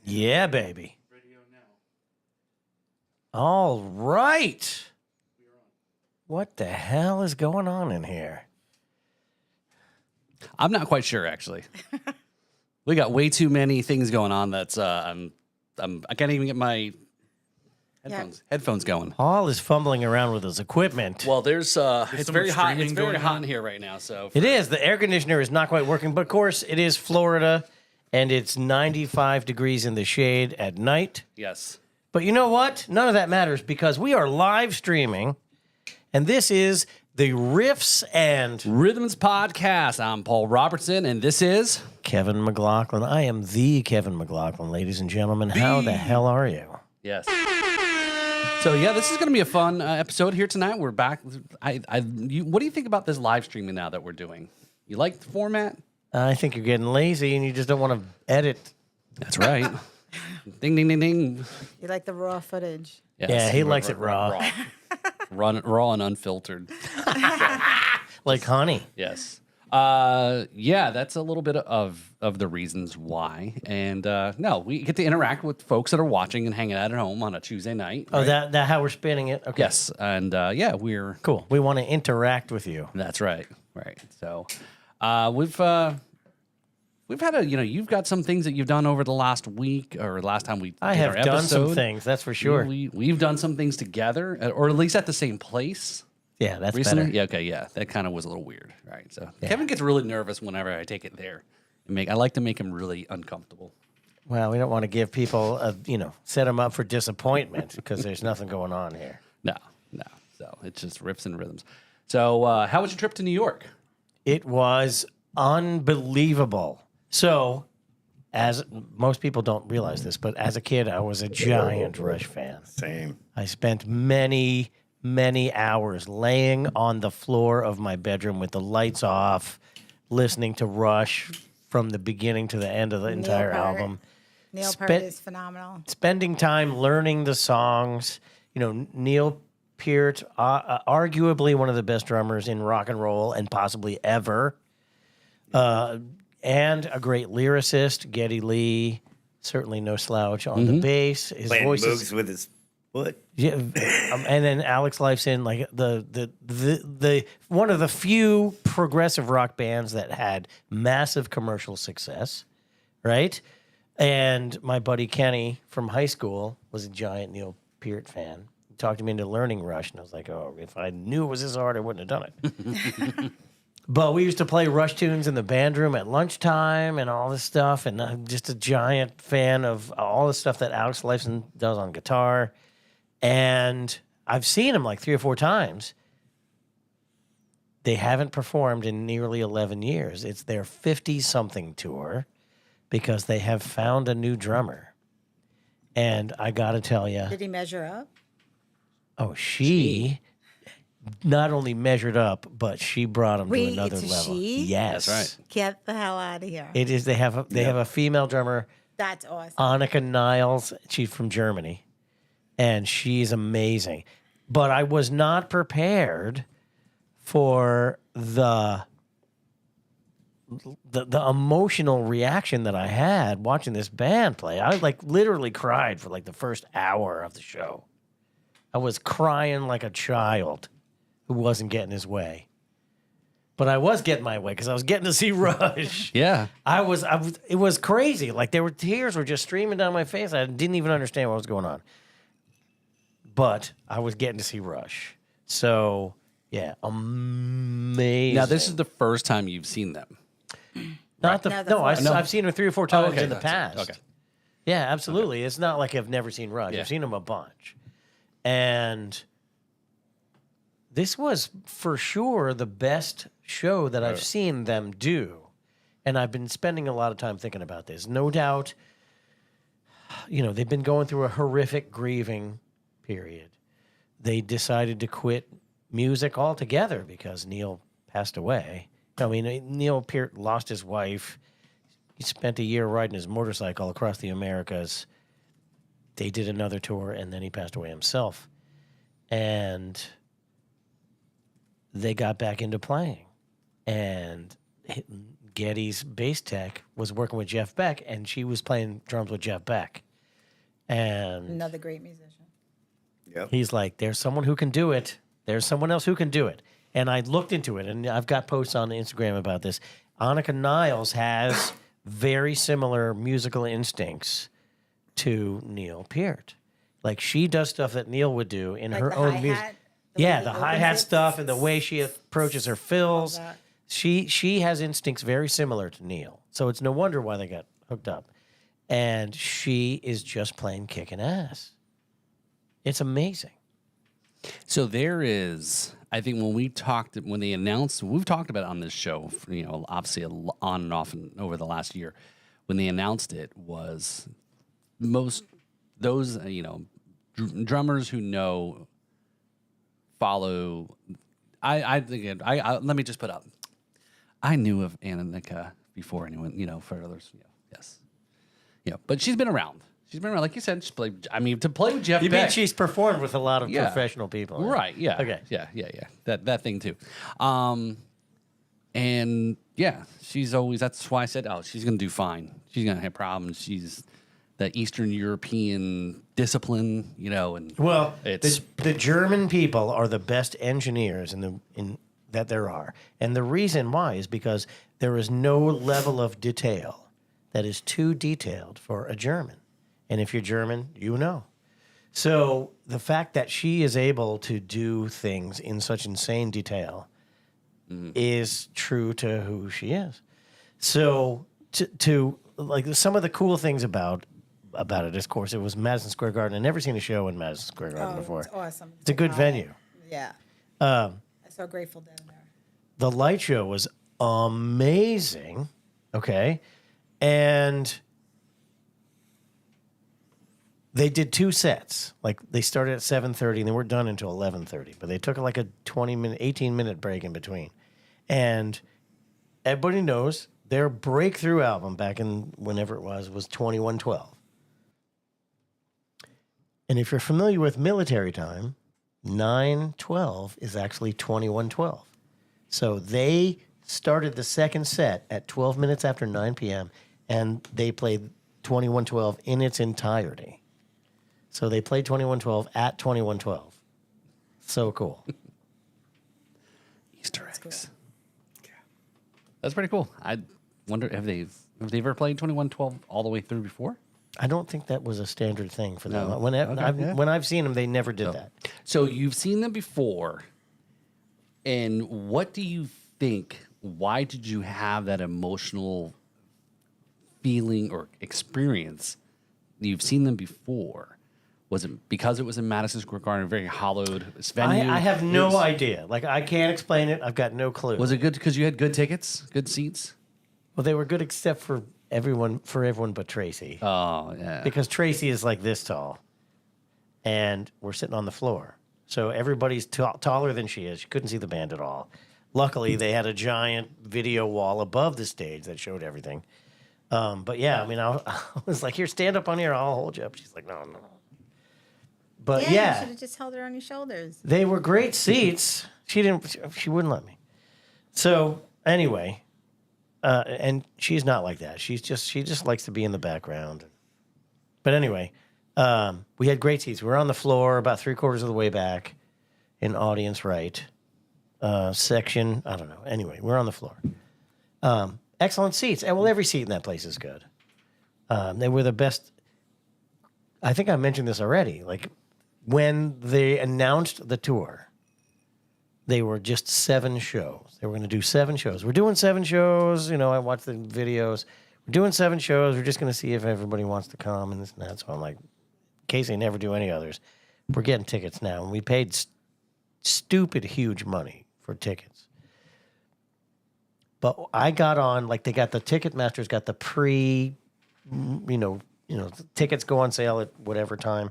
Yeah, baby. All right. What the hell is going on in here? I'm not quite sure, actually. We got way too many things going on. That's I can't even get my headphones going. Paul is fumbling around with his equipment. Well, it's very hot. It's very hot in here right now. So it is. The air conditioner is not quite working, but of course it is Florida, and it's 95 degrees in the shade at night. Yes. But you know what? None of that matters because we are live streaming, and this is the Riffs and Rhythms Podcast. I'm Paul Robertson, and this is Kevin McLaughlin. I am the Kevin McLaughlin, ladies and gentlemen. How the hell are you? Yes. So yeah, this is going to be a fun episode here tonight. We're back. What do you think about this live streaming now that we're doing? You like the format? I think you're getting lazy and you just don't want to edit. That's right. Ding, ding, ding, ding. You like the raw footage? Yes. Yeah, he likes it raw. Raw and unfiltered. Like honey. Yes. Yeah, that's a little bit of the reasons why. And no, we get to interact with folks that are watching and hanging out at home on a Tuesday night. Oh, right? that how we're spinning it? Okay. Yes. And yeah, we're Cool. We want to interact with you. That's right. Right. So we've had you've got some things that you've done over the last week or last time we did I have our done episode. some things, that's for sure. We've done some things together, or at least at the same place. Yeah, that's Recently? better. Yeah, okay, yeah. That kind of was a little weird. Right. So Kevin gets really nervous whenever I take it there. I like to make him really uncomfortable. Well, we don't want to give people set them up for disappointment because there's nothing going on here. No. So it's just riffs and rhythms. So how was your trip to New York? It was unbelievable. So, as most people don't realize this, but as a kid, I was a giant Rush fan. Same. I spent many hours laying on the floor of my bedroom with the lights off, listening to Rush from the beginning to the end of the entire album. Neil Peart is phenomenal. Spending time learning the songs. Neil Peart, arguably one of the best drummers in rock and roll and possibly ever. And a great lyricist, Geddy Lee, certainly no slouch on the bass. His Playing voice moves is, with his foot. yeah, and then Alex Lifeson, like the one of the few progressive rock bands that had massive commercial success, right? And my buddy Kenny from high school was a giant Neil Peart fan. He talked me into learning Rush, and I was like, oh, if I knew it was this hard, I wouldn't have done it. But we used to play Rush tunes in the band room at lunchtime and all this stuff. And I'm just a giant fan of all the stuff that Alex Lifeson does on guitar. And I've seen him like 3 or 4 times. They haven't performed in nearly 11 years. It's their 50-something tour because they have found a new drummer. And I got to tell you. Did he measure up? Oh, she not only measured up, but she brought him to another it's a level. she? Yes, That's right. Get the hell out of here. It is. They have a female drummer, That's awesome. Annika Niles. She's from Germany, and she's amazing. But I was not prepared for the emotional reaction that I had watching this band play. I literally cried for the first hour of the show. I was crying like a child who wasn't getting his way. But I was getting my way because I was getting to see Rush. Yeah. It was crazy. Tears were just streaming down my face. I didn't even understand what was going on. But I was getting to see Rush. So, yeah, amazing. Now, this is the first time you've seen them. I've seen her 3 or 4 times in the past. Okay. Yeah, absolutely. Okay. It's not like I've never seen Rush. Yeah. I've seen them a bunch. And this was for sure the best show that I've seen them do. And I've been spending a lot of time thinking about this. No doubt, they've been going through a horrific grieving period. They decided to quit music altogether because Neil passed away. I mean, Neil Peart lost his wife. He spent a year riding his motorcycle across the Americas. They did another tour, and then he passed away himself. And they got back into playing. And Getty's bass tech was working with Jeff Beck, and she was playing drums with Jeff Beck. And Another great musician. Yep. he's like, there's someone who can do it. There's someone else who can do it. And I looked into it, and I've got posts on Instagram about this. Annika Niles has very similar musical instincts to Neil Peart. Like, she does stuff that Neil would do in Like her the own hi-hat, music. the Yeah, way the he hi-hat opens it. stuff and the way she approaches her fills. Love that. She has instincts very similar to Neil. So it's no wonder why they got hooked up. And she is just plain kicking ass. It's amazing. So there is, I think when they announced, we've talked about it on this show, obviously on and off and over the last year. When they announced it, was those drummers who follow. I think let me just put up. I knew of Annika before anyone, for others, yes, but she's been around. She's been around, like you said. She played. To play with Jeff You Beck. mean she's performed with a lot of Yeah. professional people? Right. Yeah. Okay. Yeah. That thing too. And yeah, she's always. That's why I said, oh, she's gonna do fine. She's gonna have problems. She's that Eastern European discipline, and Well, it's the German people are the best engineers in that there are, and the reason why is because there is no level of detail that is too detailed for a German, and if you're German, you know. So the fact that she is able to do things in such insane detail is true to who she is. So to like some of the cool things about it, of course, it was Madison Square Garden. I've never seen a show in Madison Square Garden before. It's awesome. It's a good venue. Yeah. I saw Grateful Dead in there. The light show was amazing. Okay. And they did 2 sets. Like, they started at 7:30 and they weren't done until 11:30. But they took like a 18-minute break in between. And everybody knows their breakthrough album back in whenever it was 2112. And if you're familiar with military time, 9/12 is actually 2112. So they started the second set at 12 minutes after 9 p.m. and they played 2112 in its entirety. So they played 2112 at 2112. So cool. Easter eggs. That's pretty cool. I wonder have they ever played 2112 all the way through before? I don't think that was a standard thing for them. No. When I've seen them, they never did that. So you've seen them before, and what do you think? Why did you have that emotional feeling or experience? You've seen them before. Was it because it was in Madison Square Garden, a very hollowed venue? I have no idea. Like, I can't explain it. I've got no clue. Was it good because you had good tickets, good seats? Well, they were good except for everyone but Tracy. Oh, yeah. Because Tracy is like this tall, and we're sitting on the floor. So everybody's taller than she is. She couldn't see the band at all. Luckily, they had a giant video wall above the stage that showed everything. But yeah, I mean, I was like, here, stand up on here. I'll hold you up. She's like, no. But You yeah, should have just held her on your shoulders. they were great seats. She wouldn't let me. So anyway, and she's not like that. She just likes to be in the background. But anyway, we had great seats. We were on the floor about 3/4 of the way back in audience right section. I don't know. Anyway, we're on the floor. Excellent seats. And well, every seat in that place is good. They were the best. I think I mentioned this already. Like, when they announced the tour, they were just 7 shows. They were going to do 7 shows. We're doing 7 shows. I watched the videos. We're doing 7 shows. We're just going to see if everybody wants to come and this and that. So I'm like, in case they never do any others, we're getting tickets now. And we paid stupid huge money for tickets. But I got on, like, they got the Ticketmaster's got the tickets go on sale at whatever time.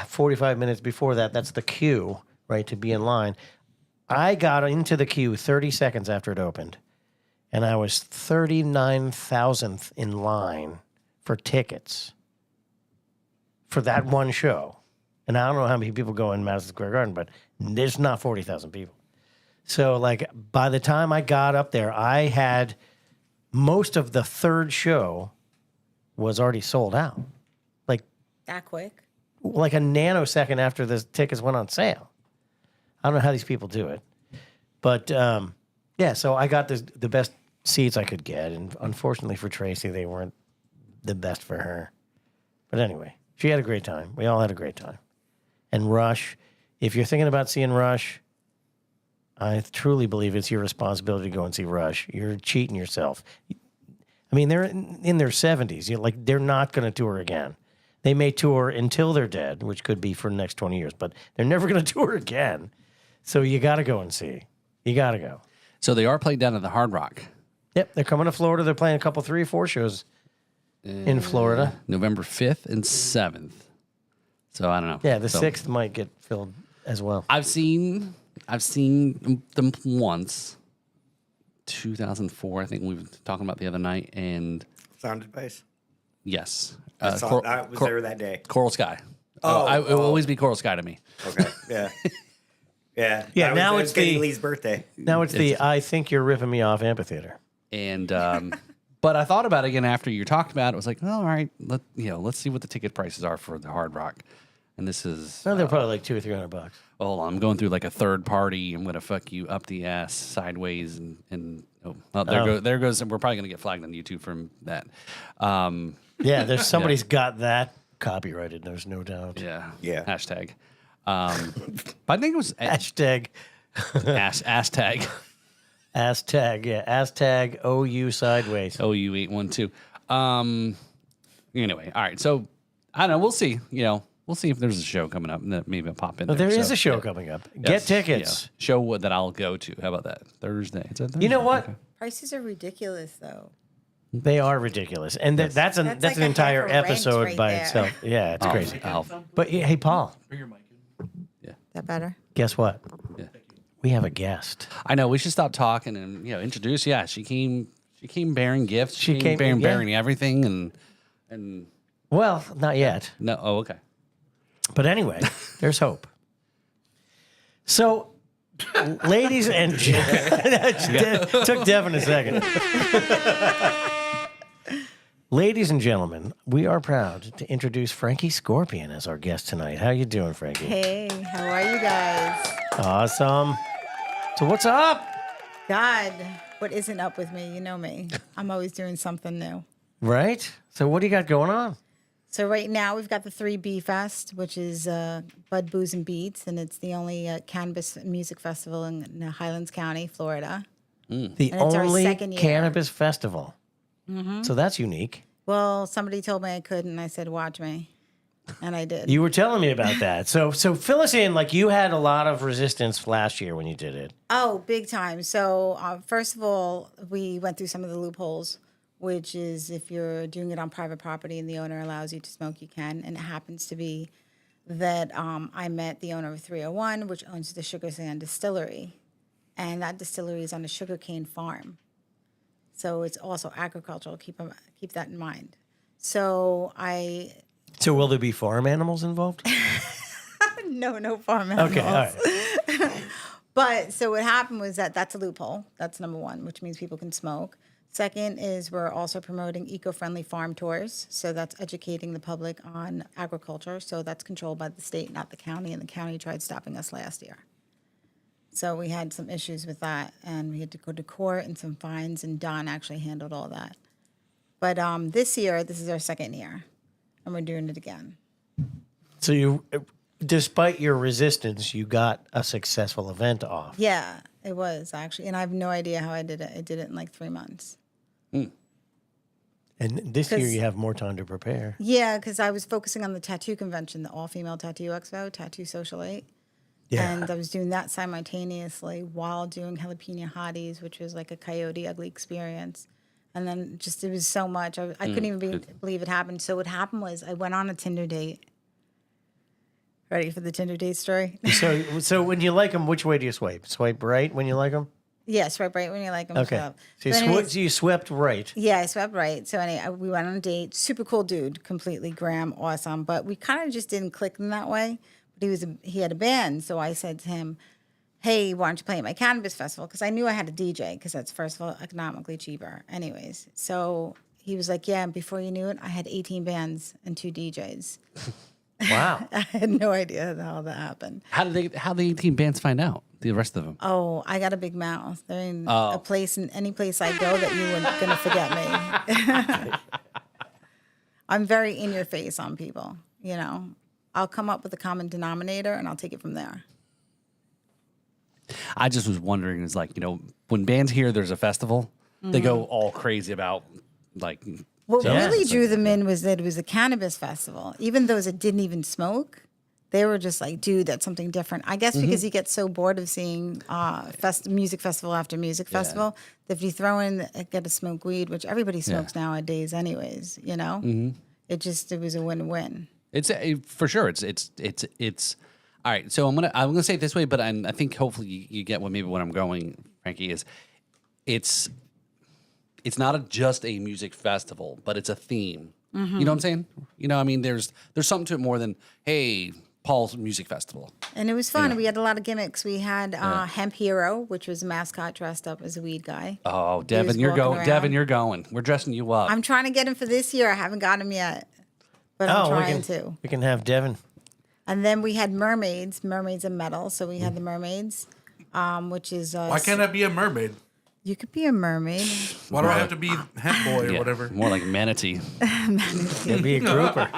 45 minutes before that, that's the queue, right, to be in line. I got into the queue 30 seconds after it opened, and I was 39,000th in line for tickets for that one show. And I don't know how many people go in Madison Square Garden, but there's not 40,000 people. So, like, by the time I got up there, I had most of the third show was already sold out. That quick. Like a nanosecond after the tickets went on sale. I don't know how these people do it. But, yeah, so I got the best seats I could get. And unfortunately for Tracy, they weren't the best for her. But anyway, she had a great time. We all had a great time. And Rush, if you're thinking about seeing Rush, I truly believe it's your responsibility to go and see Rush. You're cheating yourself. I mean, they're in their 70s. They're not going to tour again. They may tour until they're dead, which could be for the next 20 years, but they're never going to tour again. So you got to go and see. You got to go. So they are playing down at the Hard Rock. Yep, they're coming to Florida. They're playing a couple, 3 or 4 shows in Florida. November 5th and 7th. So I don't know. Yeah, the 6th might get filled as well. I've seen them once. 2004, I think we were talking about the other night, and Sound advice. yes, I was there that day. Coral Sky. Oh, it will always be Coral Sky to me. Okay. Yeah. Yeah. Yeah, now it's Kenny the- Lee's birthday. Now it's the I Think You're Ripping Me Off amphitheater. And but I thought about it again after you talked about it. I was like, well, all right, let's see what the ticket prices are for the Hard Rock. And this is No, they're probably like $200 or $300. hold on, I'm going through like a third party. I'm gonna fuck you up the ass sideways and there goes. We're probably gonna get flagged on YouTube from that. Yeah, there's somebody's got that copyrighted. There's no doubt. Yeah. Yeah. Hashtag. But I think it was Hashtag. ass tag. Hashtag. Yeah. Hashtag OU sideways. OU812. Anyway, all right. So I don't know. We'll see. We'll see if there's a show coming up, and that maybe I'll pop in. But there is So, a show yeah. coming up. Yes, Get tickets. yeah. Show that I'll go to. How about that? Thursday. Is that Thursday? You know what? Okay. Prices are ridiculous, though. They are ridiculous, and that's That's an like a entire half a rent episode right by there. itself. Yeah, it's crazy. I'll- But hey, Paul, That better? guess what? Yeah. We have a guest. I know we should stop talking and introduce. Yeah, she came bearing gifts. She She came- came yeah. bearing everything and Well, not yet. no. Oh, okay. But anyway, there's hope. So, ladies and gentlemen, took Devin a second. Ladies and gentlemen, we are proud to introduce Frankie Scorpion as our guest tonight. How you doing, Frankie? Hey, how are you guys? Awesome. So what's up? God, what isn't up with me? You know me. I'm always doing something new. Right? So what do you got going on? So right now we've got the 3B Fest, which is Bud, Booze, and Beats, and it's the only cannabis music festival in Highlands County, Florida. The And it's our only second year. cannabis festival. So that's unique. Well, somebody told me I could, and I said, watch me. And I did. You were telling me about that. So fill us in. Like, you had a lot of resistance last year when you did it. Oh, big time. So, first of all, we went through some of the loopholes, which is if you're doing it on private property and the owner allows you to smoke, you can. And it happens to be that I met the owner of 301, which owns the Sugar Sand Distillery. And that distillery is on a sugarcane farm. So it's also agricultural. Keep that in mind. So So will there be farm animals involved? no farm animals. Okay, all right. But so what happened was that's a loophole. That's number one, which means people can smoke. Second is we're also promoting eco-friendly farm tours. So that's educating the public on agriculture. So that's controlled by the state, not the county. And the county tried stopping us last year. So we had some issues with that, and we had to go to court and some fines, and Don actually handled all that. But this year, this is our second year, and we're doing it again. So you, despite your resistance, you got a successful event off. Yeah, it was actually, and I have no idea how I did it. I did it in like 3 months. And this year 'Cause- you have more time to prepare. Yeah, because I was focusing on the tattoo convention, the all-female tattoo expo, Tattoo Socialite. And I was doing that simultaneously while doing Jalapeno Hotties, which was like a coyote ugly experience. And then just, it was so much. I couldn't even believe it happened. So what happened was I went on a Tinder date. Ready for the Tinder date story? So when you like them, which way do you swipe? Swipe right when you like them? Yeah, swipe right when you like them. Okay. So you swept right. Yeah, I swept right. So anyway, we went on a date. Super cool dude, completely Graham, awesome. But we kind of just didn't click in that way. But he had a band, so I said to him, hey, why don't you play at my cannabis festival? Because I knew I had a DJ, because that's, first of all, economically cheaper. Anyways, so he was like, yeah, and before you knew it, I had 18 bands and 2 DJs. Wow. I had no idea how that happened. How the 18 bands find out? The rest of them. Oh, I got a big mouth. They're in a place, in any place I go, that you weren't going to forget me. I'm very in your face on people, you know. I'll come up with a common denominator and I'll take it from there. I just was wondering, is like, you know, when bands hear there's a festival, they go all crazy about like. What Yeah. really drew them in was that it was a cannabis festival. Even those that didn't even smoke, they were just like, dude, that's something different. I guess because you get so bored of seeing music festival after music festival, that if you throw in, get to smoke weed, which everybody smokes nowadays anyways, you know? It was a win-win. It's for sure. It's all right. So I'm gonna say it this way, but I think hopefully you get what I'm going, Frankie, is it's not just a music festival, but it's a theme. You know what I'm saying? You know, I mean, there's something to it more than, hey, Paul's Music Festival. And it was fun. Yeah. We had a lot of gimmicks. We had Hemp Hero, which was a mascot dressed up as a weed guy. Oh, Devin, you're going. Devin, you're going. We're dressing you up. I'm trying to get him for this year. I haven't got him yet, but I'm trying to. We can have Devin. And then we had mermaids of metal. So we had the mermaids, which is... Why can't I be a mermaid? You could be a mermaid. Why do I have to be Hemp Boy or whatever? More like manatee. It'd be a grouper.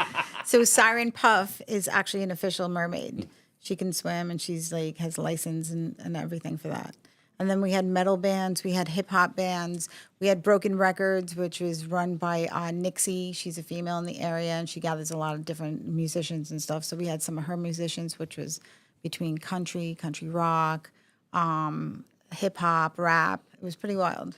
So Siren Puff is actually an official mermaid. She can swim, and she's like has license and everything for that. And then we had metal bands, we had hip hop bands, we had Broken Records, which was run by Nixie. She's a female in the area, and she gathers a lot of different musicians and stuff. So we had some of her musicians, which was between country rock, hip hop, rap. It was pretty wild.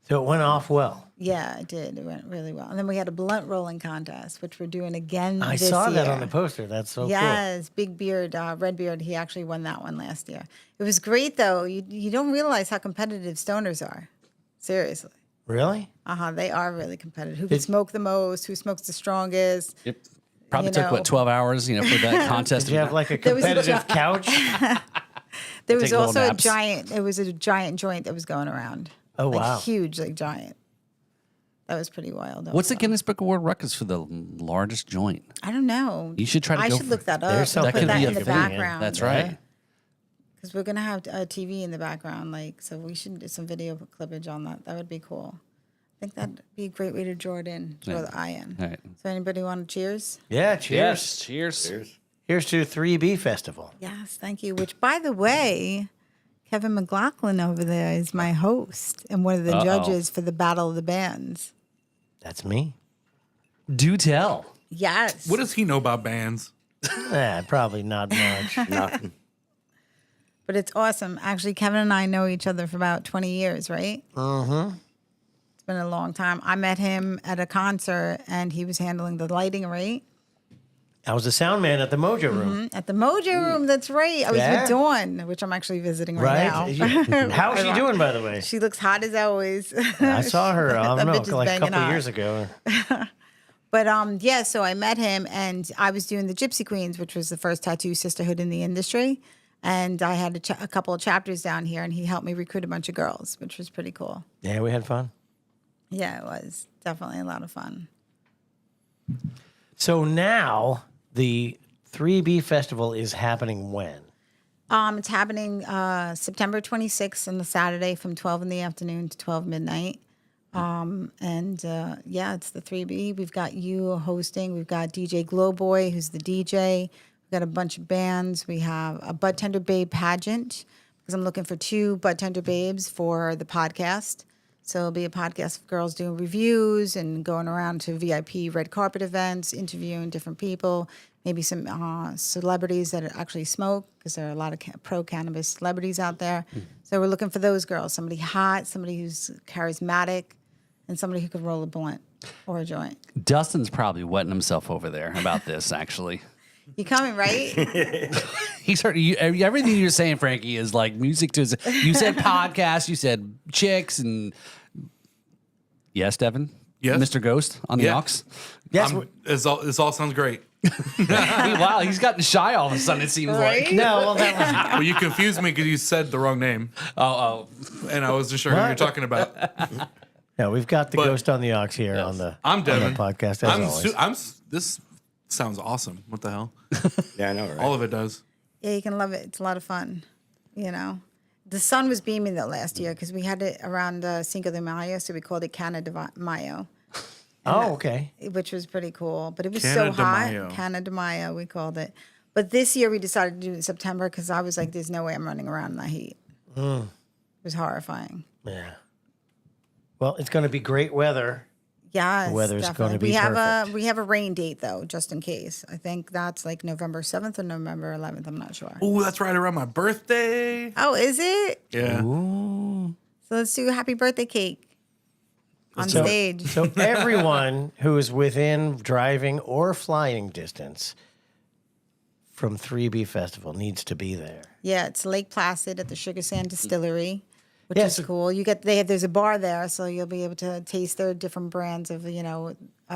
So it went off well. Yeah, it did. It went really well. And then we had a blunt rolling contest, which we're doing again I this saw year. that on the poster. That's so cool. Yes, Big Beard, Redbeard, he actually won that one last year. It was great, though. You don't realize how competitive stoners are. Seriously. Really? They are really competitive. Who can smoke the most, who smokes the strongest. Yep. Probably You took, know. 12 hours, for that contest? Did you have like a There was a competitive couch? There was take little also a naps. giant joint that was going around. Oh, like, wow. Huge, like giant. That was pretty wild. What's the Guinness Book of World Records for the largest joint? I don't know. You should try to I go should for look it. that up. There's and something put that that in the could be, man. background. That's right. Because we're gonna have a TV in the background, so we should do some video clippage on that. That would be cool. I think that'd be a great way to draw the eye in. All right. So anybody want to cheers? Yeah, cheers. Cheers. Here's to 3B Festival. Yes, thank you. Which, by the way, Kevin McLaughlin over there is my host and one of the judges for the Battle of the Bands. That's me. Do tell. Yes. What does he know about bands? Probably not much. Nothing. But it's awesome. Actually, Kevin and I know each other for about 20 years, right? Mm-hmm. It's been a long time. I met him at a concert, and he was handling the lighting, right? I was a sound man at the Mojo Room. At the Mojo Room, that's right. I was Yeah. with Dawn, which I'm actually visiting right now. How's she doing, by the way? She looks hot as always. I saw her, I That don't know, bitch is like a banging couple hot. years ago. But yeah, so I met him, and I was doing the Gypsy Queens, which was the first tattoo sisterhood in the industry. And I had a couple of chapters down here, and he helped me recruit a bunch of girls, which was pretty cool. Yeah, we had fun. Yeah, it was definitely a lot of fun. So now the 3B Festival is happening when? It's happening September 26th on the Saturday from 12 in the afternoon to 12 midnight. Yeah, it's the 3B. We've got you hosting. We've got DJ Glowboy, who's the DJ. We've got a bunch of bands. We have a Bud Tender Babe pageant because I'm looking for 2 Bud Tender Babes for the podcast. So it'll be a podcast of girls doing reviews and going around to VIP red carpet events, interviewing different people, maybe some celebrities that actually smoke because there are a lot of pro-cannabis celebrities out there. So we're looking for those girls, somebody hot, somebody who's charismatic, and somebody who could roll a blunt or a joint. Dustin's probably wetting himself over there about this, actually. You coming, right? He's heard everything you're saying, Frankie, is like music to his. You said podcast, you said chicks, and yes, Devin. Yes. Mr. Ghost on the Yeah. aux? Yes. This all sounds great. Wow, he's gotten shy all of a sudden, it seems like. No, well, that was Well, you confused me because you said the wrong name, Oh, and I wasn't sure who you're talking about. no. We've got the But- ghost on the ox here on the I'm on Devin. the podcast as always. This sounds awesome. What the hell? Yeah, I know, right? All of it does. Yeah, you can love it. It's a lot of fun. You know, the sun was beaming though last year because we had it around Cinco de Mayo, so we called it Cana de Mayo, Oh, okay. which was pretty cool. But it was Cana so de hot. Mayo. Cana de Mayo, we called it. But this year we decided to do it in September because I was like, "There's no way I'm running around in that heat." It was horrifying. Yeah. Well, it's going to be great weather. Yeah, The weather's definitely. gonna be perfect. We have a rain date though, just in case. I think that's like November 7th or November 11th. I'm not sure. Oh, that's right around my birthday. Oh, is it? Yeah. So let's do happy birthday cake on So- stage. So everyone who is within driving or flying distance from 3B Festival needs to be there. Yeah, it's Lake Placid at the Sugar Sand Distillery, which Yeah, is so- cool. There's a bar there, so you'll be able to taste their different brands of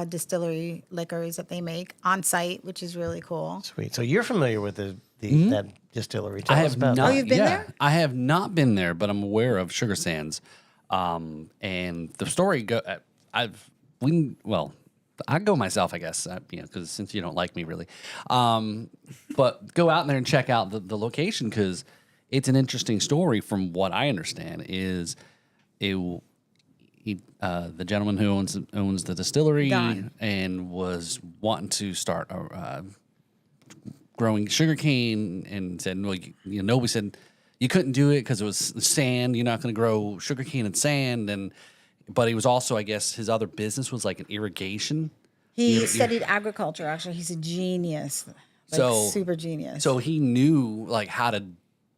distillery liquors that they make on site, which is really cool. Sweet. So you're familiar with that distillery. Tell I us have about not. that. you've been there? I have not been there, but I'm aware of Sugar Sands. And the story I go myself, I guess, because since you don't like me really. But go out there and check out the location because it's an interesting story. From what I understand, is the gentleman who owns the distillery Don. and was wanting to start growing sugarcane and said, well, we said you couldn't do it because it was sand. You're not going to grow sugarcane in sand. But he was also, I guess, his other business was like an irrigation. He studied agriculture. Actually, he's a genius, super genius. So he knew like how to,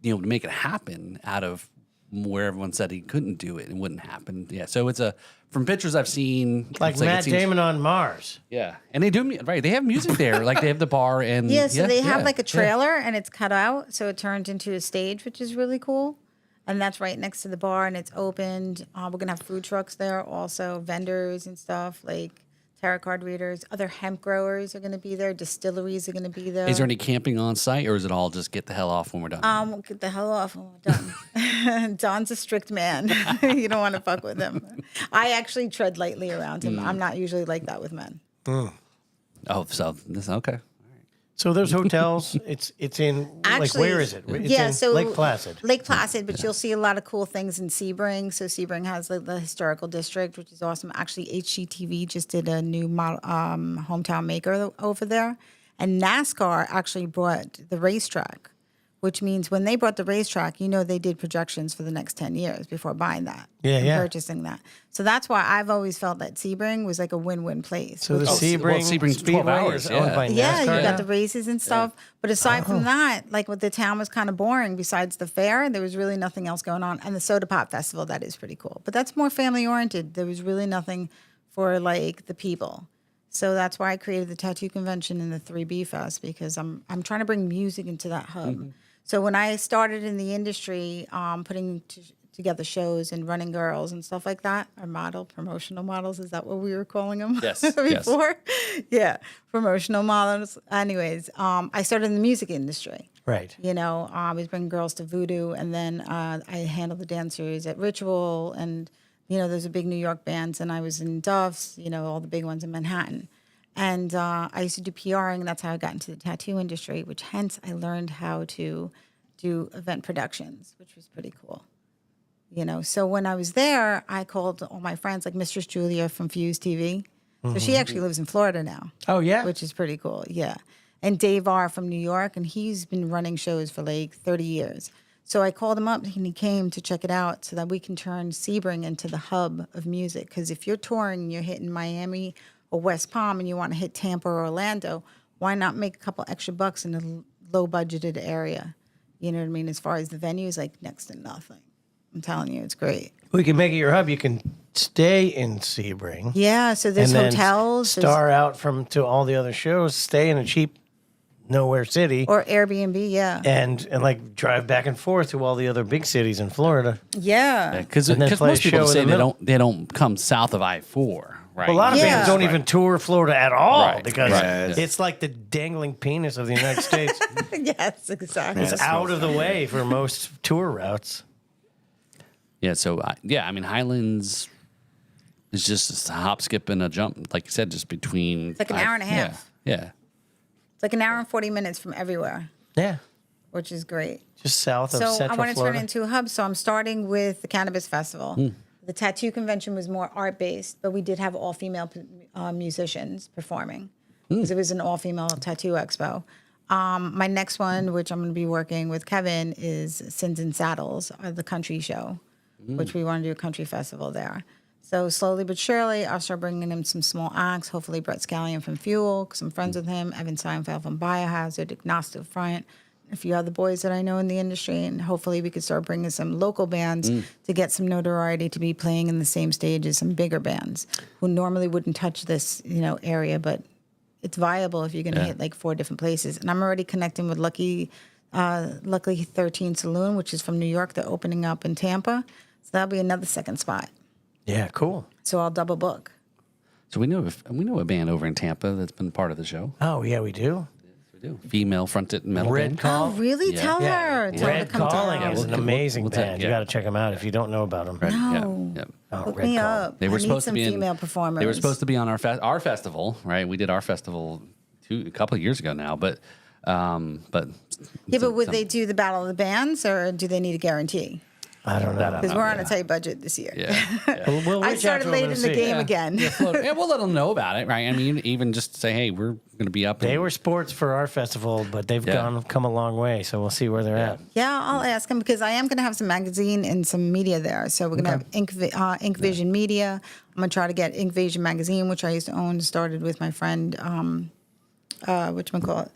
make it happen out of where everyone said he couldn't do it and wouldn't happen. Yeah. So it's from pictures I've seen, Like it's it Matt seems- Damon on Mars. Yeah, and they do right. They have music there. Like they have the bar and Yeah, so they have like a yeah. trailer and it's cut out, so it turns into a stage, which is really cool. And that's right next to the bar, and it's opened. We're gonna have food trucks there, also vendors and stuff like tarot card readers. Other hemp growers are gonna be there. Distilleries are gonna be there. Is there any camping on site, or is it all just get the hell off when we're done? We'll get the hell off when we're done. Don's a strict man. You don't want to fuck with him. I actually tread lightly around him. I'm not usually like that with men. Oh, so this okay. So there's hotels. It's in Actually, where is it? It's in Lake Placid. Lake Placid, but you'll see a lot of cool things in Sebring. So Sebring has the historical district, which is awesome. Actually, HGTV just did a new hometown maker over there, and NASCAR actually brought the racetrack, which means when they brought the racetrack, they did projections for the next 10 years before buying that, and purchasing that. So that's why I've always felt that Sebring was like a win-win place. So the well, Sebring Sebring's 12 Speedway hours, is owned yeah. by NASCAR. Yeah, you now? got the races and stuff. But aside from that, like the town was kind of boring besides the fair. There was really nothing else going on. And the Soda Pop Festival, that is pretty cool. But that's more family oriented. There was really nothing for like the people. So that's why I created the tattoo convention and the 3B Fest, because I'm trying to bring music into that hub. Mm-hmm. So when I started in the industry, putting together shows and running girls and stuff like that, or promotional models, is that what we were calling them? Yes, before? Yeah, promotional models. Anyways, I started in the music industry. Right. I was bringing girls to Voodoo, and then I handled the dancers at Ritual, and those are big New York bands, and I was in Duff's, all the big ones in Manhattan. And I used to do PRing, and that's how I got into the tattoo industry, which hence I learned how to do event productions, which was pretty cool. So when I was there, I called all my friends, like Mistress Julia from Fuse TV. So she actually lives in Florida now. Oh, yeah? Which is pretty cool, yeah. And Dave R. from New York, and he's been running shows for like 30 years. So I called him up, and he came to check it out so that we can turn Sebring into the hub of music. Because if you're touring and you're hitting Miami or West Palm and you want to hit Tampa or Orlando, why not make a couple extra bucks in a low-budgeted area? You know what I mean? As far as the venues, like next to nothing. I'm telling you, it's great. We can make it your hub. You can stay in Sebring. Yeah, so there's and then hotels. Star out to all the other shows. Stay in a cheap nowhere city. Or Airbnb, yeah. and like drive back and forth to all the other big cities in Florida. Yeah. Because And then play a most people show in say the middle. they don't come south of I-4, right. A lot of Yeah. bands don't even tour Florida at all Right. because Right. it's like the dangling penis of the United States. Yes, exactly. It's out of the way for most tour routes. Yeah, so I mean Highlands is just a hop, skip, and a jump, like you said, just between. It's like an hour and a half. Yeah. It's like an hour and 40 minutes from everywhere, Yeah. which is great. Just south of So Central I want to turn Florida. it into a hub. So I'm starting with the Cannabis Festival. The tattoo convention was more art based, but we did have all female musicians performing because it was an all female tattoo expo. My next one, which I'm going to be working with Kevin, is Sins and Saddles, the country show, which we want to do a country festival there. So slowly but surely, I'll start bringing him some small acts. Hopefully, Brett Scallion from Fuel, because I'm friends with him. Evan Seinfeld from Biohazard, Agnostic Front, a few other boys that I know in the industry. And hopefully, we could start bringing some local bands to get some notoriety to be playing in the same stage as some bigger bands who normally wouldn't touch this, area. But it's viable if you're going to hit like 4 different places. And I'm already connecting with Lucky 13 Saloon, which is from New York. They're opening up in Tampa. So that'll be another second spot. Yeah, cool. So I'll double book. So we know a band over in Tampa that's been part of the show. Oh, yeah, we do. We do. Female fronted metal Red band. Call. Oh, really? Yeah. Tell her. Tell her Red to come Calling down. is an we'll- amazing we'll band. You yeah. got to check them out if you don't know about them. No. Yeah. Oh, Hook Red me Call. up. They were I need supposed some to be female performers. They were supposed to be on our festival, right? We did our festival a couple of years ago now, but Yeah, but would they do the Battle of the Bands, or do they need a guarantee? I don't know. Because we're on a tight budget this year. yeah. We'll I reach out started to them late and in the see. game again. Yeah, we'll let them know about it, right? I mean, even just say, hey, we're going to be up. They were sports for our festival, but they've come a long way. So we'll see where they're at. Yeah, I'll ask him because I am going to have some magazine and some media there. So we're going to have Ink Vision Media. I'm going to try to get Ink Vision magazine, which I used to own. Started with my friend, whatchamacallit?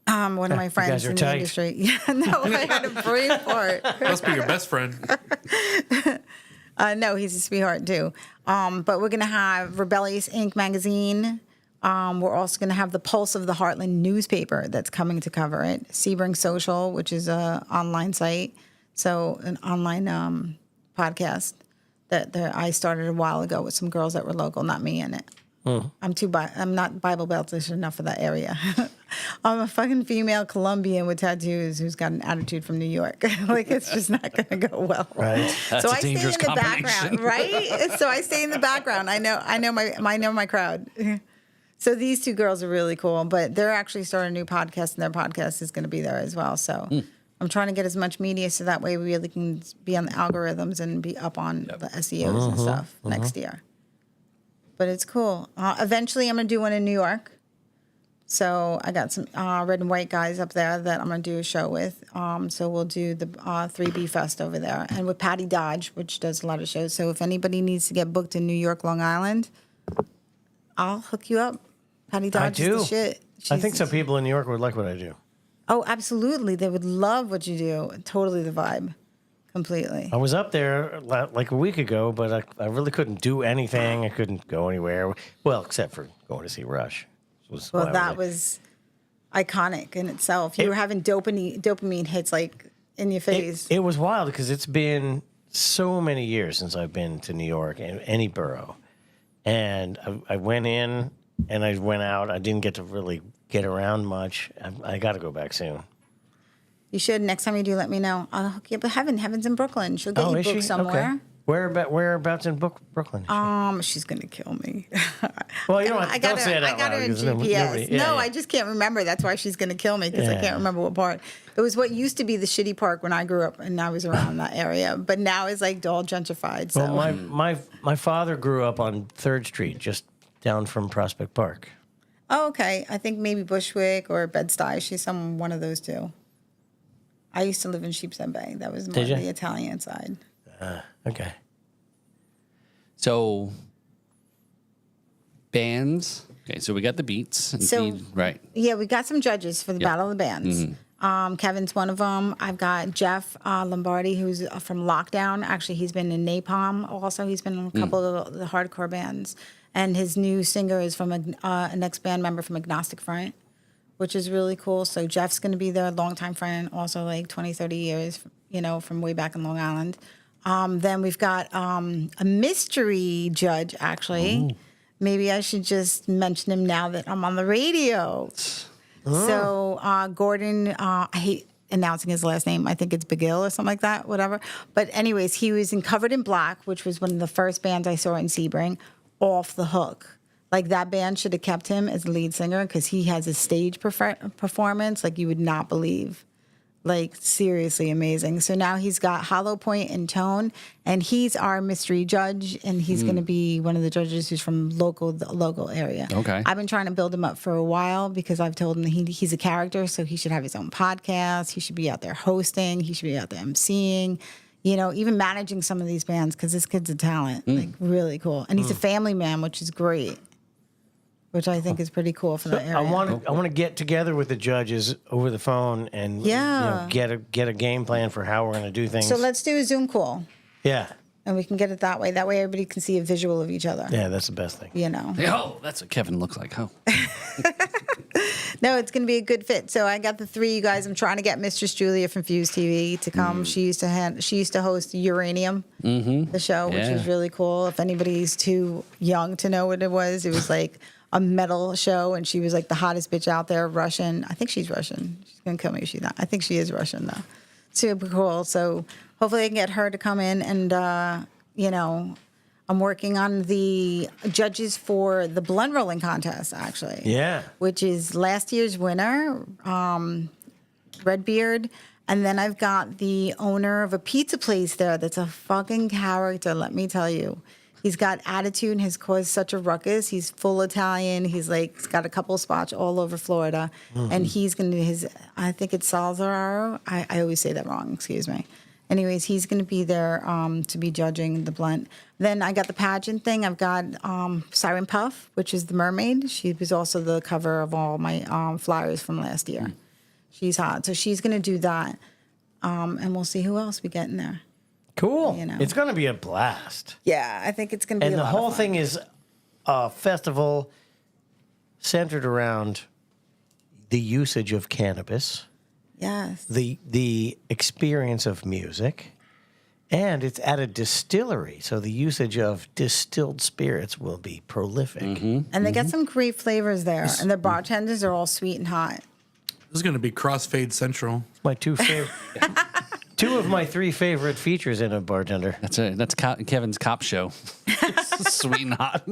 One of my friends guys are in tight. the industry. Yeah, no, I had a brain fart. Must be your best friend. No, he's a sweetheart too. But we're going to have Rebellious Ink magazine. We're also going to have the Pulse of the Heartland newspaper that's coming to cover it. Sebring Social, which is an online site, so an online podcast that I started a while ago with some girls that were local, not me in it. I'm not Bible Beltish enough for that area. I'm a fucking female Colombian with tattoos who's got an attitude from New York. Like, it's just not going to go well. Right. That's So a I stay in dangerous the combination. background, right? So I stay in the background. I know my crowd. So these two girls are really cool, but they're actually starting a new podcast, and their podcast is going to be there as well. So I'm trying to get as much media so that way we really can be on the algorithms and be up on the SEOs and stuff next year. But it's cool. Eventually, I'm going to do one in New York. So I got some red and white guys up there that I'm going to do a show with. So we'll do the 3B Fest over there. And with Patty Dodge, which does a lot of shows. So if anybody needs to get booked in New York, Long Island, I'll hook you up. Patty Dodge is the shit. I think She's- some people in New York would like what I do. Oh, absolutely. They would love what you do. Totally the vibe. Completely. I was up there like a week ago, but I really couldn't do anything. I couldn't go anywhere. Well, except for going to see Rush. Well, that was iconic in itself. You were having dopamine hits like in your face. It was wild because it's been so many years since I've been to New York, in any borough. And I went in and I went out. I didn't get to really get around much. I got to go back soon. You should. Next time you do, let me know. I'll hook you up with Heaven. Heaven's in Brooklyn. She'll get you is booked she? somewhere. Okay. Whereabouts in Brooklyn? Is she? She's gonna kill me. Well, you don't I say it out got her loud, in 'cause GPS. yeah. I just can't remember. That's why she's gonna kill me because I Yeah. can't remember what part. It was what used to be the shitty park when I grew up, and I was around that area. But now it's like all gentrified. So Well, my father grew up on 3rd Street, just down from Prospect Park. oh, okay. I think maybe Bushwick or Bed-Stuy. She's one of those two. I used to live in Sheepshead Bay. That was more Did ya? the Italian side. Okay. So bands. Okay, so we got the beats. And So- right. Yeah, we got some judges for the Battle of the Bands. Kevin's one of them. I've got Jeff Lombardi, who's from Lockdown. Actually, he's been in Napalm. Also, he's been in a couple of the hardcore bands. And his new singer is from an ex-band member from Agnostic Front, which is really cool. So Jeff's going to be there, a longtime friend, also like 20, 30 years, from way back in Long Island. Then we've got a mystery judge, actually. maybe I should just mention him now that I'm on the radio. So Gordon, I hate announcing his last name. I think it's Begill or something like that, whatever. But anyways, he was in Covered in Black, which was one of the first bands I saw in Sebring, Off the Hook. Like, that band should have kept him as lead singer because he has a stage performance like you would not believe. Like, seriously amazing. So now he's got Hollow Point and Tone, and he's our mystery judge, and he's going to be one of the judges who's from the local area. Okay. I've been trying to build him up for a while because I've told him he's a character, so he should have his own podcast. He should be out there hosting. He should be out there emceeing. You know, even managing some of these bands because this kid's a talent. Like, really cool. And he's a family man, which is great. Which I think is pretty cool for the area. I want to get together with the judges over the phone and get a game plan for how we're going to do things. So let's do a Zoom call, yeah, and we can get it that way. That way, everybody can see a visual of each other. yeah, that's the best thing. You know. Oh, that's what Kevin looks like. Oh. No, it's going to be a good fit. So I got the three you guys. I'm trying to get Mistress Julia from Fuse TV to come. She used to host Uranium, the show, which was really cool. If anybody's too young to know what it was like a metal show, and she was like the hottest bitch out there, Russian. I think she's Russian. She's gonna kill me if she's not. I think she is Russian though. Super cool. So hopefully I can get her to come in, and you know, I'm working on the judges for the blend rolling contest actually. Yeah. Which is last year's winner, Redbeard. And then I've got the owner of a pizza place there that's a fucking character, let me tell you. He's got attitude and has caused such a ruckus. He's full Italian. He's got a couple of spots all over Florida. And he's going to do I think it's Salzaro. I always say that wrong, excuse me. Anyways, he's going to be there to be judging the blend. Then I got the pageant thing. I've got Siren Puff, which is the mermaid. She was also the cover of all my flyers from last year. She's hot. So she's going to do that. And we'll see who else we get in there. Cool. You know. It's going to be a blast. Yeah, I think it's going to be And a the lot whole of fun. thing is a festival centered around the usage of cannabis, Yes. the experience of music, and it's at a distillery, so the usage of distilled spirits will be prolific. And they get some great flavors there. And the bartenders are all sweet and hot. This is going to be Crossfade Central. My two of my three favorite features in a bartender. That's it. That's Kevin's cop show. Sweet and hot.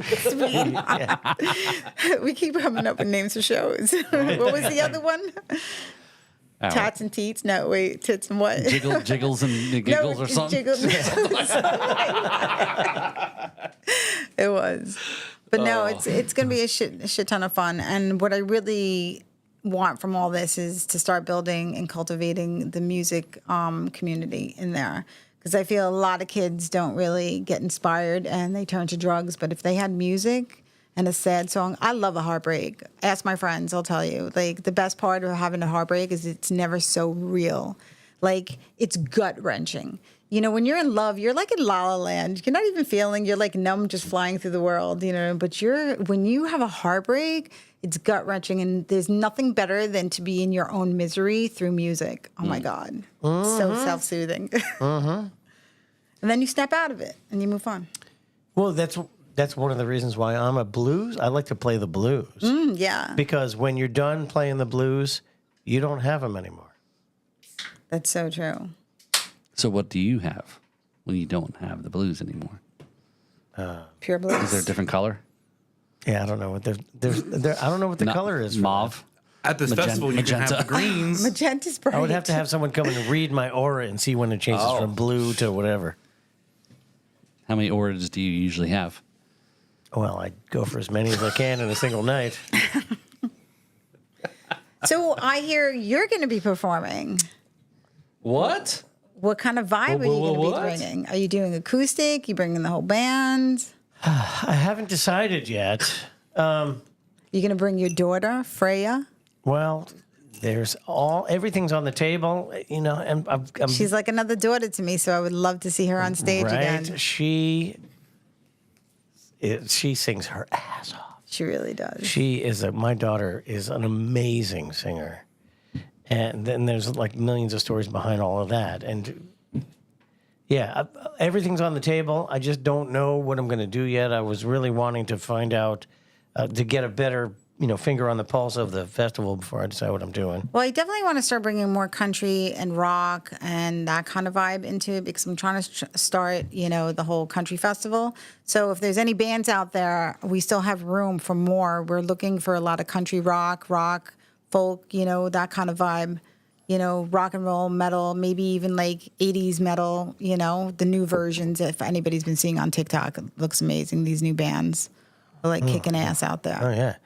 We keep coming up with names for shows. What was the other one? Oh. Tats and Teats? No, wait, Tits and what? Jiggles and giggles or something. It was. But no, it's going to be a shit ton of fun. And what I really want from all this is to start building and cultivating the music community in there. Because I feel a lot of kids don't really get inspired and they turn to drugs. But if they had music and a sad song, I love a heartbreak. Ask my friends, I'll tell you. Like, the best part of having a heartbreak is it's never so real. Like, it's gut-wrenching. You know, when you're in love, you're like in La La Land. You're not even feeling, you're like numb, just flying through the world, you know. But when you have a heartbreak, it's gut-wrenching, and there's nothing better than to be in your own misery through music. Oh, my God. So self-soothing. And then you snap out of it, and you move on. Well, that's one of the reasons why I'm a blues. I like to play the blues. Yeah. Because when you're done playing the blues, you don't have them anymore. That's so true. So what do you have when you don't have the blues anymore? Pure blues. Is there a different color? Yeah, I don't know what I don't know what the color is. for Mauve. At this festival, you can have magenta. the greens. Magenta's bright. that. I would have to have someone come and read my aura and see when it changes from blue to whatever. How many auras do you usually have? Well, I go for as many as I can in a single night. So I hear you're going to be performing. What? What kind of vibe are you going to be What? bringing? Are you doing acoustic? You bringing the whole band? I haven't decided yet. You going to bring your daughter, Freya? Well, everything's on the table, you know, and I'm She's like another daughter to me, so I would love to see her on stage right. again. She sings her ass off. She really does. My daughter is an amazing singer. And then there's like millions of stories behind all of that. And, Yeah, everything's on the table. I just don't know what I'm going to do yet. I was really wanting to find out, to get a better, finger on the pulse of the festival before I decide what I'm doing. Well, I definitely want to start bringing more country and rock and that kind of vibe into it because I'm trying to start, the whole country festival. So if there's any bands out there, we still have room for more. We're looking for a lot of country rock, folk, that kind of vibe. Rock and roll, metal, maybe even like 80s metal, the new versions. If anybody's been seeing on TikTok, it looks amazing. These new bands are like kicking ass out there. Oh, yeah.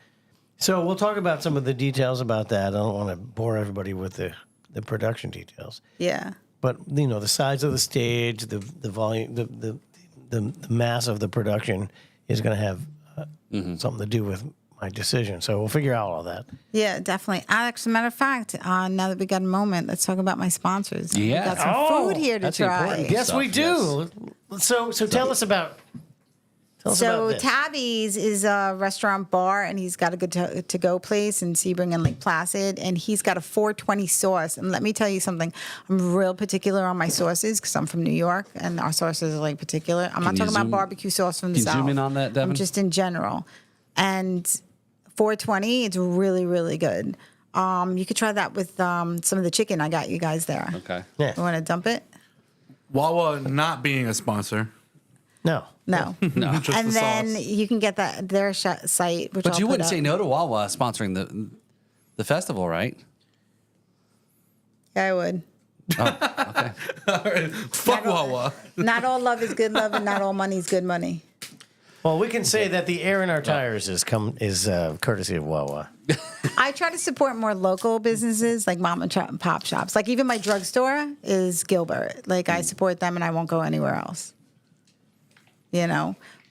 So we'll talk about some of the details about that. I don't want to bore everybody with the production details. Yeah. But, the size of the stage, the volume, the mass of the production is going to have something to do with my decision. So we'll figure out all that. Yeah, definitely. Alex, as a matter of fact, now that we got a moment, let's talk about my sponsors. Yeah. We got some food here to that's try. important. Yes, we do. So tell us about. So this. Tabbys is a restaurant bar, and he's got a good to-go place in Sebring and Lake Placid, and he's got a 420 sauce. And let me tell you something, I'm real particular on my sauces because I'm from New York, and our sauces are like particular. I'm not talking about barbecue sauce from the Can you South. zoom in on that, Devin? I'm just in general. And 420, it's really, really good. You could try that with some of the chicken I got you guys there. Okay. Yeah. You want to dump it? Wawa not being a sponsor. No. No. Just And the then sauce. you can get their site, which But I'll you put wouldn't up. say no to Wawa sponsoring the festival, right? Yeah, I would. Fuck Wawa. Not all love is good love, and not all money is good money. Well, we can say that the air in our tires is courtesy of Wawa. I try to support more local businesses like mom and pop shops. Like even my drugstore is Gilbert. Like I support them, and I won't go anywhere else.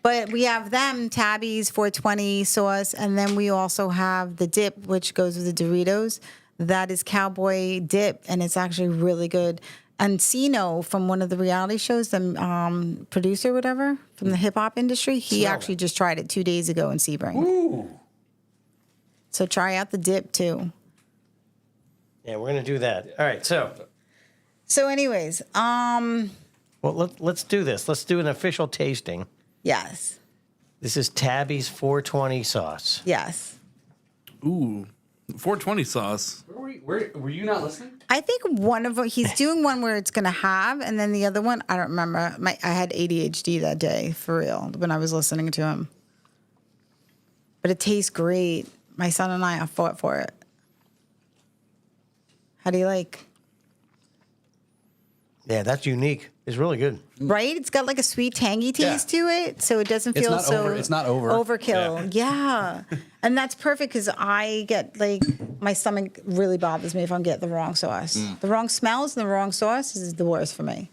But we have them, Tabbys, 420 sauce, and then we also have the dip, which goes with the Doritos. That is cowboy dip, and it's actually really good. And Sino from one of the reality shows, the producer, whatever, from the hip hop industry, he actually just tried it 2 days ago in Sebring. Ooh. So try out the dip too. Yeah, we're gonna do that. All right. So anyways, well, let's do this. Let's do an official tasting. yes, This is Tabby's 420 sauce. yes. Ooh, 420 sauce. Were you not listening? I think one of them, he's doing one where it's gonna have, and then the other one, I don't remember. I had ADHD that day, for real, when I was listening to him. But it tastes great. My son and I fought for it. How do you like? Yeah, that's unique. It's really good. Right? It's got like a sweet, tangy taste to it, so it doesn't It's feel not so. it's not over. Overkill. Yeah. And that's perfect because I get like my stomach really bothers me if I'm getting the wrong sauce. The wrong smells and the wrong sauce is the worst for me.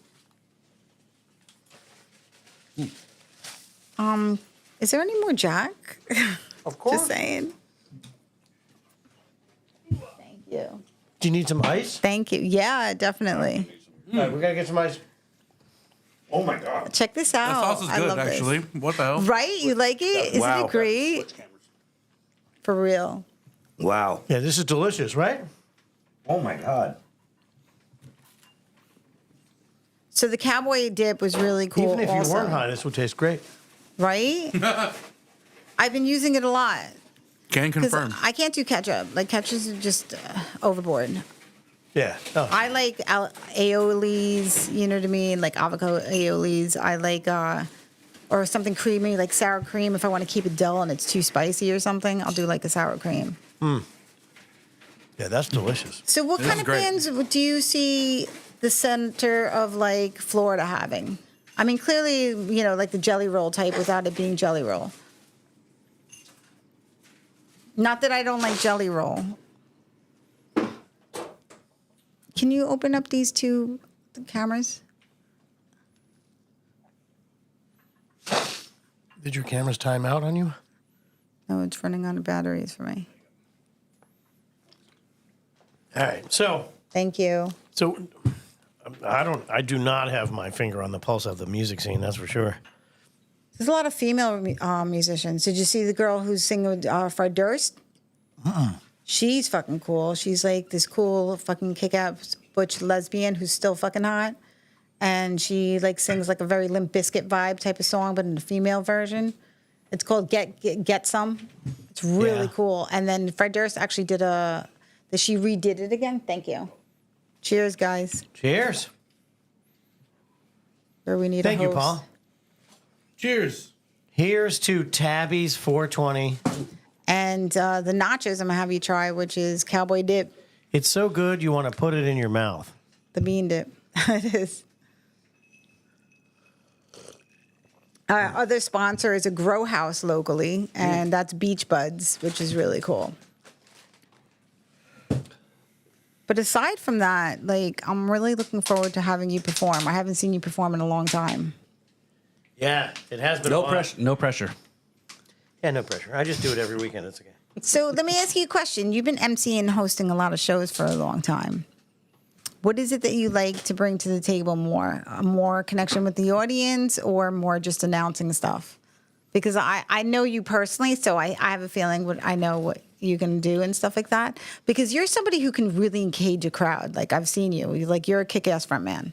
Is there any more Jack? Of course. Just saying. Thank you. Do you need some ice? Thank you. Yeah, definitely. All right, we gotta get some ice. Oh my god. Check this That out. sauce is I good, love actually. This. What the hell? Right? You like it? Isn't Wow. it great? For real. Wow. Yeah, this is delicious, right? Oh my God. So the cowboy dip was really cool. Even if you also, weren't high, this would taste great. right? I've been using it a lot Can because confirm. I can't do ketchup. Like ketchup is just overboard. Yeah. Oh. I like aiolis, you know what I mean? Like avocado aiolis. I like, or something creamy, like sour cream. If I want to keep it dull and it's too spicy or something, I'll do like a sour cream. Yeah, that's delicious. So what This kind is of great. bands do you see the center of like Florida having? I mean, clearly, like the Jelly Roll type without it being Jelly Roll. Not that I don't like Jelly Roll. Can you open up these two cameras? Did your cameras time out on you? No, it's running out of batteries for me. All right. So Thank you. I do not have my finger on the pulse of the music scene, that's for sure. There's a lot of female musicians. Did you see the girl who's singing with Fred Durst? She's fucking cool. She's like this cool fucking kick-ass butch lesbian who's still fucking hot. and she like sings like a very Limp Bizkit vibe type of song, but in the female version. It's called Get Some. It's really cool. And then Fred Durst actually she redid it again. Thank you. Cheers, guys. Cheers. Where we need Thank a you, host. Paul. Cheers. Here's to Tabbys 420. And the nachos I'm gonna have you try, which is cowboy dip, It's so good you want to put it in your mouth. the bean dip. It is. Our other sponsor is a grow house locally, and that's Beach Buddz, which is really cool. But aside from that, like, I'm really looking forward to having you perform. I haven't seen you perform in a long time. Yeah, it has been No a while. pressure. No pressure. Yeah, no pressure. I just do it every weekend. It's okay. So let me ask you a question. You've been emceeing and hosting a lot of shows for a long time. What is it that you like to bring to the table more? A more connection with the audience or more just announcing stuff? Because I know you personally, so I have a feeling I know what you can do and stuff like that. Because you're somebody who can really engage a crowd. Like, I've seen you. You're a kick-ass front man.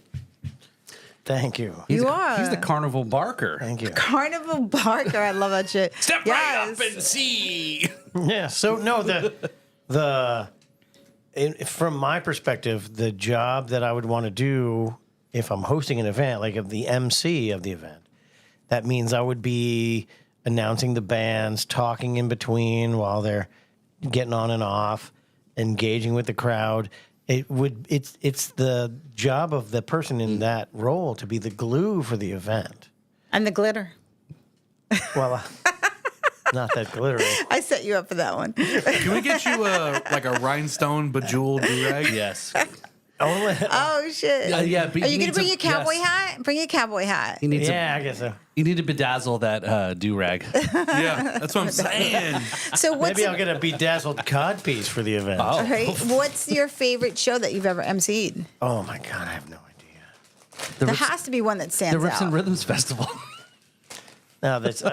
Thank you. You are. He's the carnival barker. Thank you. Carnival Barker. I love that shit. Step right up and see. Yeah. So no, from my perspective, the job that I would want to do if I'm hosting an event, like of the MC of the event, that means I would be announcing the bands, talking in between while they're getting on and off, engaging with the crowd. It's the job of the person in that role to be the glue for the event. And the glitter. Well, not that glittery. I set you up for that one. Can we get you like a rhinestone bejeweled durag? Yes. Oh, shit. Yeah, but Are you you going need to bring to- your cowboy yes. hat? Bring your cowboy hat. He needs Yeah, I guess so. you need to bedazzle that do rag. Yeah, that's what I'm saying. So what's Maybe I'll get a bedazzled codpiece for the event. Oh. right? What's your favorite show that you've ever emceed? Oh my God, I have no idea. The There Riffs, has to be one that the stands Riffs out. and Rhythms Festival. No, that's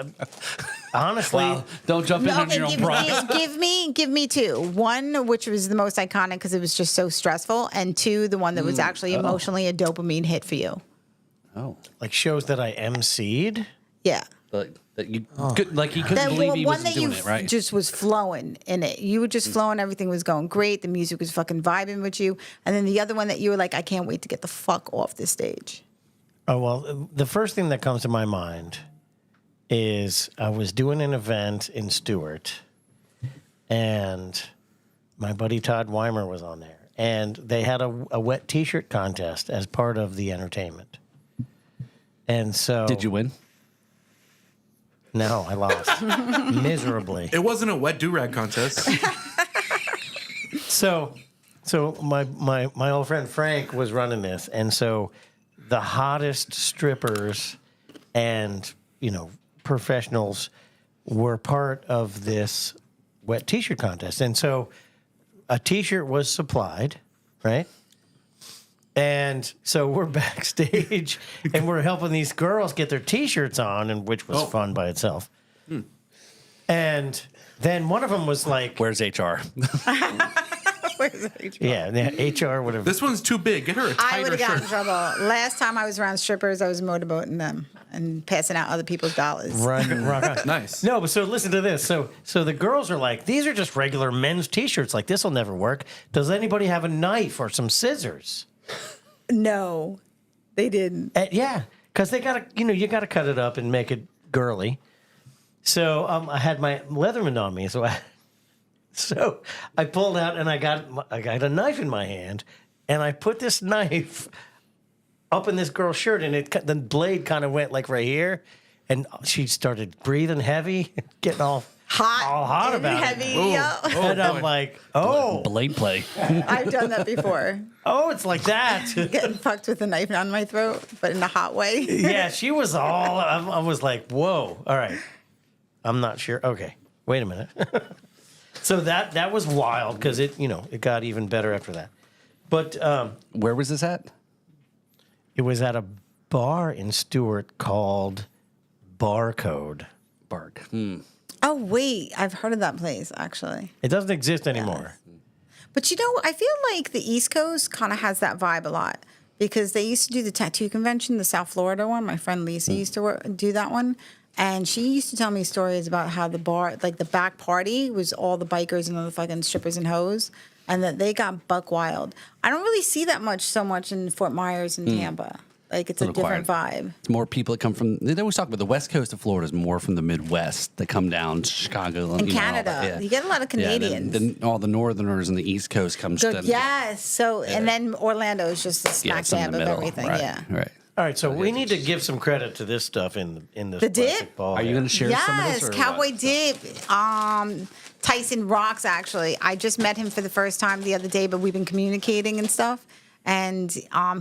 honestly. Wow. Don't jump in No, on your own prize. give me two. One, which was the most iconic because it was just so stressful, and two, the one that was actually emotionally a dopamine hit for you. Oh. Like shows that I emceed. Yeah. Like that you could, like he couldn't That believe he one wasn't that you doing it, right? just was flowing in it. You were just flowing. Everything was going great. The music was fucking vibing with you. And then the other one that you were like, I can't wait to get the fuck off this stage. Oh well, the first thing that comes to my mind is I was doing an event in Stewart, and my buddy Todd Weimer was on there, and they had a wet T-shirt contest as part of the entertainment. And so, Did you win? No, I lost miserably. It wasn't a wet durag contest. So my old friend Frank was running this, and so the hottest strippers and professionals were part of this wet T-shirt contest, and so a T-shirt was supplied, right? And so we're backstage, and we're helping these girls get their T-shirts on, and which was fun by itself. And then one of them was like, Where's HR? "Yeah, HR would have." This one's too big. Get her a I would tighter have gotten in shirt. trouble. Last time I was around strippers, I was motorboating them and passing out other people's dollars. Rock on. Nice. No, but so listen to this. So the girls are like, these are just regular men's T-shirts. Like, this will never work. Does anybody have a knife or some scissors? No, they didn't. Yeah, because they gotta, you gotta cut it up and make it girly. So I had my Leatherman on me, so I pulled out and I got a knife in my hand, and I put this knife up in this girl's shirt, and the blade kind of went like right here, and she started breathing heavy, getting all hot and about heavy. it. Yo. And I'm boy. like, oh, Blade play. I've done that before. it's like that. Getting fucked with a knife down my throat, but in a hot way. Yeah, she was all. I was like, whoa, all right. I'm not sure. Okay, wait a minute. So that was wild because it got even better after that. But Where was this at? it was at a bar in Stewart called Barcode. Bark. Oh, wait. I've heard of that place, actually. It doesn't exist anymore. But I feel like the East Coast kind of has that vibe a lot because they used to do the tattoo convention, the South Florida one. My friend Lisa used to do that one. And she used to tell me stories about how the bar, like the back party, was all the bikers and all the fucking strippers and hoes, and that they got buck wild. I don't really see that so much in Fort Myers and Tampa. Like, it's a different vibe. It's more people that come from. They always talk about the West Coast of Florida is more from the Midwest that come down to Chicago And you know, all Canada. that, yeah. You get a lot of Canadians. Then all the Northerners and the East Coast comes to. Yes. So, and then Orlando is just the smack it's in dab the of middle. everything. Right, Yeah. Right. All right, so we need to give some credit to this stuff in this The dip? plastic ball. Are you going to share some of this? Yes, Or Cowboy what? Dip. Tyson rocks, actually. I just met him for the first time the other day, but we've been communicating and stuff. And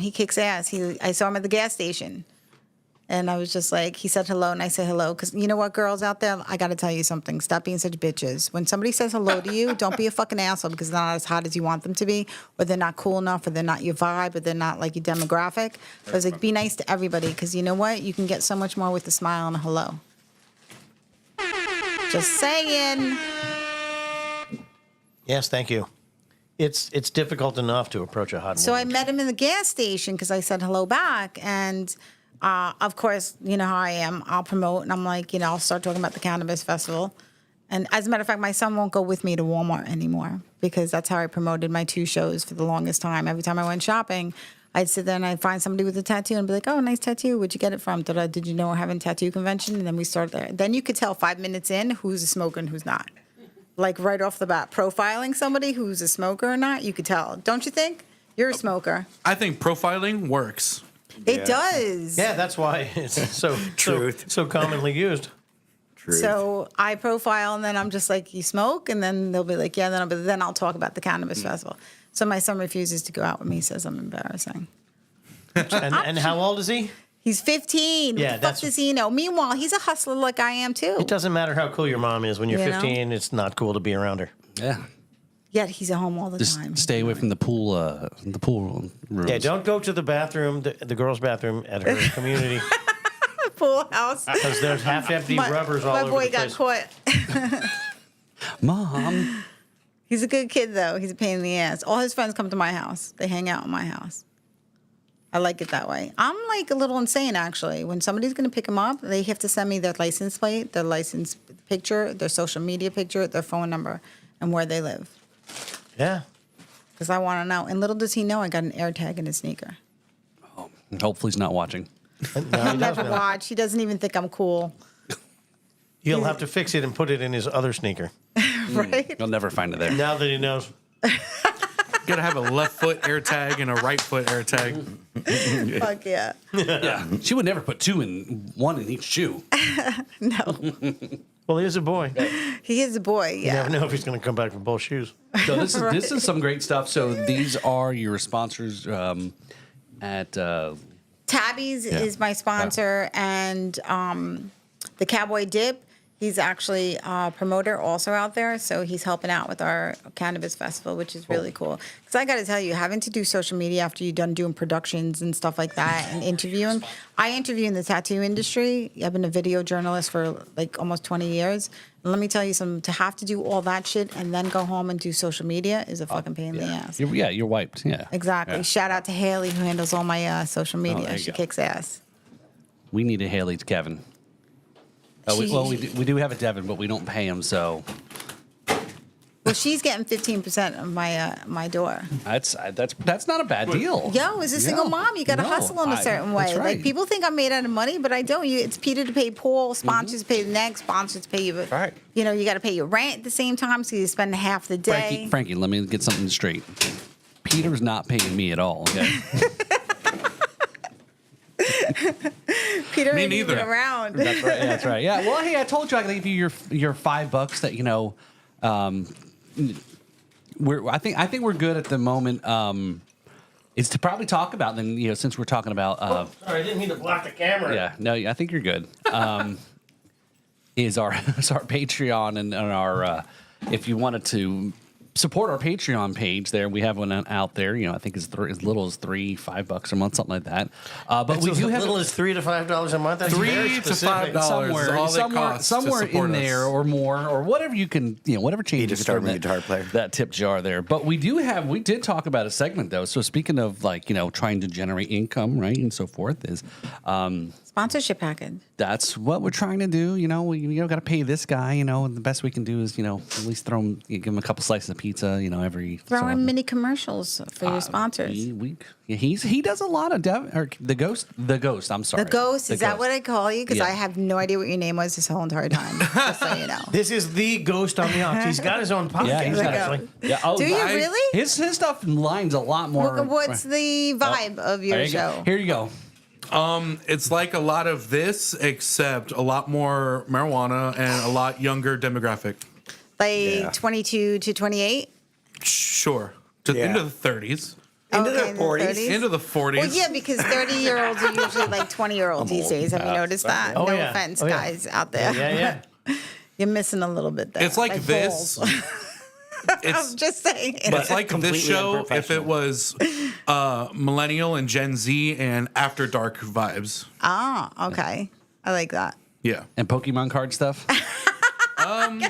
he kicks ass. I saw him at the gas station. And I was just like, he said hello, and I said hello. Because you know what, girls out there, I got to tell you something. Stop being such bitches. When somebody says hello to you, don't be a fucking asshole because they're not as hot as you want them to be, or they're not cool enough, or they're not your vibe, or they're not like your demographic. I was like, be nice to everybody because you know what? You can get so much more with a smile and a hello. Just saying. Yes, thank you. It's difficult enough to approach a hot So I woman. met him in the gas station because I said hello back. And of course, you know how I am. I'll promote and I'm like, I'll start talking about the Cannabis Festival. And as a matter of fact, my son won't go with me to Walmart anymore because that's how I promoted my 2 shows for the longest time. Every time I went shopping, I'd sit there and I'd find somebody with a tattoo and be like, oh, nice tattoo. Where'd you get it from? Did you know we're having a tattoo convention? And then we start there. Then you could tell 5 minutes in who's a smoker and who's not. Like right off the bat, profiling somebody who's a smoker or not, you could tell. Don't you think? You're a smoker. I think profiling works. It does. Yeah, that's why it's so commonly used. Truth. So I profile, and then I'm just like, "You smoke?" And then they'll be like, "Yeah." Then I'll talk about the Cannabis Festival. So my son refuses to go out with me. He says I'm embarrassing. And how old is he? He's 15. Yeah, What the fuck that's- does he know? Meanwhile, he's a hustler like I am too. It doesn't matter how cool your mom is. When you're You know? 15, it's not cool to be around her. Yeah. Yet he's at home all the Just time. stay away from the pool rooms. Yeah, don't go to the bathroom, the girls' bathroom at her community, Pool house. because there's half-empty rubbers all my over boy the got place. caught. Mom. He's a good kid though. He's a pain in the ass. All his friends come to my house. They hang out in my house. I like it that way. I'm like a little insane actually. When somebody's gonna pick him up, they have to send me their license plate, their license picture, their social media picture, their phone number, and where they live. Yeah. Because I want to know. And little does he know I got an air tag in his sneaker. Hopefully he's not watching. No, He'll he never doesn't. watch. He doesn't even think I'm cool. He'll have to fix it and put it in his other sneaker. Right? You'll never find it there. Now that he knows. You gotta have a left foot air tag and a right foot air tag. Fuck yeah. Yeah. She would never put 2 in 1 in each shoe. No. Well, he is a boy. He is a boy. You Yeah. never know if he's going to come back with both shoes. So this is some great stuff. So these are your sponsors at Tabbys is my sponsor, and the Cowboy Dip. He's actually a promoter also out there, so he's helping out with our Cannabis Festival, which is really cool. Because I got to tell you, having to do social media after you're done doing productions and stuff like that and interviewing. I interview in the tattoo industry. I've been a video journalist for like almost 20 years. And let me tell you something, to have to do all that shit and then go home and do social media is a fucking pain in the ass. You're wiped. Yeah. Exactly. Yeah. Shout out to Haley who handles all my social media. there you She go. kicks ass. We need a Haley to Kevin. We do have a Devin, but we don't pay him, so Well, she's getting 15% of my door. that's not a bad deal. Yo, as a single mom, you got to hustle in a certain way. That's right. Like people think I'm made out of money, but I don't. It's Peter to pay Paul, sponsors to pay the next, sponsors to pay you. Right. You know, you got to pay your rent at the same time, so you spend half the day. Frankie, let me get something straight. Peter's not paying me at all. Okay. Peter Me ain't even neither. around. That's right. Yeah, that's right. Yeah. Well, hey, I told you I could give you your $5 that I think we're good at the moment. Is to probably talk about then since we're talking about Sorry, I didn't mean to block the camera. yeah, no, I think you're good. Is our Patreon and our if you wanted to support our Patreon page there. We have one out there. I think it's as little as $3-5 a month, something like that. But we do have little as $3 to $5 a month. That's very $3 to specific. $5 is all it costs to somewhere support in us. there or more or whatever you can, whatever change Need you to can start throw with in a guitar player. that tip jar there. But we did talk about a segment though. So speaking of trying to generate income, right, and so forth, is Sponsorship package. that's what we're trying to do. We got to pay this guy. And the best we can do is at least give him a couple slices of pizza. Every Throw so in often. mini commercials for your sponsors. He does a lot of the ghost. I'm sorry. The ghost, The is that ghost. what I call you? Because Yeah. I have no idea what your name was this whole entire time. Just so you know. This is the ghost on the ox. He's got his own podcast. Yeah, he's got actually. Yeah. Oh, Do you really? His stuff lines a lot more. What's the vibe of your There you go. show? Here you go. It's like a lot of this, except a lot more marijuana and a lot younger demographic. Like 22 to 28? Sure. Yeah. Into the 30s. Into Okay, the 40s. 30s? Into the 40s. Well, yeah, because 30-year-olds are usually like 20-year-olds these days. Have you noticed that? Oh, no yeah. offense, Oh, yeah. guys out there. Yeah. You're missing a little bit there. It's like this. balls. I'm It's just saying. it's like this completely show if unprofessional. it was millennial and Gen Z and After Dark vibes. Okay. I like that. Yeah. And Pokemon card stuff.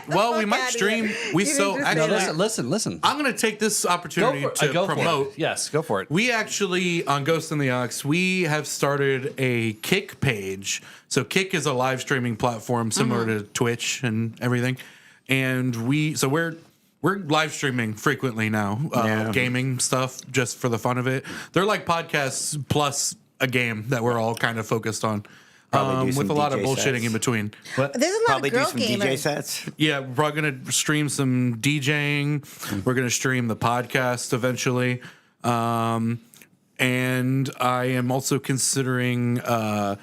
Well, we might outta stream. here. We You so didn't just actually, Listen. I'm gonna take this opportunity to Go for promote. it. Yes, go for it. We actually, on Ghost in the Ox, we have started a Kick page. So Kick is a live streaming platform similar to Twitch and everything. And we're live streaming frequently now, gaming stuff just for the fun of it. They're like podcasts plus a game that we're all kind of focused on. Probably do With a some lot of DJ bullshitting sets. in between. But There's a lot Probably of do girl some gamers. DJ sets. yeah, we're going to stream some DJing. We're going to stream the podcast eventually. And I am also considering a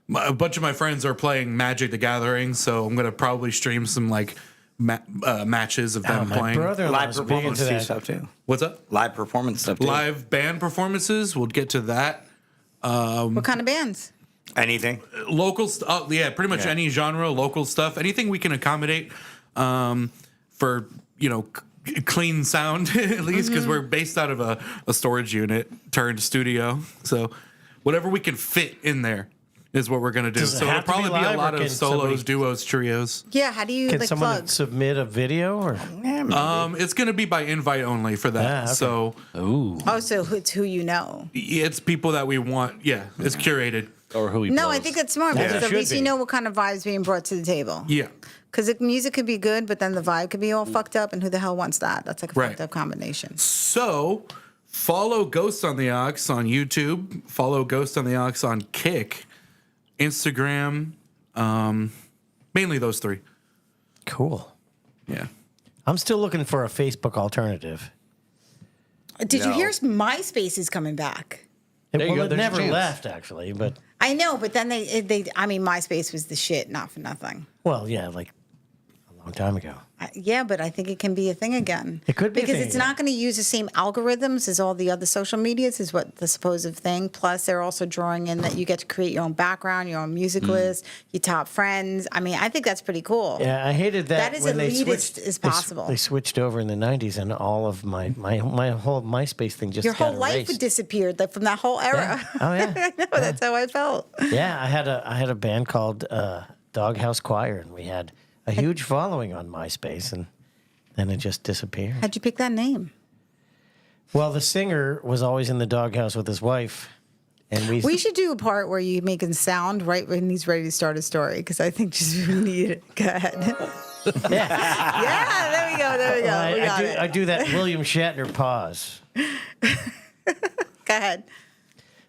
bunch of my friends are playing Magic the Gathering, so I'm going to probably stream some like matches of them My playing. brother-in-law's Live big into performance that. stuff too. What's up? Live performance stuff too. Live band performances. We'll get to that. What kind of bands? Anything. Local pretty much Yeah. any genre, local stuff, anything we can accommodate for clean sound at least, because we're based out of a storage unit turned studio, so whatever we can fit in there is what we're gonna do. Does it So it'll have to be probably be live, a or lot can of solos, somebody- duos, trios. Yeah, how do you Can like someone plug? submit a video or? It's gonna be by invite only for that. okay. So Ooh. Oh, so it's who you know. it's people that we want. Yeah, it's curated. Or who he No, blows. I think that's smart Yeah, because it at should least be. you know what kind of vibes being brought to the table. Yeah. Because the music could be good, but then the vibe could be all fucked up, and who the hell wants that? That's like a Right. fucked up combination. So follow Ghost on the Ox on YouTube. Follow Ghost on the Ox on Kick, Instagram. Mainly those three. Cool. Yeah. I'm still looking for a Facebook alternative. Did you No. hear MySpace is coming back? There you go, It there's your never chance. left, actually. But, I know, but then MySpace was the shit, not for nothing. well, yeah, like a long time ago. Yeah, but I think it can be a thing again. It could be a because thing it's again. not going to use the same algorithms as all the other social medias, is what the supposed thing. Plus, they're also drawing in that you get to create your own background, your own music list, your top friends. I mean, I think that's pretty cool. Yeah, I hated that. That is when they elitist switched, as they s- possible. They switched over in the 90s, and all of my whole MySpace thing just Your got whole life erased. disappeared like, from that whole era. Yeah. Oh, yeah. I know, that's how I felt. Yeah, I had a band called Doghouse Choir, and we had a huge following on MySpace, and then it just disappeared. How'd you pick that name? Well, the singer was always in the doghouse with his wife, and We should do a part where you make him sound right when he's ready to start a story, because I think just we need it. Go ahead. Yeah, there we go. There we go. We got it. I do that William Shatner pause. Go ahead.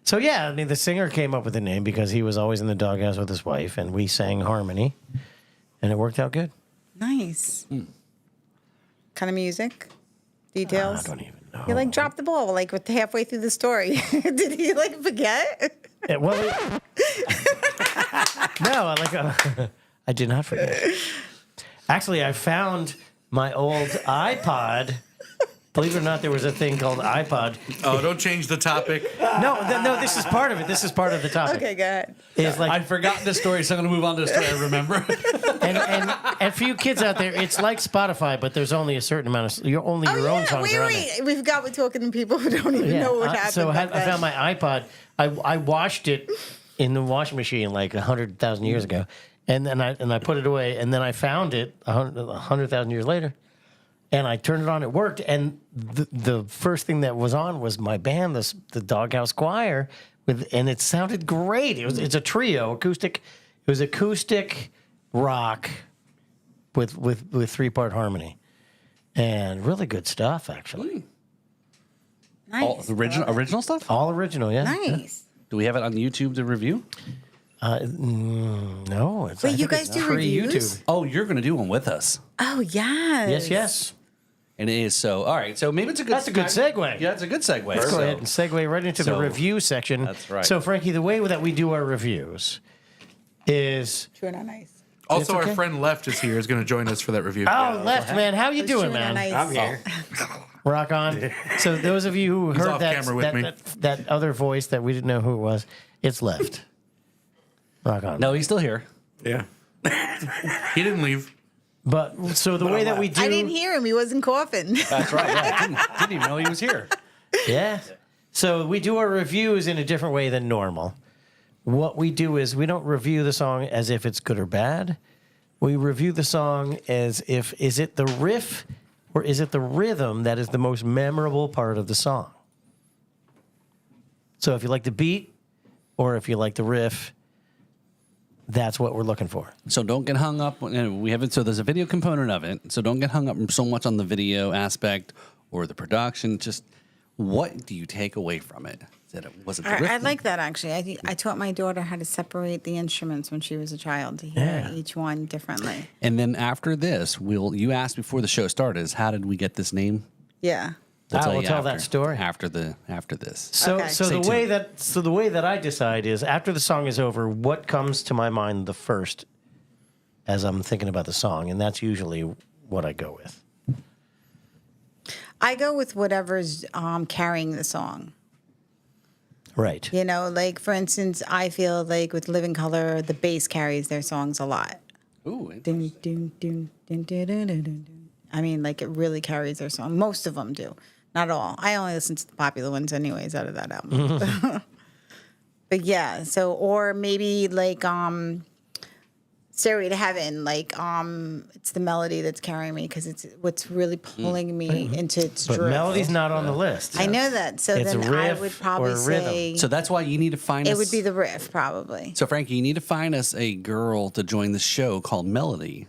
So yeah, I mean, the singer came up with the name because he was always in the doghouse with his wife, and we sang harmony, and it worked out good. Nice. Kind of music? Details? I don't even know. You like dropped the ball like with halfway through the story. Did he like forget? Yeah, well, no, I did not forget. Actually, I found my old iPod Believe it or not, there was a thing called iPod. Oh, don't change the topic. No, this is part of it. This is part of the topic. Okay, go ahead. It's like I'd forgotten this story, so I'm going to move on to the story I remember. and for you kids out there, it's like Spotify, but there's only a certain amount of your own songs are on there. We've got we're talking to people who don't even know what happened. So I back then. found my iPod. I washed it in the washing machine like 100,000 years ago, and then I put it away, and then I found it 100,000 years later, and I turned it on. It worked, and the first thing that was on was my band, the Doghouse Choir, and it sounded great. It's a trio acoustic. It was acoustic rock with 3-part harmony, and really good stuff actually. Nice. All original stuff? All original, yeah. Nice. Do we have it on YouTube to review? No, it's. Wait, I you think guys it's do free reviews? YouTube. Oh, you're going to do one with us. Oh yes. Yes. And it is so. All right. So maybe it's a good That's a good segue. Yeah, it's a good segue. Let's go So- ahead and segue right into the so- review section. That's right. So, Frankie, the way that we do our reviews is. True or not nice. Also, okay. our friend Left is here. Is going to join us for that review. Oh, Left, man. How you doing, True or not man? nice. I'm here. Rock on. So, those of you who He's heard off camera with me. that other voice that we didn't know who it was, it's Left. Rock on. No, he's still here. Yeah. He didn't leave. But so the way that we do. I didn't hear him. He wasn't coughing. That's right. Yeah, didn't even know he was here. Yeah. So we do our reviews in a different way than normal. What we do is we don't review the song as if it's good or bad. We review the song as if, is it the riff or is it the rhythm that is the most memorable part of the song? So if you like the beat or if you like the riff, that's what we're looking for. So don't get hung up. We haven't. So there's a video component of it. So don't get hung up so much on the video aspect or the production. Just what do you take away from it? Was it the riff? I like that actually. I taught my daughter how to separate the instruments when she was a child to hear each one differently. And then after this, you asked before the show started, is how did we get this name? Yeah. I will you tell that story. after this. So, Okay. so Stay the way that I decide is after the song is over, what comes to my mind the first as I'm thinking about the song, and that's usually what I go with. I go with whatever's carrying the song. Right. You know, like for instance, I feel like with Living Color, the bass carries their songs a lot. Ooh, Dun, dun, dun, dun, dun, dun, dun, dun. I mean, like it really carries their song. Most of them do. Not all. I only listen to the popular ones anyways out of that album. But yeah, so or maybe like Stairway to Heaven, like it's the melody that's carrying me because it's what's really pulling me into its But drift. melody's not on the list. I know that. So It's then a I riff would or probably a rhythm. say so that's why you need to find us. it would be the riff probably. So Frankie, you need to find us a girl to join the show called Melody.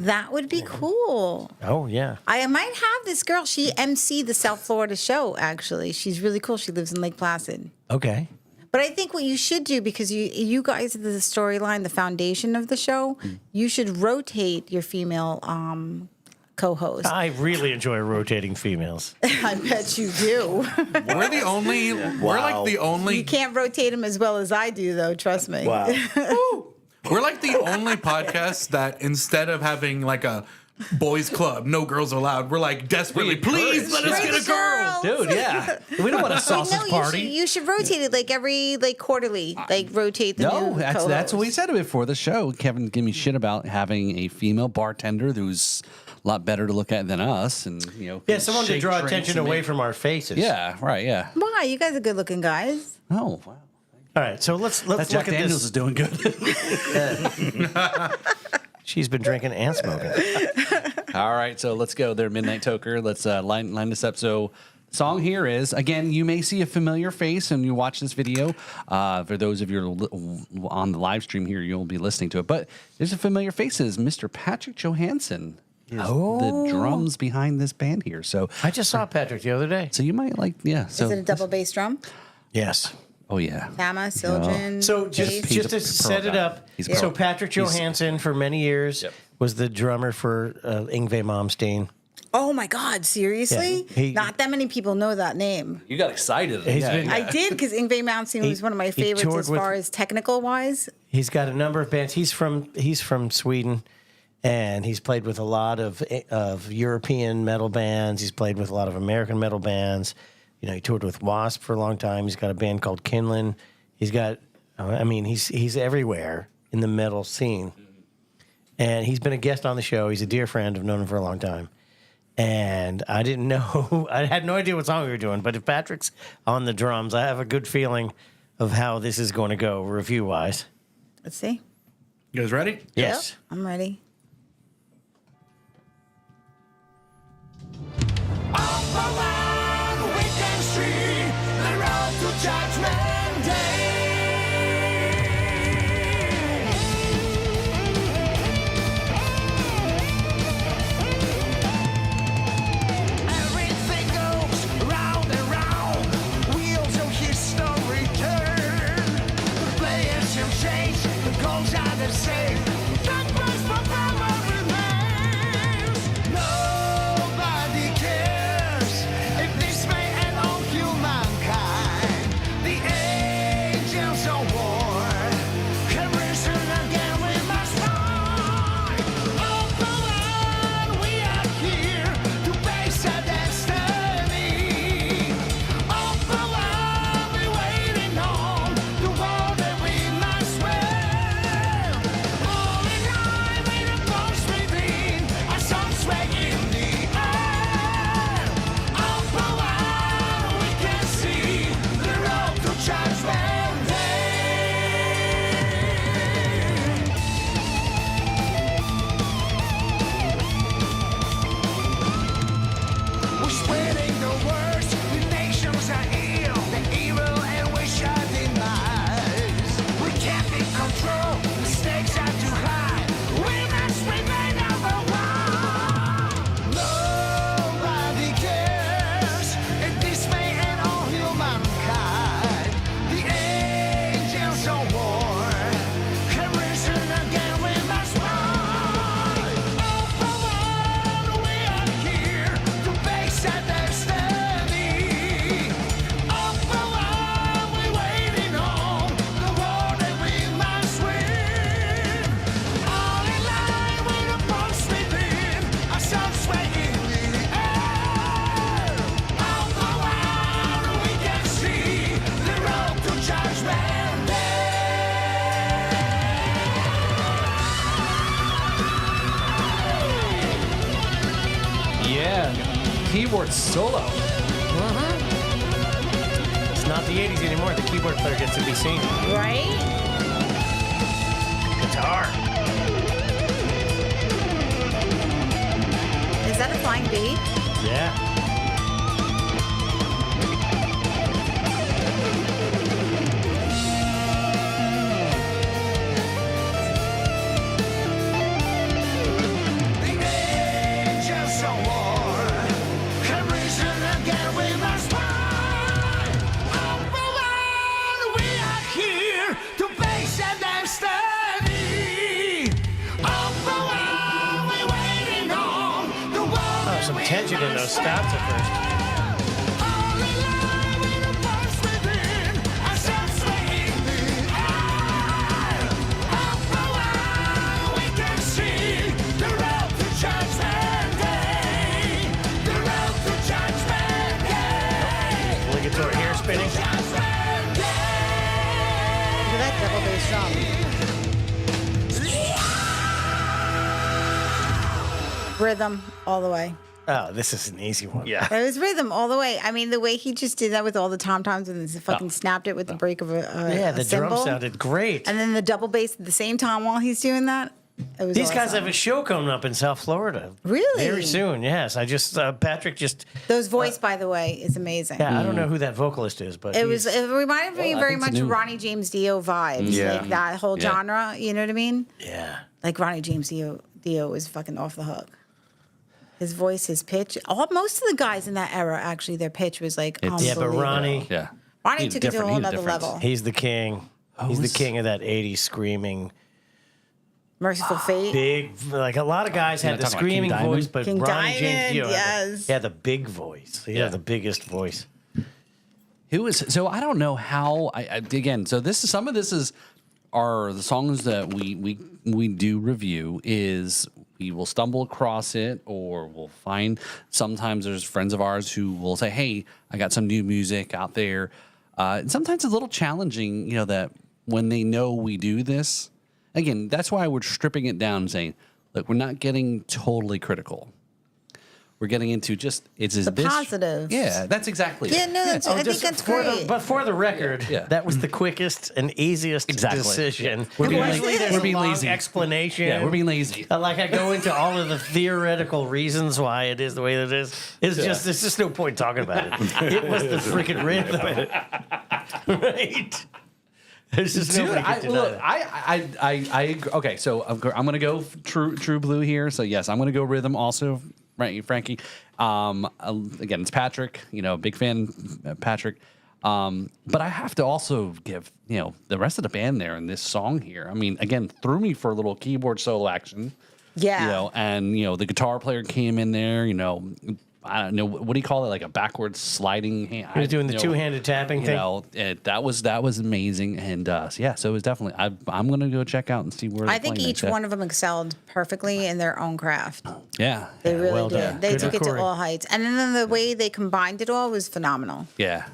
That would be cool. Oh, yeah. I might have this girl. She emceed the South Florida show, actually. She's really cool. She lives in Lake Placid. Okay. But I think what you should do, because you guys are the storyline, the foundation of the show, you should rotate your female co-host. I really enjoy rotating females. I bet you do. We're the only. We're like the only. You can't rotate them as well as I do, though. Trust me. Wow. We're like the only podcast that instead of having like a boys club, no girls allowed, we're like desperately, please let us Bring get the a girl. girls. Dude, yeah. We don't want a Wait, sausage no, party. You should rotate it like every quarterly, like rotate the No, new that's what we co-host. said before the show. Kevin gave me shit about having a female bartender who's a lot better to look at than us, and Yeah, can someone to shake draw drinks attention and away make- from our faces. Yeah, right. Yeah. Why? You guys are good-looking guys. Oh, wow. All right, so let's That look Jack at Daniels this. is doing good. She's been drinking and smoking. All right, so let's go there, Midnight Toker. Let's line this up. So, song here is, again, you may see a familiar face when you watch this video. For those of you on the live stream here, you'll be listening to it. But there's a familiar face, is Mr. Patrick Johansson. Is the drums behind this band here. So I just saw Patrick the other day. you might like, yeah. So Is it a double bass drum? Yes. Oh, yeah. Tama, Sildren, So bass? just to pro set it guy. up, He's a pro. so Patrick Johansson for many years Yep. was the drummer for Yngwie Malmsteen. Oh my God! Seriously? Yeah, he- Not that many people know that name. You got excited. He's been- I did because Yngwie Malmsteen was one of my favorites toured as with- far as technical wise. He's got a number of bands. He's from Sweden, and he's played with a lot of European metal bands. He's played with a lot of American metal bands. You know, he toured with Wasp for a long time. He's got a band called Kinlan. He's got, I mean, he's everywhere in the metal scene. And he's been a guest on the show. He's a dear friend. I've known him for a long time. And I didn't know, I had no idea what song we were doing. But if Patrick's on the drums, I have a good feeling of how this is going to go review-wise. Let's see. You guys ready? Yes. Yep, I'm ready. Up around Weekend Street, the road to Judgment Day. Everything goes round and round, wheels of history turn. The players have changed, the goals are the same. That quest for power remains. Nobody cares if this may end all humankind. The angels of war have risen again. We must fight. Up around, we are here to face our destiny. Up around, we're waiting on the war that we must win. All in line with the pulse within, our songs sway in the air. Up around, we can see the road to Judgment Day. We're spreading the words, the nations are ill, the evil and wish our demise. We can't be controlled, the stakes are too high. We must remain number one. Nobody cares if this may end all humankind. The angels of war have risen again. We must fight. Up around, we are here to face our destiny. Up around, we're waiting on the war that we must win. All in line with the pulse within, our souls sway in the air. Up around, we can see the road to Judgment Yeah. Keyboard solo. It's not the 80s anymore. The keyboard player gets to be seen. Right? Guitar. Is that a flying bee? Yeah. The angels of war have risen again. We must fight. Up around, we are here to face our destiny. Up around, we're waiting on the war. Oh, some tension in those stops at first. All in line with the pulse within, our souls sway in the air. Up around, we can see the road to Judgment Day. The road to Judgment Day. Obligatory hair spinning. Judgment Day. Look at that double bass drum. Rhythm all the way. Oh, this is an easy one. Yeah. It was rhythm all the way. I mean, the way he just did that with all the tom-toms and then fucking snapped it with the break of a Yeah, the cymbal. drum sounded great. And then the double bass at the same time while he's doing that. It was These guys awesome. have a show coming up in South Florida. Really? Very soon, yes. I just, Patrick just, Those voice, by the way, is amazing. yeah, I don't know who that vocalist is, but It reminded me I very think it's much new. of Ronnie James Dio vibes. Yeah. Like that whole Yeah. genre, you know what I mean? yeah. Like Ronnie James Dio is fucking off the hook. His voice, his pitch. Most of the guys in that era, actually, their pitch was like It's- Yeah, but unbelievable. Ronnie, Yeah. Ronnie He's took it to a different. whole He's nother different. level. he's the king. He's the Who's- king of that 80s screaming. Merciful Fate. Big, like a lot of guys You're had not the talking about King screaming Diamond? voice, but King Ronnie James Diamond, Dio yes. had the big voice. He Yeah. had the biggest voice. Who is so? I don't know how. Again. So this is are the songs that we do review is we will stumble across it, or we'll find. Sometimes there's friends of ours who will say, "Hey, I got some new music out there." And sometimes it's a little challenging, that when they know we do this. Again, that's why we're stripping it down and saying, "Look, we're not getting totally critical. We're getting into just The positive. Yeah, that's exactly Yeah, it. no, that's, I think that's great. But for the record, Yeah. that was the quickest and easiest Exactly. decision. We're being Usually lazy. there's We're a being long lazy. explanation. Yeah, we're being lazy. Like I go into all of the theoretical reasons why it is the way that it is. It's just there's just no point talking about it. It was the freaking rhythm, right? There's just Dude, nobody can deny that. I okay. So I'm gonna go true blue here. So yes, I'm gonna go rhythm also, right, Frankie. Again, it's Patrick. Big fan, Patrick. But I have to also give the rest of the band there in this song here. I mean, again, threw me for a little keyboard solo action. Yeah. And the guitar player came in there. I don't know, what do you call it? Like a backwards sliding hand. He was doing the two-handed tapping thing. That was amazing. And so it was definitely. I'm gonna go check out and see where. I think each one of them excelled perfectly in their own craft. Yeah. They really well did. done. They Good took it to recording. all heights. And then the way they combined it all was phenomenal. Yeah.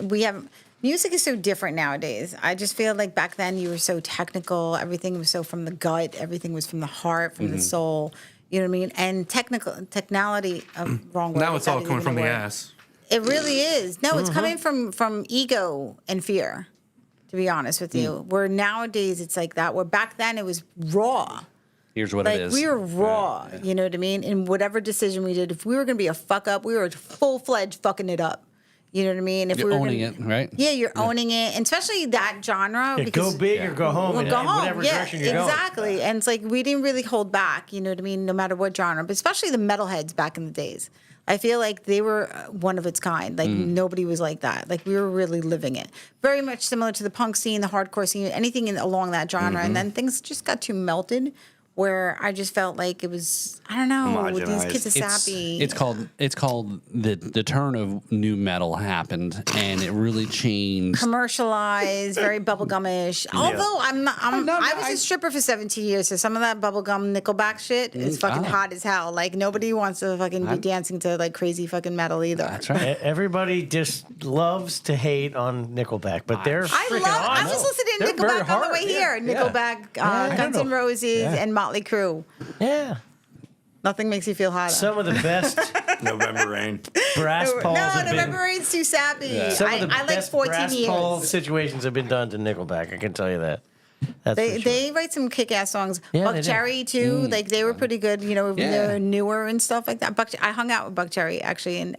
We have music is so different nowadays. I just feel like back then you were so technical. Everything was so from the gut. Everything was from the heart, from the soul. You know what I mean? And technicality, wrong word. Now it's all not coming even from a the word. ass. It really is. No, it's coming from ego and fear, to be honest with you. Where nowadays it's like that. Where back then it was raw. Here's what it is. We were raw, you know what I mean? In whatever decision we did, if we were going to be a fuck up, we were full-fledged fucking it up. You know what I mean? If You're we were owning gonna, it, right? Yeah, you're owning it, and especially that genre. Yeah, because go big or go home. We'll in go home. whatever Yeah, direction you're going. exactly. And it's like we didn't really hold back. You know what I mean? No matter what genre, but especially the metalheads back in the days. I feel like they were one of its kind. Like nobody was like that. Like we were really living it. Very much similar to the punk scene, the hardcore scene, anything along that genre. And then things just got too melted. Where I just felt like it was, I don't know, these Homogenized. kids are sappy. It's called the turn of new metal happened, and it really changed. Commercialized, very bubblegumish. Although I was a stripper for 17 years, so some of that bubblegum Nickelback shit is fucking hot as hell. Like nobody wants to fucking be dancing to like crazy fucking metal either. That's right. Everybody just loves to hate on Nickelback, but they're freaking I awesome. was listening to They're very Nickelback on the hard, way yeah, here. Nickelback, Guns N' Roses, and Motley Crue. Yeah. Nothing makes you feel hotter. Some of the best November Rain. brass poles no, have been... November Rain's too sappy. Some of the I like best 14 brass years. pole situations have been done to Nickelback. I can tell you that. That's for sure. They write some kick-ass songs. Yeah, Buck they do. Cherry too, like they were pretty good. When Yeah. they were newer and stuff like that. I hung out with Buck Cherry actually in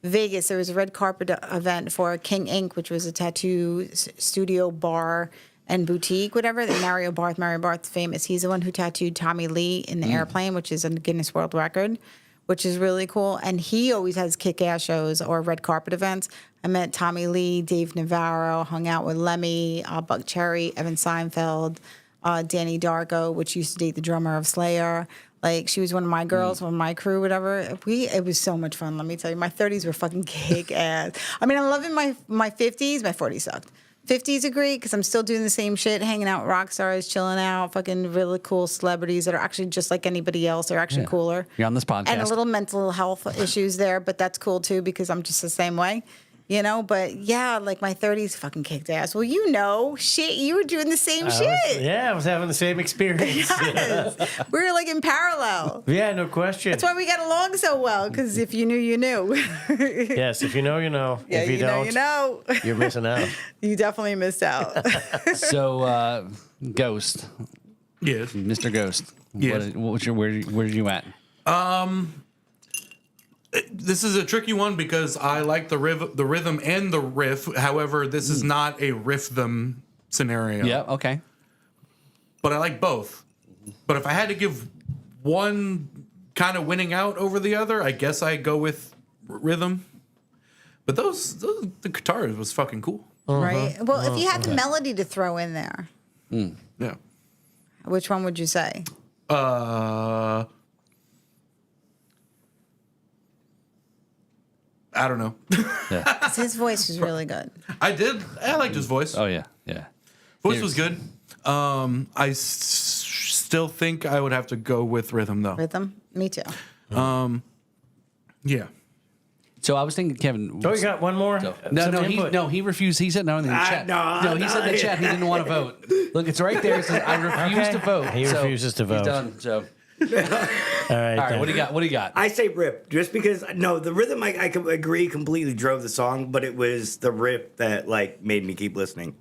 Vegas. There was a red carpet event for King Ink, which was a tattoo studio bar and boutique, whatever. That Mario Barth's famous. He's the one who tattooed Tommy Lee in the airplane, which is a Guinness World Record, which is really cool. And he always has kick-ass shows or red carpet events. I met Tommy Lee, Dave Navarro, hung out with Lemmy, Buck Cherry, Evan Seinfeld, Danny Darko, which used to date the drummer of Slayer. Like she was one of my girls, one of my crew, whatever. It was so much fun. Let me tell you, my 30s were fucking kick ass. I mean, I'm loving my 50s. My 40s sucked. 50s are great because I'm still doing the same shit, hanging out with rock stars, chilling out, fucking really cool celebrities that are actually just like anybody else. They're actually cooler. You're on this podcast. And a little mental health issues there, but that's cool too because I'm just the same way. But yeah, like my 30s fucking kicked ass. Well, shit, you were doing the same shit. I was having the same experience. Yes. We were like in parallel. Yeah, no question. That's why we got along so well, because if you knew, you knew. Yes, if you know, you know. Yeah, if you don't, you know. you're missing out. You definitely missed out. So, Ghost, Yes. Mr. Ghost. Yes. Where are you at? This is a tricky one because I like the rhythm and the riff. However, this is not a riff-them scenario. Yeah. Okay. But I like both. But if I had to give one kind of winning out over the other, I guess I go with rhythm. But the guitar was fucking cool. Right? Well, if you had the melody to throw in there, Yeah. which one would you say? I don't know. 'Cause his voice was really good. I liked his voice. Oh yeah. Yeah. Voice was good. I still think I would have to go with rhythm though. Rhythm? Me too. Yeah. So I was thinking, Kevin. Oh, you got one more? He refused. He said no in the chat. He said in the chat he didn't want to vote. Look, it's right there. It says, I refuse to vote. He refuses to vote. He's done. So, All right. all right. What do you got? What do you got? I say rip, just because the rhythm I can agree completely drove the song, but it was the rip that like made me keep listening.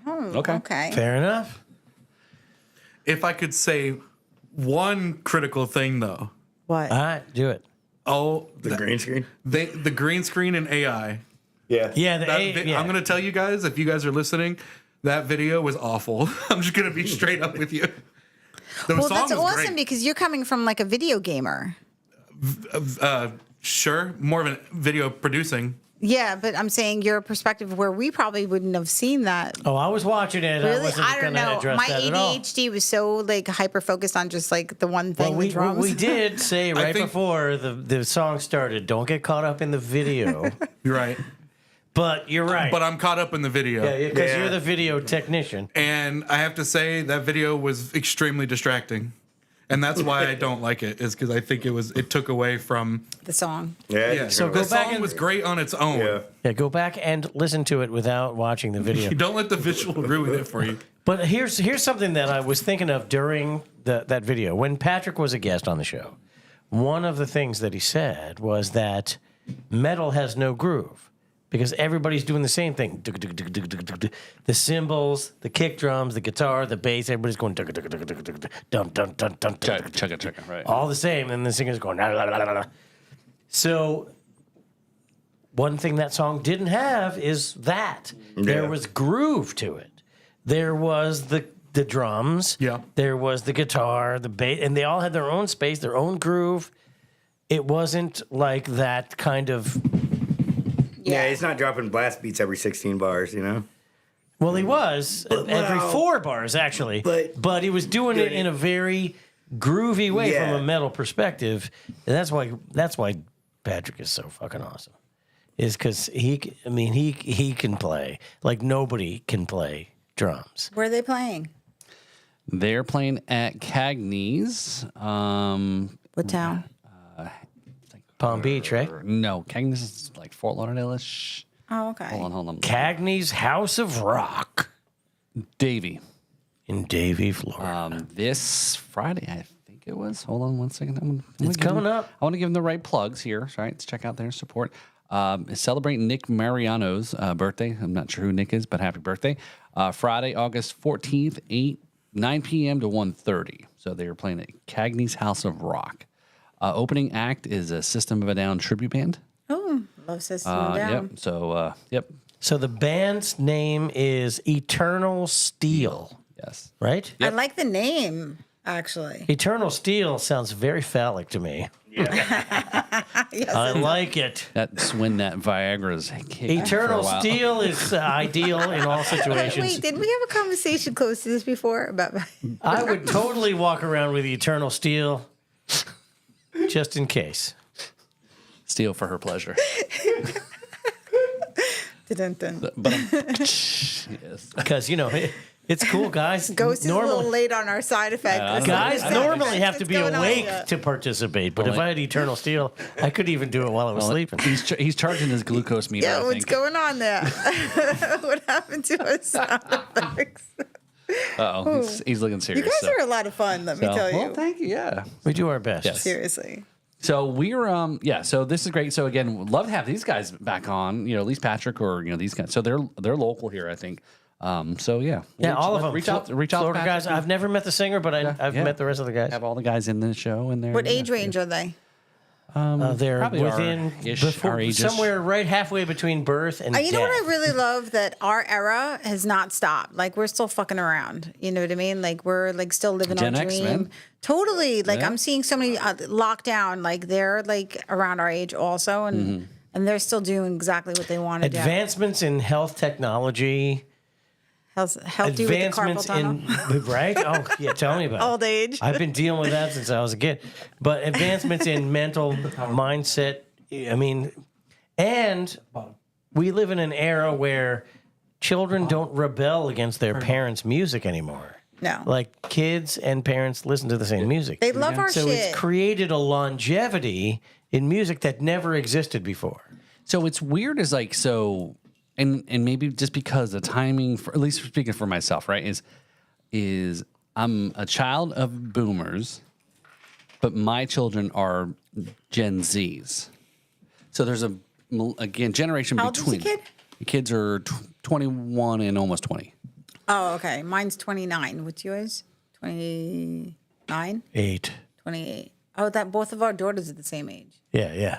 Okay. Fair enough. If I could say one critical thing though, What? All right, do it. The green screen. the green screen and AI. Yeah. Yeah, I'm going to tell you guys, if you guys are listening, that video was awful. I'm just going to be straight up with you. The Well, song that's was awesome great. because you're coming from like a video gamer. Sure, more of a video producing. Yeah, but I'm saying your perspective where we probably wouldn't have seen that. Oh, I was watching it. Really? I wasn't I don't going to know. address My that at all. ADHD was so like hyper focused on just like the one thing, Well, the drums. we did say right think- before the song started, don't get caught up in the video. You're right. But you're right. But I'm caught up in the video. Yeah, because Yeah. you're the video technician. And I have to say that video was extremely distracting. And that's why I don't like it, is because I think it took away from. The song. Yeah, So the go back song and- was great on its own. Yeah. Yeah, go back and listen to it without watching the video. You don't let the visual ruin it for you. But here's something that I was thinking of during that video. When Patrick was a guest on the show, one of the things that he said was that metal has no groove because everybody's doing the same thing. The cymbals, the kick drums, the guitar, the bass, everybody's going dum dum dum dum dum. Chugga, right. All the same, and the singer's going la la la la la. So one thing that song didn't have is that there was groove to it. There was the drums. Yeah. There was the guitar, the bass, and they all had their own space, their own groove. It wasn't like that kind of. Yeah, he's not dropping blast beats every 16 bars, you know? Well, he was every 4 bars actually, but he was doing it in a very groovy way Yeah. from a metal perspective, and that's why Patrick is so fucking awesome. Is because he can play like nobody can play drums. Where are they playing? They're playing at Cagney's. What town? Palm Beach, right? No, Cagney's is like Fort Lauderdale-ish. Oh, okay. Hold on. Cagney's House of Rock Davy. in Davie, Florida. This Friday, I think it was. Hold on one second. It's coming up. I want to give them the right plugs here. All right, let's check out their support. Celebrating Nick Mariano's birthday. I'm not sure who Nick is, but happy birthday. Friday, August 14th, 9 p.m. to 1:30. So they were playing at Cagney's House of Rock. Opening act is a System of a Down tribute band. Oh, love System of a Down. Yep. So, yep. So the band's name is Eternal Steel, Yes. right? I like the name, actually. Eternal Steel sounds very phallic to me. I like it. That's when that Viagra's kicked Eternal for a while. Steel is ideal in all situations. Wait, did we have a conversation close to this before about? I would totally walk around with Eternal Steel just in case. Steal for her pleasure. Dun-dun-dun. But yes. Because, it's cool, guys. Ghost is a little late on our side effect. Guys normally have to be What's going on awake here? to participate, but Well, if I had Eternal Steel, I could even do it while I was sleeping. He's charging his glucose meter. Yeah, I what's think. going on there? What happened to our sound effects? He's looking You serious. guys so. are a lot of fun, let me So, tell you. well, thank you. Yeah. We do our best. Yes. Seriously. So we're so this is great. So again, would love to have these guys back on, at least Patrick or these guys. So they're local here, I think. So yeah. Yeah, all of them. Reach out to Florida Patrick guys. and I've never met the singer, but I've yeah. met the rest of the guys. have all the guys in the show and they're What age range are they? They're probably within our age-ish. somewhere right halfway between birth and You know death. what I really love? That our era has not stopped. Like, we're still fucking around. You know what I mean? Like, we're like still living Gen our X, dream. man. Totally. Like, Yeah. I'm seeing so many lockdown. Like, they're like around our age also, and they're still doing exactly what they want to do. Advancements in health technology. Helped you with the carpal Advancements tunnel. in right? Oh yeah, tell me about it. Old age. I've been dealing with that since I was a kid. But advancements in mental mindset, and we live in an era where children don't rebel against their parents' music anymore. No. Like kids and parents listen to the same music. They love our so shit. it's created a longevity in music that never existed before. So it's weird as like so, and maybe just because the timing, for, at least speaking for myself, right, is I'm a child of boomers, but my children are Gen Zs. So there's again generation How old is between. your kid? The kids are 21 and almost 20. Oh, okay. Mine's 29. What's yours? 29? 8. 28. Oh, that both of our daughters are the same age. Yeah.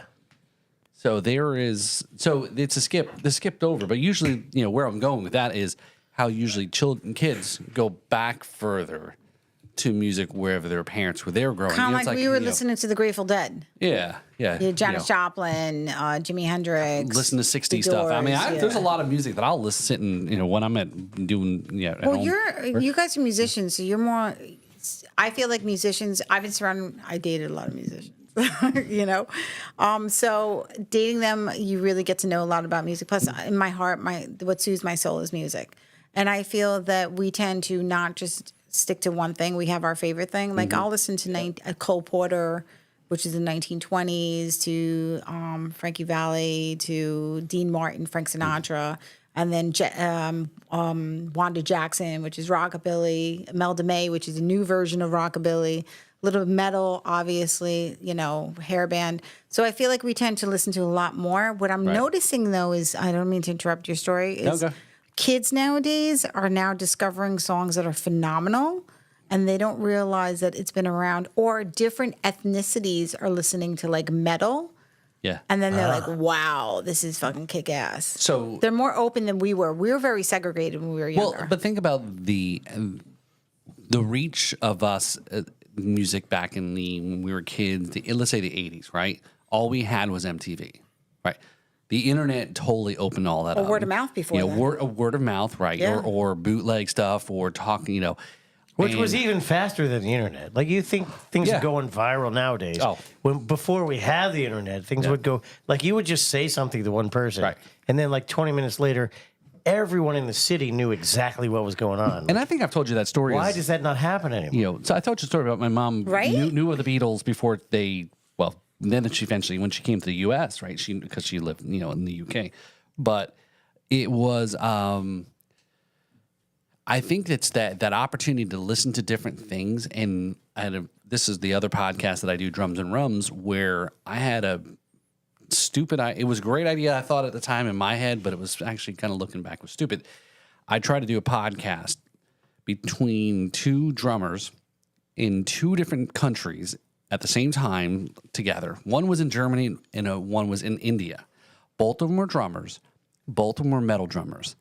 So there is, so it's a skip. This skipped over, but usually, you know, where I'm going with that is how usually kids go back further to music wherever their parents were. They were growing. Kind You of know, like it's we were you know, listening to the Grateful Dead. Yeah. Yeah, Janis Joplin, Jimi Hendrix. Listen to 60s The stuff. I mean, Doors, there's a yeah. lot of music that I'll listen sit and, you know, when I'm at doing, at Well, home. you guys are musicians, so you're more. I feel like musicians. I've been surrounded. I dated a lot of musicians. You know, so dating them, you really get to know a lot about music. Plus, in my heart, what soothes my soul is music, and I feel that we tend to not just stick to one thing. We have our favorite thing. Like I'll listen to Cole Porter, which is the 1920s, to Frankie Valli, to Dean Martin, Frank Sinatra, and then Wanda Jackson, which is rockabilly, Imelda May, which is a new version of rockabilly, little metal, obviously, you know, hair band. So I feel like we tend to listen to a lot more. What I'm noticing, though, is, I don't mean to interrupt your story, is kids nowadays are now discovering songs that are phenomenal, and they don't realize that it's been around, or different ethnicities are listening to like metal. Yeah. And then they're like, wow, this is fucking kick ass. So they're more open than we were. We were very segregated when we were younger. well, but think about the reach of us music back in when we were kids, let's say the 80s, right? All we had was MTV, right? The internet totally opened all that up. word of mouth before you know, that. word of mouth, right? Yeah. Or bootleg stuff, or talking, you know. Which was even faster than the internet. Like, you think things are going viral nowadays. Oh. Before we had the internet, things would go, like, you would just say something to one person. Right. And then, like, 20 minutes later, everyone in the city knew exactly what was going on. And I think I've told you that story. Why does that not happen anymore? You know, so I told you a story about my mom knew of the Beatles before they, well, then she eventually, when she came to the U.S., right? Because she lived, you know, in the U.K. But it was, I think it's that opportunity to listen to different things. And this is the other podcast that I do, Drums and Rums, where I had a it was a great idea, I thought, at the time in my head, but it was actually kind of looking back was stupid. I tried to do a podcast between two drummers in two different countries at the same time together. One was in Germany and one was in India. Both of them were drummers. Both of them were metal drummers.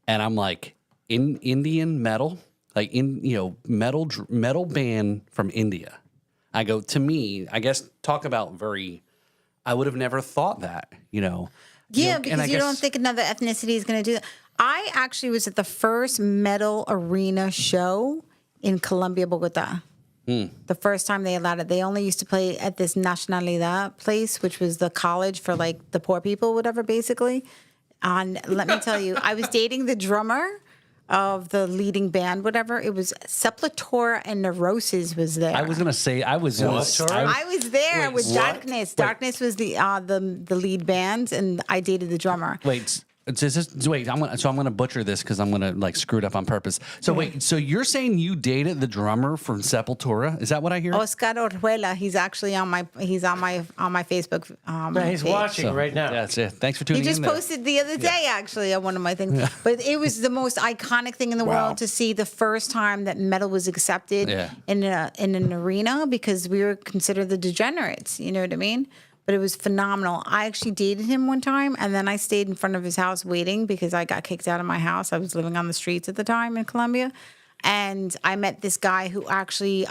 And I'm like, in Indian metal, like metal band from India. I go, to me, I guess, talk about I would have never thought that, you know. Yeah, because you don't think another ethnicity is going to do that. I actually was at the first metal arena show in Colombia, Bogota. The first time they allowed it. They only used to play at this Nacionalidad place, which was the college for like the poor people, whatever, basically. And let me tell you, I was dating the drummer of the leading band, whatever. It was Sepultura and Neurosis was there. I was going to say, I was there with Darkness. Darkness was the lead band, and I dated the drummer. Wait, I'm gonna butcher this because I'm gonna like screw it up on purpose. So wait, so you're saying you dated the drummer from Sepultura? Is that what I hear? Oscar Orjuela. He's actually on my Facebook. He's page. watching right now. That's it. Thanks for tuning He in. just posted the other day, actually, on one of my things. But it was the most iconic thing in the world to see the first time that metal was accepted in an arena, because we were considered the degenerates. You know what I mean? But it was phenomenal. I actually dated him one time, and then I stayed in front of his house waiting because I got kicked out of my house. I was living on the streets at the time in Colombia. And I met this guy who actually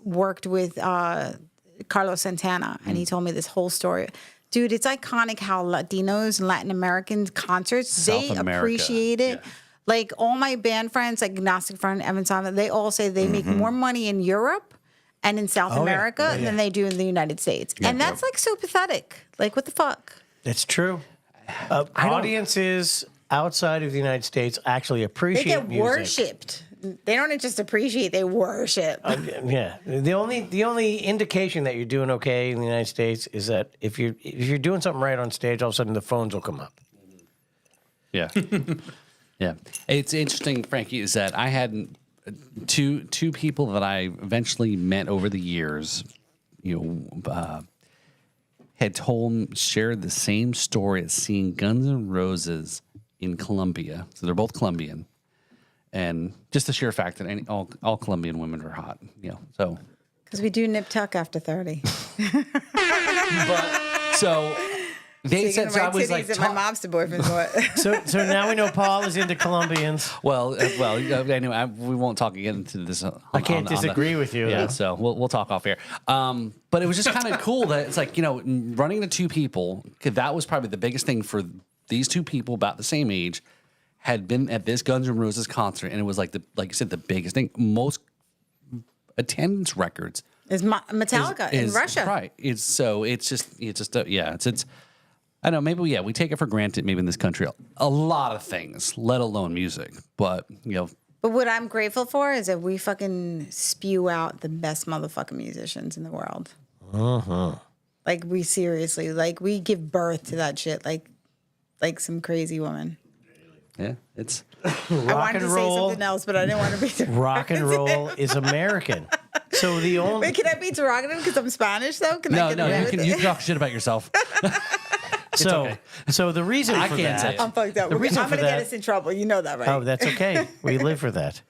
worked with Carlos Santana, and he told me this whole story. Dude, it's iconic how Latinos and Latin American concerts, they appreciate it. Yeah. Like, all my band friends, like Gnostic Front, Evan Sava, they all say they make more money in Europe and in South America than they do in the United States. And that's like so pathetic. Like, what the fuck? It's true. Audiences outside of the United States actually appreciate music. They get worshipped. They don't just appreciate; they worship. Yeah. The only indication that you're doing okay in the United States is that if you're doing something right on stage, all of a sudden the phones will come up. Yeah. Yeah. It's interesting, Frankie, is that I had two people that I eventually met over the years, had shared the same story as seeing Guns N' Roses in Colombia. So they're both Colombian. And just the sheer fact that all Colombian women are hot, so. Because we do nip tuck after 30. So they said, so I was like, my mobster boyfriend thought. So now we know Paul is into Colombians. well, anyway, we won't talk again into this. I can't disagree with you. Yeah, though. so we'll talk off air. But it was just kind of cool that it's like, running the two people, 'cause that was probably the biggest thing for these two people about the same age, had been at this Guns N' Roses concert, and it was like you said, the biggest thing. Most attendance records Is Metallica in Russia. right? It's I don't know, maybe we take it for granted maybe in this country a lot of things, let alone music. But But what I'm grateful for is that we fucking spew out the best motherfucking musicians in the world. Like we seriously, like we give birth to that shit, like some crazy woman. yeah, it's I wanted to say something else, but I didn't want to be. Rock and roll is American. So the only Wait, can I be derogative because I'm Spanish though? Can no, I get away you with can it? you can talk shit about yourself. so the reason I for can't that, say it. I'm fucked up. The reason I'm for gonna get that- us in trouble. You know that, right? Oh, that's okay. We live for that.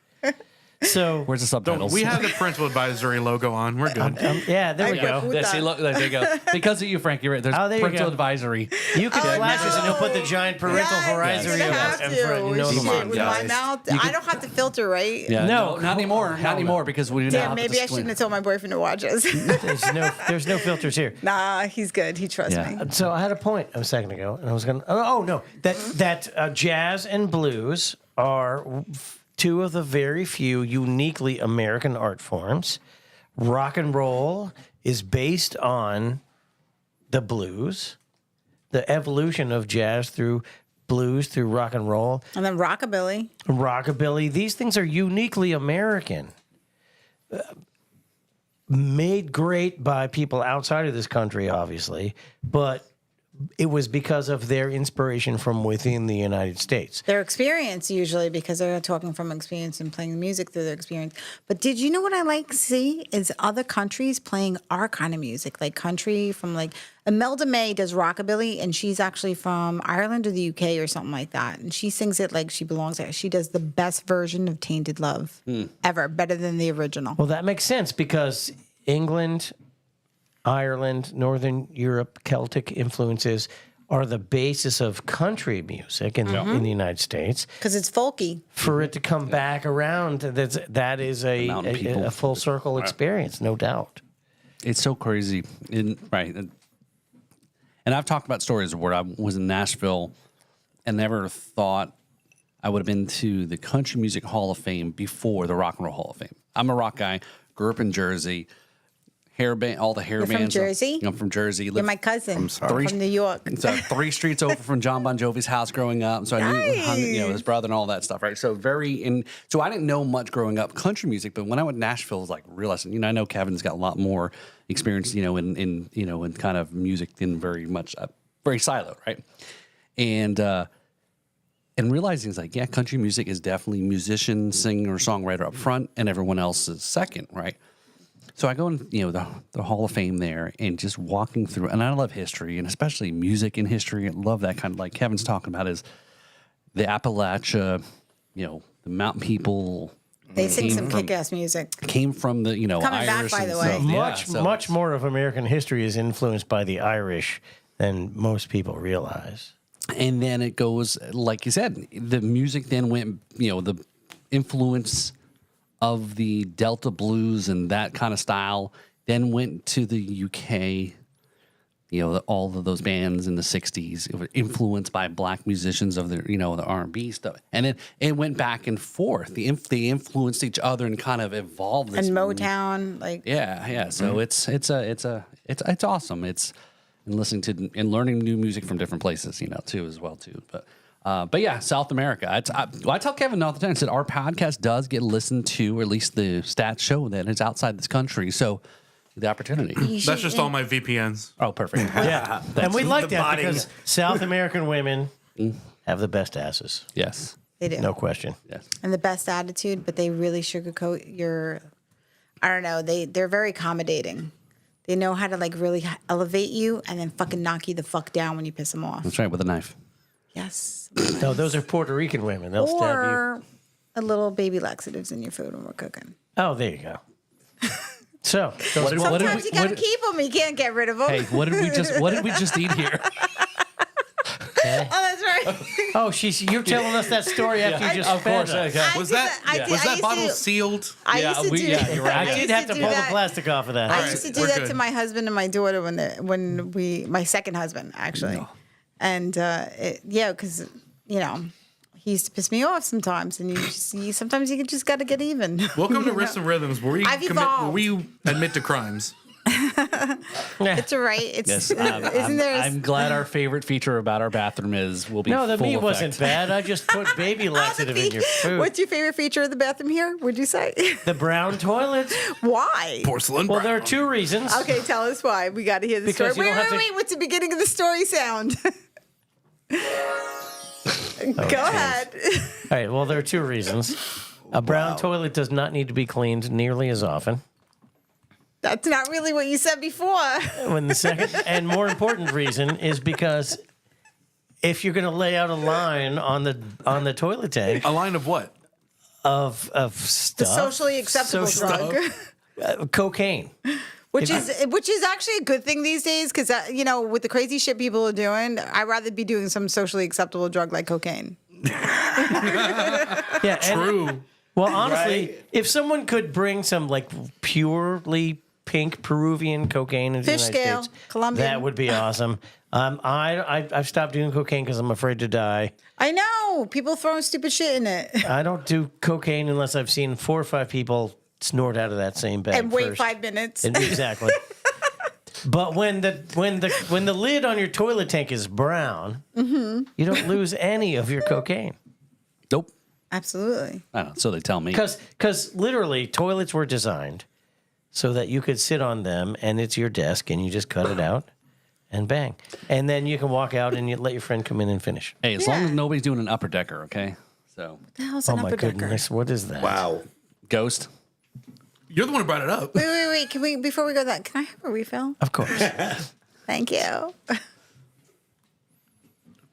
So Where's the subtitles? We have the parental advisory logo on. We're good. yeah, there we go. Yeah, see, look, there you go. Because of you, Frankie, right? There's Oh, there you parental go. advisory. You can flash us and he'll put the giant parental advisory you up have in to. front. You know Shit, the with my mouth. I don't have to filter, right? Yeah, No, not anymore. Not anymore because we do now Damn, have maybe to I shouldn't have told my boyfriend to watch us. There's no filters here. Nah, he's good. He trusts Yeah. me. So I had a point a second ago, and I was gonna. Oh no, that jazz and blues are two of the very few uniquely American art forms. Rock and roll is based on the blues, the evolution of jazz through blues through rock and roll, And then rockabilly. rockabilly. These things are uniquely American. Made great by people outside of this country, obviously, but it was because of their inspiration from within the United States. Their experience usually because they're talking from experience and playing music through their experience. But did you know what I like to see is other countries playing our kind of music, like country from like Imelda May does rockabilly, and she's actually from Ireland or the UK or something like that, and she sings it like she belongs there. She does the best version of Tainted Love ever, better than the original. Well, that makes sense because England, Ireland, Northern Europe, Celtic influences are the basis of country music in the United States. Because it's folky. For it to come back around, that is mountain people. a full circle experience, no doubt. It's so crazy, right? And I've talked about stories where I was in Nashville and never thought I would have been to the Country Music Hall of Fame before the Rock and Roll Hall of Fame. I'm a rock guy, grew up in Jersey. Hair band, all the hair You're from bands. Jersey? I'm from Jersey. You're my cousin from New York. So 3 streets over from John Bon Jovi's house growing up. So I knew his brother and all that stuff, right? So so I didn't know much growing up country music, but when I went to Nashville, I was like realizing, I know Kevin's got a lot more experience, in kind of music than very much very siloed, right? And realizing it's like, yeah, country music is definitely musician, singer, songwriter up front, and everyone else is second, right? So I go in, the Hall of Fame there and just walking through, and I love history and especially music and history. I love that kind of like Kevin's talking about is the Appalachia, the mountain people. They sing some kick-ass music. Came from the, Coming Irish back, by and the way. stuff. Much more of American history is influenced by the Irish than most people realize. And then it goes, like you said, the music then went, the influence of the Delta blues and that kind of style, then went to the UK. All of those bands in the '60s were influenced by black musicians of the R&B stuff, and then it went back and forth. They influenced each other and kind of evolved. This And Motown, like yeah. So it's awesome. It's and listening to and learning new music from different places, too, as well too. But But yeah, South America. I tell Kevin all the time, I said our podcast does get listened to, or at least the stats show that it's outside this country. So the opportunity. That's just all my VPNs. Oh, perfect. Yeah, and we like the that body. because South American women have the best asses. Yes. They do. No question. Yes. And the best attitude, but they really sugarcoat your, I don't know, they're very accommodating. They know how to like really elevate you and then fucking knock you the fuck down when you piss them off. That's right, with a knife. Yes. No, those are Puerto Rican women. They'll stab you. Or a little baby laxatives in your food when we're cooking. Oh, there you go. So, What did Sometimes you gotta what- keep them. You can't get rid of them. Hey, what did we just eat here? Oh, that's right. oh, you're telling us that story after you just of fed course. us. Okay. Was that bottle sealed? I used to do you're right. I did have to pull the plastic off of that. I used to do we're that good. to my husband and my daughter my second husband actually, and because he used to piss me off sometimes, and sometimes you just got to get even. Welcome to Riffs and Rhythms, where I've where evolved. we admit to crimes. It's all right. It's Yes, isn't there? I'm glad our favorite feature about our bathroom will be No, the full meat effect. wasn't bad. I just put baby laxative in your food. What's your favorite feature of the bathroom here? Would you say? The brown toilet. Why? Porcelain. Well, there are two reasons. Okay, tell us why. We got to hear the Because story. you don't have to- Wait. What's the beginning of the story sound? Go ahead. All right. Well, there are two reasons. A brown toilet does not need to be cleaned nearly as often. That's not really what you said before. When the second and more important reason is because if you're going to lay out a line on the toilet tank A line of what? of The stuff, socially acceptable drug. cocaine. Which is actually a good thing these days because with the crazy shit people are doing, I'd rather be doing some socially acceptable drug like cocaine. Yeah, and- True. well, honestly, Right. if someone could bring some like purely pink Peruvian cocaine into Fish the United scale, States, Colombian. that would be awesome. I've stopped doing cocaine because I'm afraid to die. I know people throwing stupid shit in it I don't do cocaine unless I've seen 4 or 5 people snort out of that same bag and wait first. 5 minutes. Exactly. But when the lid on your toilet tank is brown, Mm-hmm. you don't lose any of your cocaine. Nope. Absolutely. I don't know. So they tell me. Because literally toilets were designed so that you could sit on them and it's your desk and you just cut it out and bang. And then you can walk out and you let your friend come in and finish. Hey, as long Yeah. as nobody's doing an upper decker, okay? So What the hell's Oh an my upper decker? goodness, what is that? Wow. ghost. You're the one who brought it up. Wait. Can we before we go that? Can I have a refill? Of course. Thank you.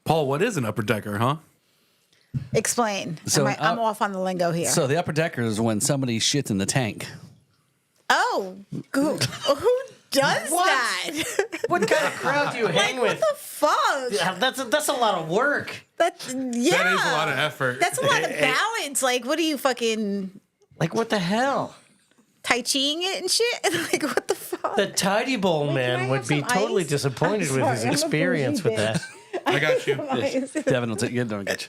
Paul, what is an upper decker, huh? Explain. So, I'm off on the lingo here. So the upper decker is when somebody shits in the tank. oh, who does that? What kind of crowd do you hang What with? the fuck? Yeah, that's a lot of work. That's That is a lot of effort. That's a lot of balance. Like, what are you fucking Like, what the hell? Tai Chiing it and shit? Like, what the fuck? The tidy bowl I man have would be some totally ice? disappointed I'm with sorry, his I'm a experience bougie with that. I got you. Devin will take you. Don't get you.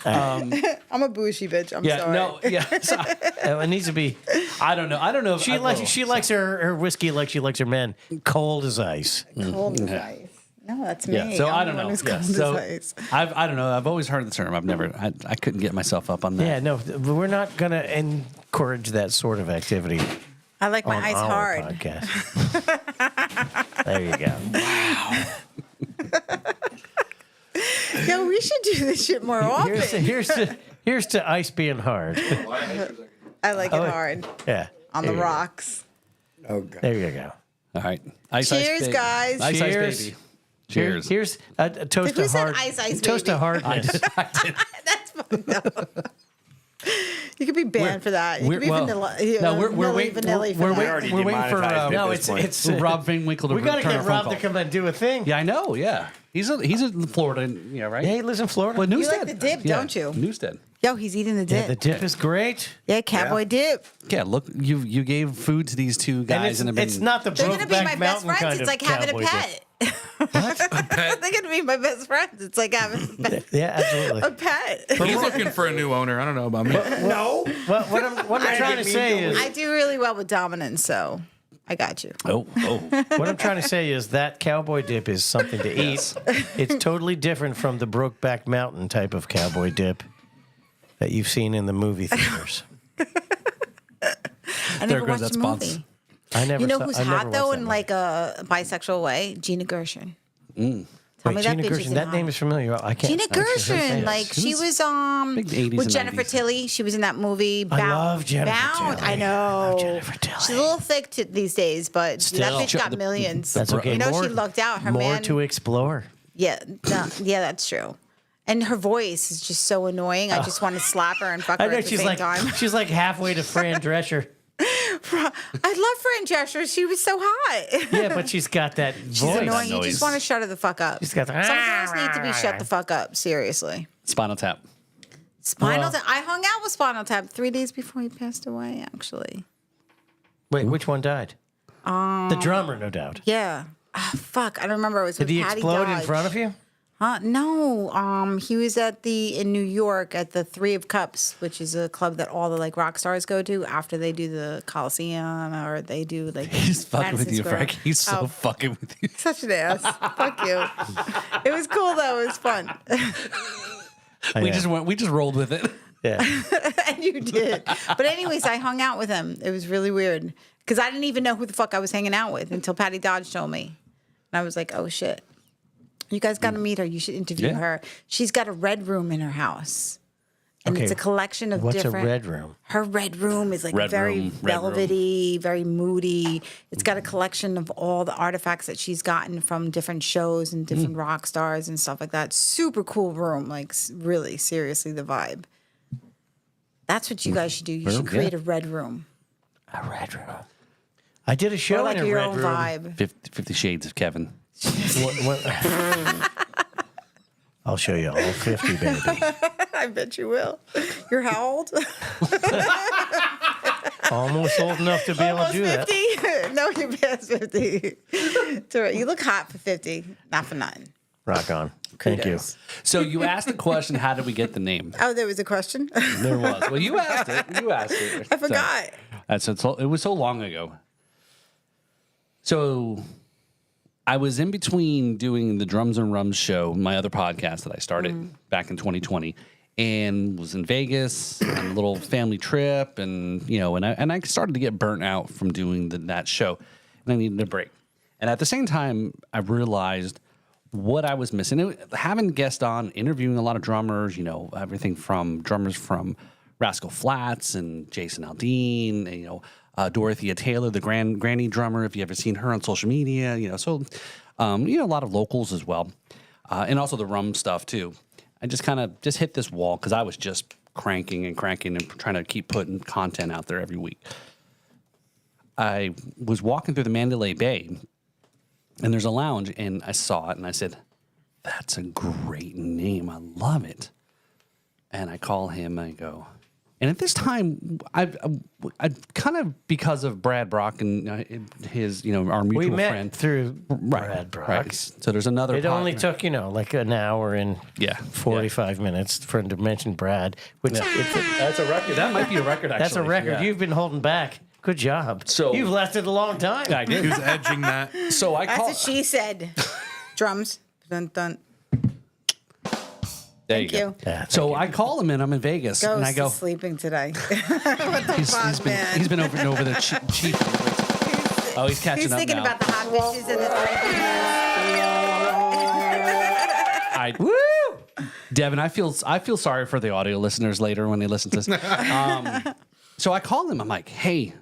I'm a bougie bitch. I'm Yeah, sorry. no, yeah. So, It needs to be. I don't know. I don't know. If She likes her whiskey like she likes her men cold as ice. Cold as ice. No, that's me. Yeah, so I'm I the don't one know. who's Yeah, cold as so ice. I don't know. I've always heard the term. I've never. I couldn't get myself up on that. Yeah, no, we're not going to encourage that sort of activity I like my on ice our hard. podcast. There you go. Yo, we should do this shit more often. Here's to ice being hard. I like it hard. Yeah. On there the you go. rocks. Oh god. There you go. All right. Ice, Cheers, baby. guys. Ice, Cheers. ice, baby. Cheers. Here's a toast Who to said hard. ice, ice, toast to baby? hardness. That's fucked up. You could be banned for that. You could be well, vanilla. no, we're waiting. Vanilla for We're that. waiting. already We're waiting for. demonetized it. No, At this point. it's Rob Van Winkle to we got to return get our phone Rob to call. come and do a thing. Yeah, I know. Yeah, he's in Florida. Yeah, right. Yeah, he lives in Florida. Well, You Newstead. like the dip, Yeah, don't you? Newstead. Yo, he's eating the dip. Yeah, the dip is great. Yeah, cowboy dip. Yeah, look, you gave food to these two And guys, and it's not the They're gonna be my Brokeback best Mountain friends. kind It's of like having a cowboy pet. Pet. They're gonna be my best friends. It's like having dip. Yeah, absolutely. a pet. He's looking for a new owner. I don't know about me. No. What I'm trying to say is I do really well with dominance, so I got you. Oh. What I'm trying to say is that cowboy dip is something to eat. It's totally different from the Brokeback Mountain type of cowboy dip that you've seen in the movie theaters. I There never goes watched that the sponsor. movie. I never. You know saw, who's I never hot though watched in that like a bisexual way? Gina Gershon. Tell movie. me Wait, that Gina bitch Gershon. isn't That hot. name is familiar. I can't. Gina I can't say Gershon, it. like she was big 80s with and Jennifer 90s. Tilly. She was in that movie. I Bound. love Jennifer Bound. Tilly. I know. I love Jennifer Tilly. She's a little thick these days, but Still. that bitch got millions. That's okay. You know more, she lucked out. Her more man. to explore. Yeah, yeah, that's true. And her voice is just so annoying. I just want to slap her and fuck her I know at the she's same like time. she's like halfway to Fran Drescher. I love Fran Drescher. She was so hot. Yeah, but she's got that voice. She's annoying. You noise. just want to shut her the fuck up. She's got the- Some girls need to be shut the fuck up. Seriously. Spinal Tap. Spinal Tap. I hung out with Spinal Tap 3 days before he passed away, actually. Wait, which one died? The drummer, no doubt. Yeah. Oh, fuck. I don't remember. It was Did with he Patty explode in Dodge. front of you? No. He was in New York at the Three of Cups, which is a club that all the like rock stars go to after they do the Coliseum or they do like. He's fucking with Madison you, Square. Frank. He's so fucking with you. Such an ass. Fuck you. It was cool though. It was fun. We just rolled with it. Yeah. And you did. But anyways, I hung out with him. It was really weird because I didn't even know who the fuck I was hanging out with until Patty Dodge told me. And I was like, oh shit. You guys got to meet her. You should interview Yeah. her. She's got a red room in her house. And it's a collection of What's different. a red room? Her red room is like Red very room, red room. velvety, very moody. It's got a collection of all the artifacts that she's gotten from different shows and different rock stars and stuff like that. Super cool room. Like really, seriously, the vibe. That's what you guys should do. You should create a red room. A red room. I did a Or show like in a your red own room. vibe. 50 Shades of Kevin. I'll show you all 50, baby. I bet you will. You're how old? Almost old enough to be able to Almost do that. 50? No, you're past 50. It's all right. You look hot for 50. Not for nothing. Rock on. Thank you. Kudos. So you asked the question, how did we get the name? Oh, there was a question? There was. Well, you asked it. I forgot. It was so long ago. So I was in between doing the Drums and Rums show, my other podcast that I started back in 2020, and was in Vegas on a little family trip, and I started to get burnt out from doing that show, and I needed a break. And at the same time, I realized what I was missing. Having guests on, interviewing a lot of drummers, everything from drummers from Rascal Flatts and Jason Aldean, and, Dorothea Taylor, the granny drummer, if you ever seen her on social media, a lot of locals as well. And also the rum stuff too. I just kind of hit this wall because I was just cranking and trying to keep putting content out there every week. I was walking through the Mandalay Bay and there's a lounge and I saw it and I said, that's a great name. I love it. And I call him and I go, and at this time, I've kind of, because of Brad Brock and his, our mutual We met friend. through Brad Brock. Right. So there's another. It only took, like an hour and 45 minutes for him to mention Brad, which That's a record. That might be a record, actually. that's a record. Yeah. You've been holding back. Good job. So- You've lasted a long time. I did. He was edging that. So I That's call. what she said. Drums. Dun, dun. There Thank you you. go. Yeah, So I call him and I'm in Vegas and I Ghost go. is sleeping today. He's been over and over the chief. Oh, he's catching He's up thinking now. about the hot bitches and the Woo! Devin, I feel sorry for the audio listeners later when they listen to this. So I call him. I'm like, hey,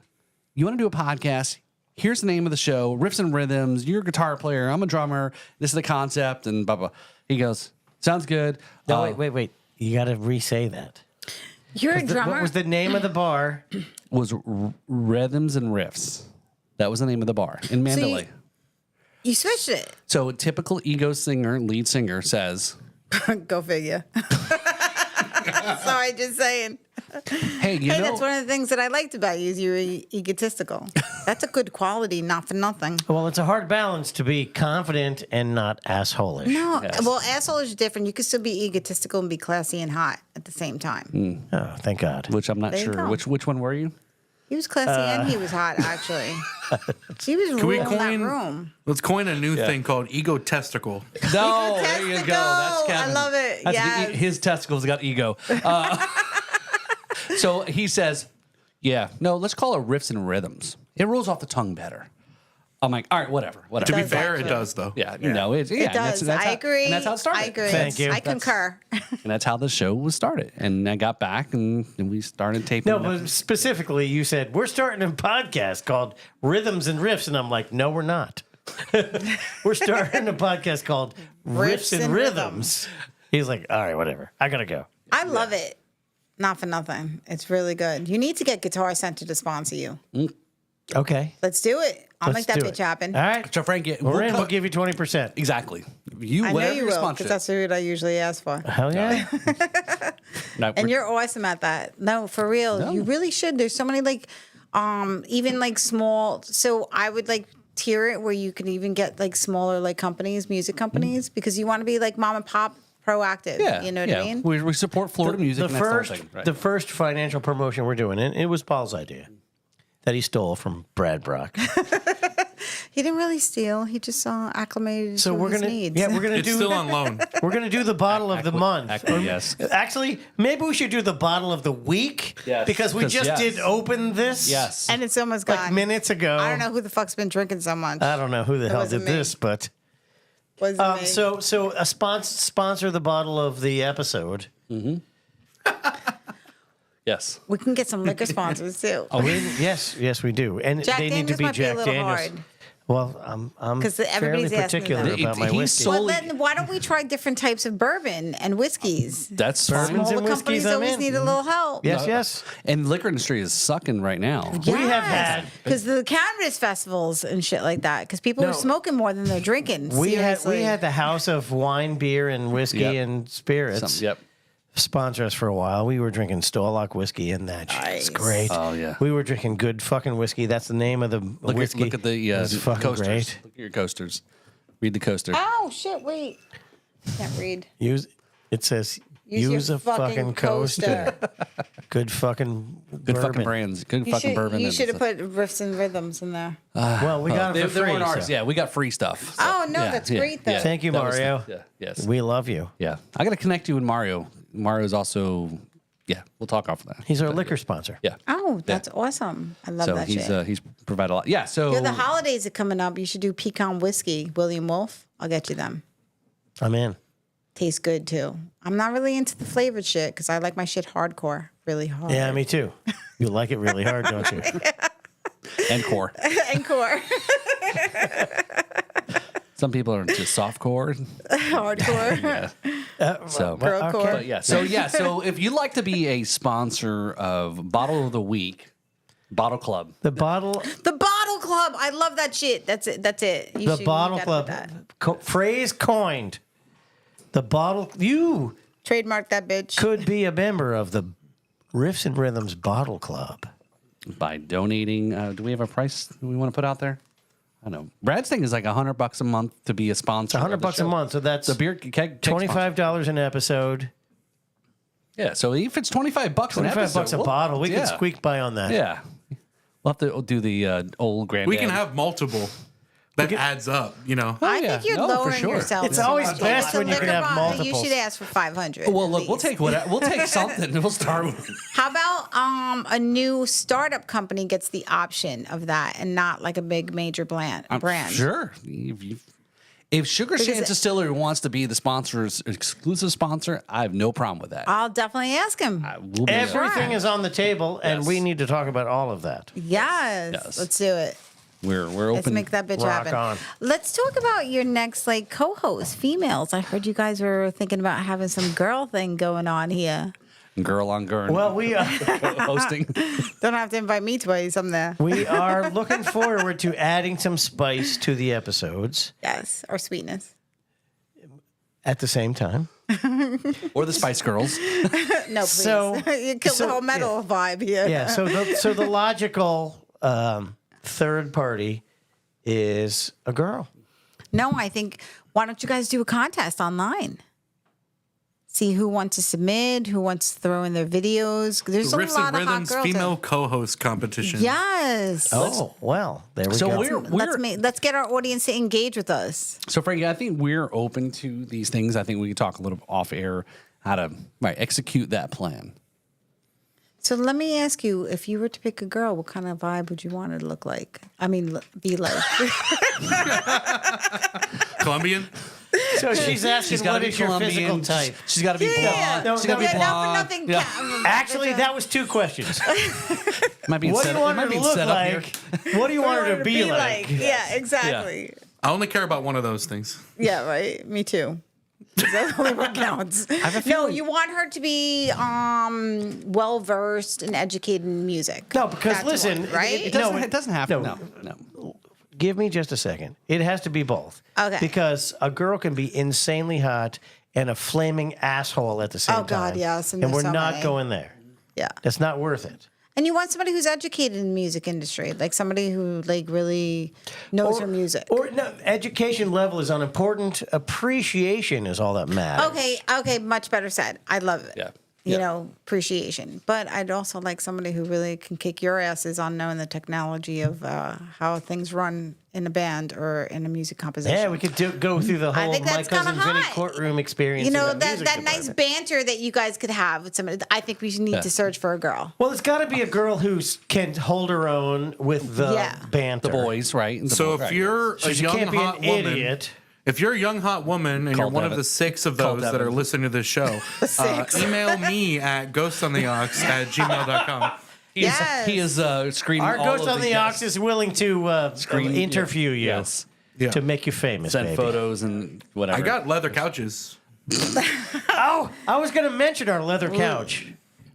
you want to do a podcast? Here's the name of the show, Riffs and Rhythms. You're a guitar player. I'm a drummer. This is the concept, and blah, blah. He goes, sounds good. No, wait. You got to re-say that. You're a drummer. What was the name of the bar? Was Rhythms and Riffs. That was the name of the bar in Mandalay. You switched it. So a typical ego singer, lead singer says, Go figure. Sorry, just saying. hey, you Hey, know. that's one of the things that I liked about you is you're egotistical. That's a good quality, not for nothing. Well, it's a hard balance to be confident and not asshole-ish. No, Yes. well, asshole is different. You can still be egotistical and be classy and hot at the same time. Oh, thank God. Which I'm not There you sure. go. Which one were you? He was classy and he was hot, actually. He was Can we ruling that coin? room. Let's coin a new thing called ego testicle. No, there you go. That's I Kevin. love it. That's Yes. his testicles got ego. So he says, "Yeah, no, let's call it riffs and rhythms. It rolls off the tongue better." I'm like, all right, whatever. To be Does fair, actually. it does though. Yeah, no, it's It does. I agree. And that's how it started. I agree. Thank you. I concur. And that's how the show was started. And I got back and we started taping. No, it up. but specifically, you said we're starting a podcast called Rhythms and Riffs, and I'm like, no, we're not. We're starting a podcast called Riffs and Rhythms. He's like, all right, whatever. I gotta go. I love it. Not for nothing. It's really good. You need to get Guitar Center to sponsor you. Okay, Let's do it. I'll let's make that do bitch it. happen. All right, So Frankie, we're in. We'll give you 20%. exactly. You I know whatever you your will, sponsor. because that's what I usually ask for. Hell yeah. No, And you're awesome at that. No, for real. No. You really should. There's so many like even like small, so I would like tier it where you can even get like smaller like companies, music companies, because you want to be like mom and pop proactive. yeah, You know what yeah. I mean? We support Florida music. The and that's the whole first, thing, right? the first financial promotion we're doing, and it was Paul's idea that he stole from Brad Brock. He didn't really steal. He just acclimated So to we're his gonna, needs. yeah, we're gonna It's do. still on loan. We're gonna do the bottle of the month. yes. Actually, maybe we should do the bottle of the week. Yes. Because we 'Cause just yes. did open this. Yes. And it's almost Like gone. minutes ago. I don't know who the fuck's been drinking so much. I don't know who the hell did wasn't me. this, but Wasn't me. so a sponsor the bottle of the episode. Yes. we can get some liquor sponsors too. Yes, we do, and Jack they need to Daniels be might be a Jack little Daniels. hard. Well, I'm 'Cause fairly everybody's asking particular that. about my He's whiskey. so- Well, Solely- then why don't we try different types of bourbon and whiskeys? That's Bourbons fine. and Smaller whiskeys, companies I'm always in. need a little help. Yes. And liquor industry is sucking right now. We have had- because the cannabis festivals and shit like that. Because people No. are smoking more than they're drinking. We Seriously. had the House of Wine, Beer, and Whiskey Yep. and Spirits. Yep. Sponsor us for a while. We were drinking Stolak whiskey, and that shit Nice. is great. Oh, yeah. We were drinking good fucking whiskey. That's the name of the whiskey. Look at the It's fucking coasters. great. Look at your coasters. Read the coaster. Oh shit! Wait, can't read. It says Use use your a fucking coaster. Good fucking Good fucking bourbon. brands. Good You fucking should, bourbon. you and should have stuff. put riffs and rhythms in there. Well, we got They, them for they free. weren't ours. so- Yeah, we got free stuff. Oh, no, that's great, though. Thank you, that was Mario. yeah. Yes. We love you. Yeah. I got to connect you with Mario. Mario's also. Yeah. We'll talk off of that. He's our liquor sponsor. Yeah. Oh, that's awesome! I love So that he's shit. he's provided a lot. Yeah. So Yo, the holidays are coming up. You should do pecan whiskey, William Wolf. I'll get you them. I'm in. Tastes good too. I'm not really into the flavored shit because I like my shit hardcore, really hard. Yeah, me too. You like it really hard, don't you? and core. Encore. Some people are into softcore. Hardcore. So Girlcore. But yeah. So if you'd like to be a sponsor of Bottle of the Week, Bottle Club. The bottle, The Bottle Club. I love that shit. That's it. That's it. You the should- bottle you club. gotta put that. Phrase coined. The bottle. You Trademark that bitch. could be a member of the Riffs and Rhythms Bottle Club. By donating. Do we have a price we want to put out there? I don't know. Brad's thing is like $100 a month to be a sponsor. It's $100 a month, so that's The beer keg $25 an episode. Yeah. So if it's $25 an $25 episode, a bottle. We yeah. can squeak by on that. Yeah. We'll have to do the old granddad. We can have multiple. That adds up, you know. I yeah. think you're No, for lowering sure. yourself. It's so always much. best It's a when you can liquor have bottle. You multiples. should ask for 500. Well, at look, we'll least. take something. We'll start with. How about a new startup company gets the option of that and not like a big major brand? Sure. If Sugar Because Shands Distillery wants to be the sponsor's exclusive sponsor, I have no problem with that. I'll definitely ask him. We'll be Everything is on the table, and Yes. we need to talk about all of that. Yes. Let's do it. We're Let's open. make that bitch Rock happen. on. Let's talk about your next like co-host, females. I heard you guys were thinking about having some girl thing going on here. Girl on girl. Well, we are. hosting. Don't have to invite me twice. I'm there. We are looking forward to adding some spice to the episodes Yes, or sweetness. at the same time. Or the Spice Girls. No, please. So- you killed so- the whole metal vibe here. Yeah. So the logical third party is a girl. No, I think why don't you guys do a contest online? see who wants to submit, who wants to throw in their videos. There's The a Riffs lot and of hot Rhythms girls. female co-host competition. Yes. Oh, well, there we So go. Let's get our audience to engage with us. So, Frankie, I think we're open to these things. I think we can talk a little off air how to execute that plan. So let me ask you, if you were to pick a girl, what kind of vibe would you want her to look like? I mean, be like. Colombian. So she's asking, what is your physical type? She's got to be blonde. No, She's got to no, be yeah, blonde. Not for nothing. Yeah. Actually, that was 2 questions. Might be What do set, you want it her might to be look set up here. like? What do you want her to be like? Yeah, exactly. I only care about one of those things. Yeah, right. Me too. That's only what counts. No, you want her to be well versed and educated in music. No, because That's listen, one, right? It doesn't, No, it doesn't have to. No. Give me just a second. It has to be both. Okay. Because a girl can be insanely hot and a flaming asshole at the same time. Oh, God, yes, and And we're there's so not many. going there. Yeah. That's not worth it. And you want somebody who's educated in the music industry, like somebody who like really knows her music. Or no, education level is unimportant. Appreciation is all that matters. Okay, much better said. I love it. Yeah. You know, appreciation. But I'd also like somebody who really can kick your asses on knowing the technology of how things run in a band or in a music composition. Yeah, we could go through the whole think My that's kinda Cousin Vinny hot. courtroom experience. You know, in that music nice department. banter that you guys could have with somebody. I think we should need to search for a girl. Well, it's got to be a girl who can hold her own with the Yeah. banter. The boys, right? The So boys, if right. you're So a she young can't be hot an woman, idiot. if you're a young hot woman and Call you're one of Devin. the 6 of Call those that Devin. are listening to this show, email me at ghostontheox@gmail.com. Yes. He is screening Our all ghost of on the guests. Ox is willing to Screen- interview you Yes. Yeah. to make you famous, Send baby. photos and whatever. I got leather couches. Oh, I was going to mention our leather couch.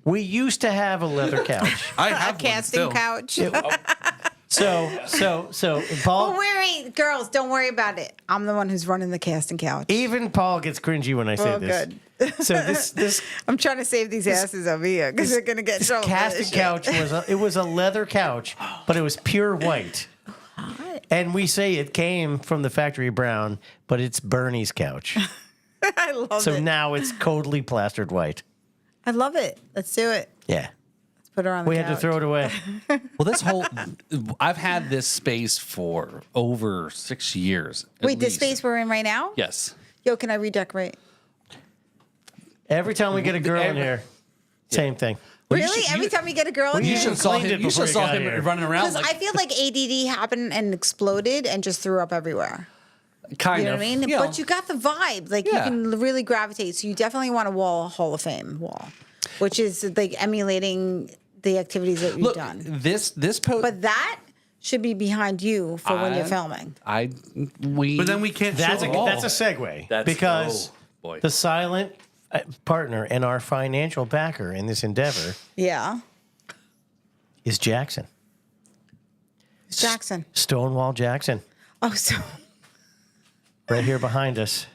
We used to have a leather couch. I A have one casting still. couch. So Paul, Oh, wait, girls, don't worry about it. I'm the one who's running the casting couch. even Paul gets cringy when I say Oh, this. good. So this I'm trying to save these asses over here because they're gonna get in trouble. for casting this shit. couch was a leather couch, but it was pure white. And we say it came from the factory brown, but it's Bernie's couch. I love So it. now it's coldly plastered white. I love it. Let's do it. Yeah. Let's put her on the We had to couch. throw it away. Well, this whole I've had this space for over 6 years. at Wait, this least. space we're in right now? Yes. Yo, can I redecorate? Every time we get a girl in here, same thing. Well, you Really? should- Every time you get a girl in You here? should have saw cleaned him. it You should before have you saw got him here. running around. Because Like, I feel like ADD happened and exploded and just threw up everywhere. kind You know of. what I mean? Yeah. But you got the vibe. Like Yeah. you can really gravitate. So you definitely want a Hall of Fame wall, which is like emulating the activities that you've Look, done. this post. But that should be behind you for when you're filming. But But then we can't That's show a, it all. that's a segue. That's- because oh, boy. the silent partner and our financial backer in this endeavor Yeah. is Jackson. Jackson. Stonewall Jackson. Oh, so. Right here behind us.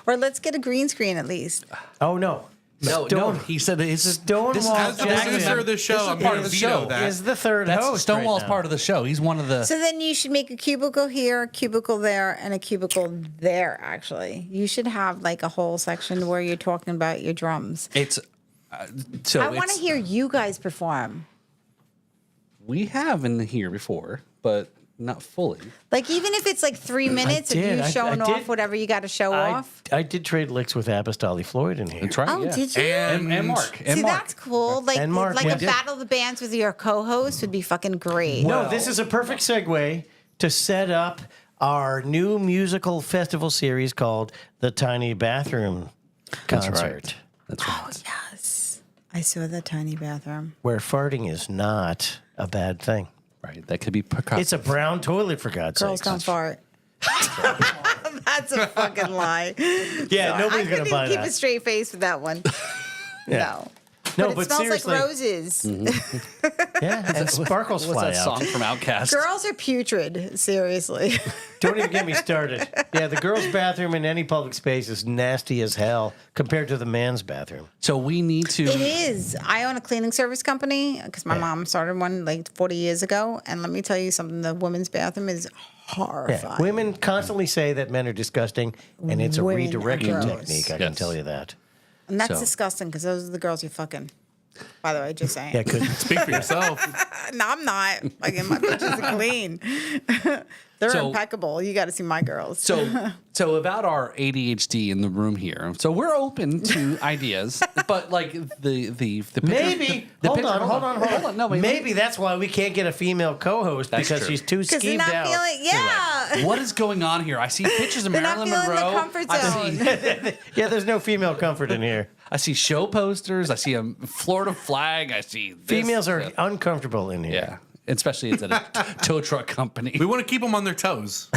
Or let's get a green screen at least. Oh, no. no. He said it's Stonewall this As the Jackson producer of the show, I'm part going of to the veto show. that. is the third That's host. Stonewall's right now. part of the show. He's one of the. So then you should make a cubicle here, a cubicle there, and a cubicle there, actually. You should have like a whole section where you're talking about your drums. It's so I want to it's- hear you guys perform. We have in here before, but not fully. Like, even if it's like 3 minutes of did. you I showing did. off whatever you got to show off. I did trade licks with Apostolic Floyd in here. That's right. Oh, yeah. did you? And Mark. And See, Mark. that's cool. Like, And Mark, like yeah. a battle of the bands with your co-host would be fucking great. No, this is a perfect segue to set up our new musical festival series called the Tiny Bathroom Concert, right. That's right. Yes. I saw the tiny bathroom. where farting is not a bad thing. Right. That could be percussive. It's a brown toilet, for God's Girls sake. don't fart. That's a fucking lie. Yeah, I nobody's couldn't gonna buy even keep that. a straight face with that one. No. No, But but it smells seriously, like roses. yeah, and sparkles What's fly that out. song from Outkast? Girls are putrid. Seriously. Don't even get me started. Yeah, the girls' bathroom in any public space is nasty as hell compared to the man's bathroom. So we need to. It is. I own a cleaning service company because my mom started one like 40 years ago. And let me tell you something, the women's bathroom is horrifying. Yeah, women constantly say that men are disgusting, and it's a Women are redirection gross. technique. I can Yes. tell you that. And that's So- disgusting because those are the girls you're fucking. By the way, just saying. Yeah, good. Speak for yourself. No, I'm not. Fucking my bitches are clean. They're So- impeccable. You got to see my girls. So about our ADHD in the room here. So we're open to ideas, but like the picture, Maybe. the Hold picture- on. No, wait, Maybe that's why we can't get a female co-host That's because true. she's too Because they're skeeved not out. feeling, yeah. what is going on here? I see pictures of They're not Marilyn feeling the Monroe. comfort I zone. see, Yeah, there's no female comfort in here. I see show posters. I see a Florida flag. I see this, Females are that. uncomfortable in here. Yeah, especially it's at a tow truck company. We want to keep them on their toes.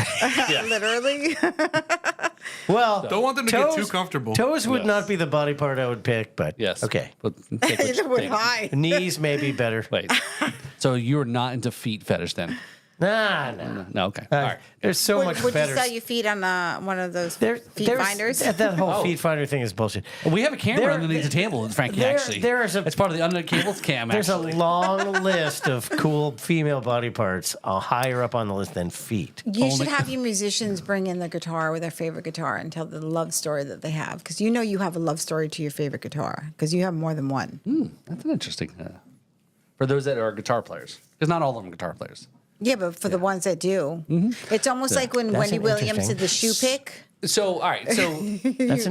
Literally. Well, Don't want them to get too comfortable. Toes would Yes. not be the body part I would pick, but Yes. okay. But take what you Neither would think. I. Knees may be better. Wait. So you're not into feet fetish then? Nah. No. Okay. All right. There's so much Would you better. sell your feet on one of those There's finders? That whole Oh. feet finder thing is bullshit. We have a camera There- underneath the table, Frankie. there- Actually, there is a- It's part of the under cable cam. There's Actually, a long list of cool female body parts higher up on the list than feet. You should have your musicians bring in the guitar with their favorite guitar and tell the love story that they have. Because you know you have a love story to your favorite guitar. Because you have more than one. that's an interesting. For those that are guitar players, because not all of them are guitar players. Yeah, but for the ones that do. It's almost like when That's Wendy an Williams interesting- did the shoe pick. So, all right. So, That's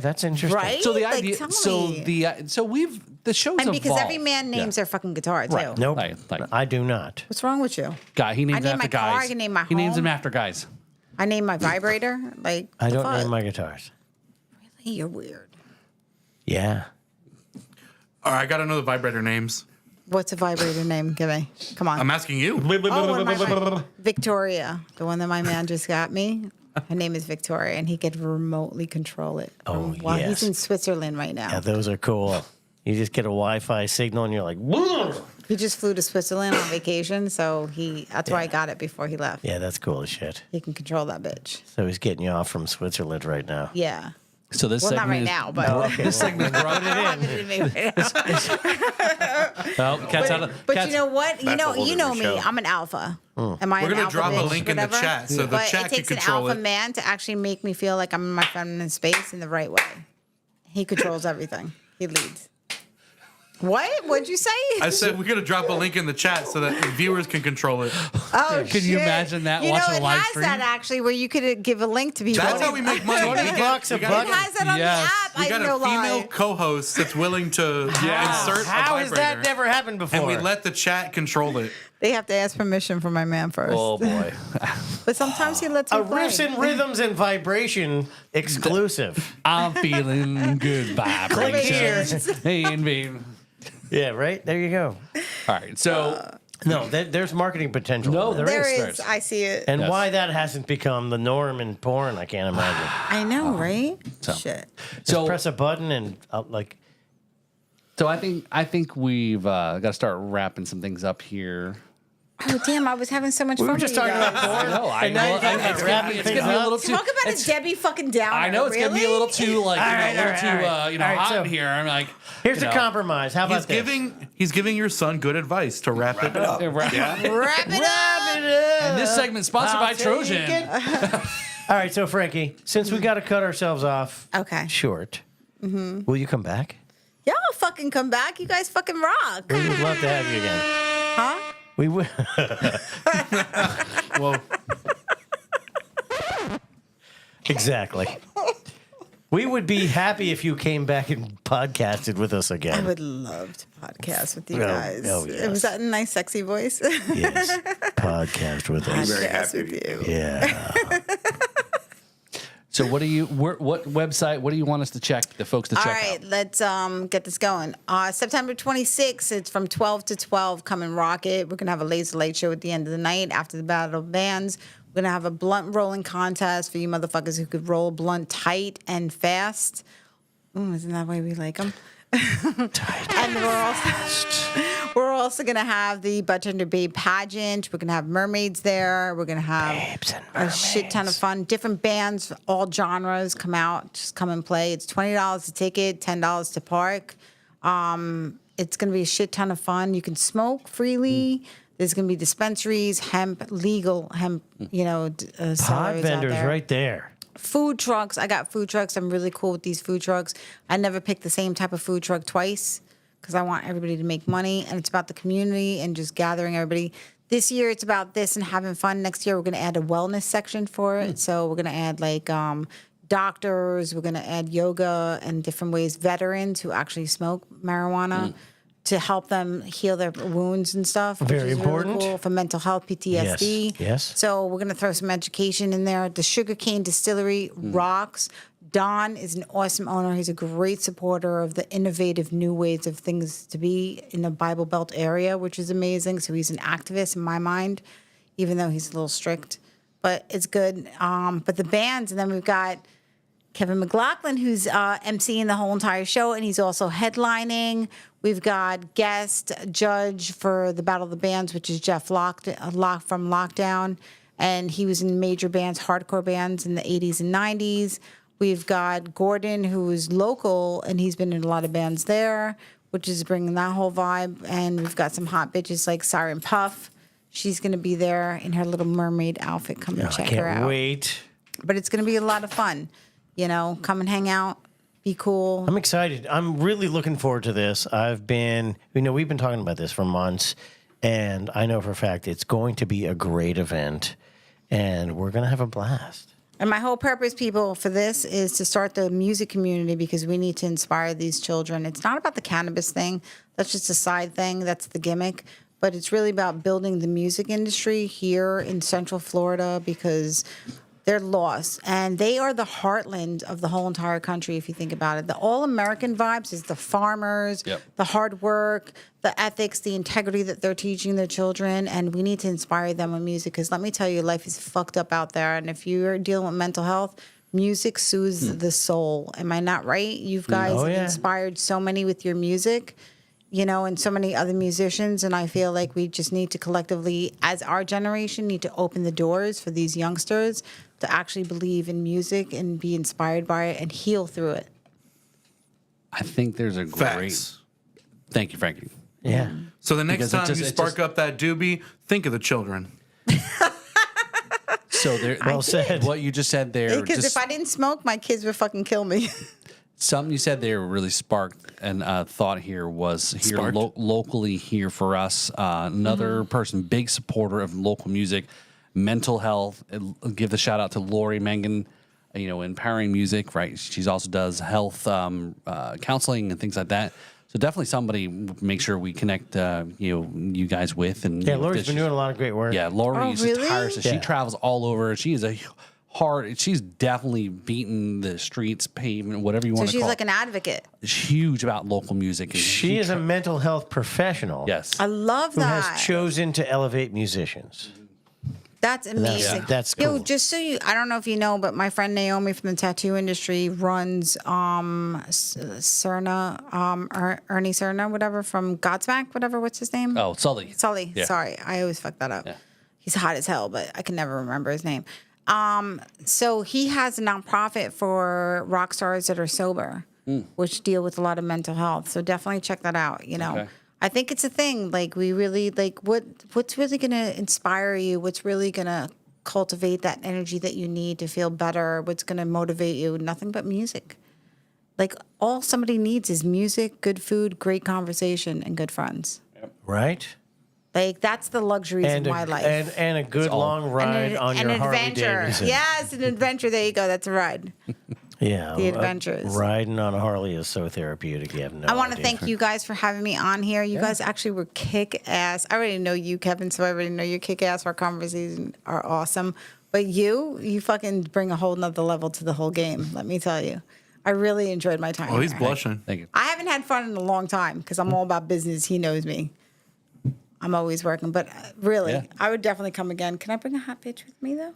that's interesting. Right? so the Like, idea. tell So me. the show's And because every evolved. man names their fucking guitar, too. Right. Nope. Like- I do not. What's wrong with you? guy. He names I name after my car, guys. I can name my He names home. them after guys. I name my vibrator. Like, I the don't fuck? name my guitars. You're weird. Yeah. All right, I got to know the vibrator names. What's a vibrator name? Give me. Come on. I'm asking you. Victoria, the one that my man just got me. Her name is Victoria, and he could remotely control it. Oh, While yes. he's in Switzerland right now. Yeah, those are cool. You just get a Wi-Fi signal and you're like, "Whoa." He just flew to Switzerland on vacation, so that's why I got it before he left. Yeah, that's cool as shit. He can control that bitch. So he's getting you off from Switzerland right now. Yeah. So this Well, not segment right is, now, but this segment is brought well, cat's out of, But cat's- you know what? That's a whole You know different me. show. I'm an alpha. Am I We're an gonna alpha drop a bitch, link in the whatever? chat so the But chat it can takes an control alpha it. man to actually make me feel like I'm in my feminine space in the right way. He controls everything. He leads. What? What'd you say? I said we're going to drop a link in the chat so that viewers can control it. Oh, Can you imagine that You know, watching a it live has stream? that actually, where you could give a link to people. That's how we make money. We get- $20 a we got- buck. It has that on Yes. the app. We I got no a female lie. co-host that's willing to insert a How has vibrator, that never happened before? and we let the chat control it. They have to ask permission from my man first. Oh boy. But sometimes he lets me a play. riffs and rhythms and vibration exclusive. I'm feeling good vibrations. Hey, and babe. Yeah, right? There you go. All right. So No, there's marketing potential. No, there There is. is. I see it. And Yes. why that hasn't become the norm in porn, I can't imagine. I know, right? So- Shit. so Press a button and like, so I think we've got to start wrapping some things up here. Oh, damn. I was having so much we fun were just with you talking about guys. porn. know, I and now know, you're talking I- about it's wrapping gonna things be a little up. too. Talk about it's- a Debbie fucking downer. I know it's gonna be a little too like All you know, right, a little all too right, all right. All right, hot so- in here. I'm like, Here's you a know. compromise. How about He's giving your son good advice to wrap it up. Wrap it up. And this segment sponsored by Trojan. All right, so Frankie, since we got to cut ourselves off Okay. short, will you come back? Y'all fucking come back. You guys fucking rock. We would love to have you again. Huh? We would. Well, Exactly. We would be happy if you came back and podcasted with us I again. would love to podcast with you Oh, guys. oh, yes. Was that a nice, sexy voice? Yes. Podcast with us. Very Podcast happy with with you. Yeah. So what website? What do you want us to check? The folks to All check right, out. let's get this going. September 26th, it's from 12 to 12. Come and rock it. We're going to have a laser light show at the end of the night after the Battle of Bands. We're going to have a blunt rolling contest for you motherfuckers who could roll blunt tight and fast. Isn't that why we like them? And we're also going to have the Bartender Babe pageant. We're going to have mermaids there. We're going to have Babes and a shit ton of fun. Different bands, all genres come out. Just come and play. It's $20 a ticket, $10 to park. It's going to be a shit ton of fun. You can smoke freely. There's going to be dispensaries, legal hemp, Pod sellers out vendors there. right there. Food trucks. I got food trucks. I'm really cool with these food trucks. I never pick the same type of food truck twice because I want everybody to make money, and it's about the community and just gathering everybody. This year it's about this and having fun. Next year we're going to add a wellness section for it. So we're going to add like doctors. We're going to add yoga and different ways. Veterans who actually smoke marijuana to help them heal their wounds and stuff. Which Very is important. Really cool for mental health, PTSD. Yes. So we're going to throw some education in there. The Sugarcane Distillery rocks. Don is an awesome owner. He's a great supporter of the innovative new ways of things to be in the Bible Belt area, which is amazing. So he's an activist in my mind, even though he's a little strict. But it's good. But the bands, and then we've got Kevin McLaughlin, who's emceeing the whole entire show, and he's also headlining. We've got guest judge for the Battle of the Bands, which is Jeff Lock from Lockdown, and he was in major bands, hardcore bands in the 80s and 90s. We've got Gordon, who is local, and he's been in a lot of bands there, which is bringing that whole vibe. And we've got some hot bitches like Siren Puff. She's going to be there in her Little Mermaid outfit. Come and check I her out. can't wait. But it's going to be a lot of fun. You know, come and hang out, be cool. I'm excited. I'm really looking forward to this. We've been talking about this for months, and I know for a fact it's going to be a great event, and we're going to have a blast. And my whole purpose, people, for this is to start the music community because we need to inspire these children. It's not about the cannabis thing. That's just a side thing. That's the gimmick. But it's really about building the music industry here in Central Florida because they're lost. And they are the heartland of the whole entire country, if you think about it. The all-American vibes is the farmers, the hard work, the ethics, the integrity that they're teaching their children. And we need to inspire them with music because let me tell you, life is fucked up out there. And if you're dealing with mental health, music soothes the soul. Am I not right? You guys have inspired so many with your music, you know, and so many other musicians. And I feel like we just need to collectively, as our generation, need to open the doors for these youngsters to actually believe in music and be inspired by it and heal through it. I think there's a great. Facts. Thank you, Frankie. Yeah. So the next Because it time just- you it spark just- up that doobie, think of the children. So there, Well said. what you just said there, Because if I didn't smoke, my kids would fucking kill me. something you said there really sparked and thought here was here locally here for us. Another person, big supporter of local music, mental health. Give the shout out to Lori Mengen, you know, empowering music, right? She's also does health counseling and things like that. So definitely somebody make sure we connect, you guys with. And Yeah, Lori's been doing a lot of great work. Yeah, Lori Oh, is really? tireless. She Yeah. travels all over. She is a hard. She's definitely beaten the streets, pavement, whatever you So want to she's call like it. an advocate. She's huge about local music. And She is a mental health professional. yes. I love Who that. has chosen to elevate musicians. That's amazing. That's Yo, cool. just so you, I don't know if you know, but my friend Naomi from the tattoo industry runs Cerna, Ernie Cerna, whatever, from Godsmack, whatever, what's his name? Oh, Sully. Sully. Yeah. Sorry, I always fuck that up. Yeah. He's hot as hell, but I can never remember his name. So he has a nonprofit for rock stars that are sober, which deal with a lot of mental health. So definitely check that out. You know, Okay. I think it's a thing. Like we really like what's really gonna inspire you. What's really gonna cultivate that energy that you need to feel better. What's gonna motivate you? Nothing but music. Like all somebody needs is music, good food, great conversation, and good friends. Right? Like that's the luxuries And of a, my life. and a good long ride on your Harley Davidson. Yes, an adventure. There you go. That's a ride. Yeah. The adventures. Riding on a Harley is so therapeutic. You have no I want to idea. thank you guys for having me on here. You guys actually were kick ass. I already know you, Kevin, so I already know you're kick ass. Our conversations are awesome. But you fucking bring a whole nother level to the whole game, let me tell you. I really enjoyed my time. Oh, he's here. blushing. Thank you. I haven't had fun in a long time because I'm all about business. He knows me. I'm always working, but really, Yeah. I would definitely come again. Can I bring a hot bitch with me, though?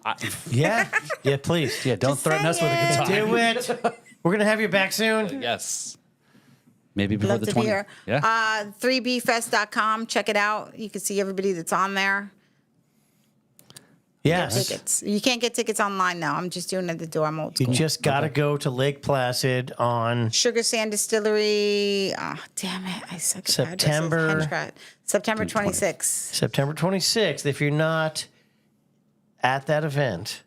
Yeah. Yeah, please. Yeah, don't Just threaten us with a good time. Do it. We're going to have you back soon. Yes. Maybe before Love the to 20th. be here. Yeah. 3bfest.com. Check it out. You can see everybody that's on there. Yes. Tickets. You can't get tickets online now. I'm just doing it at the door. I'm old You school. just got to go to Lake Placid on Sugar Sand Distillery. Oh, damn it. I suck at September- addresses. Henscratch. September 26th. September 26th. If you're not at that event,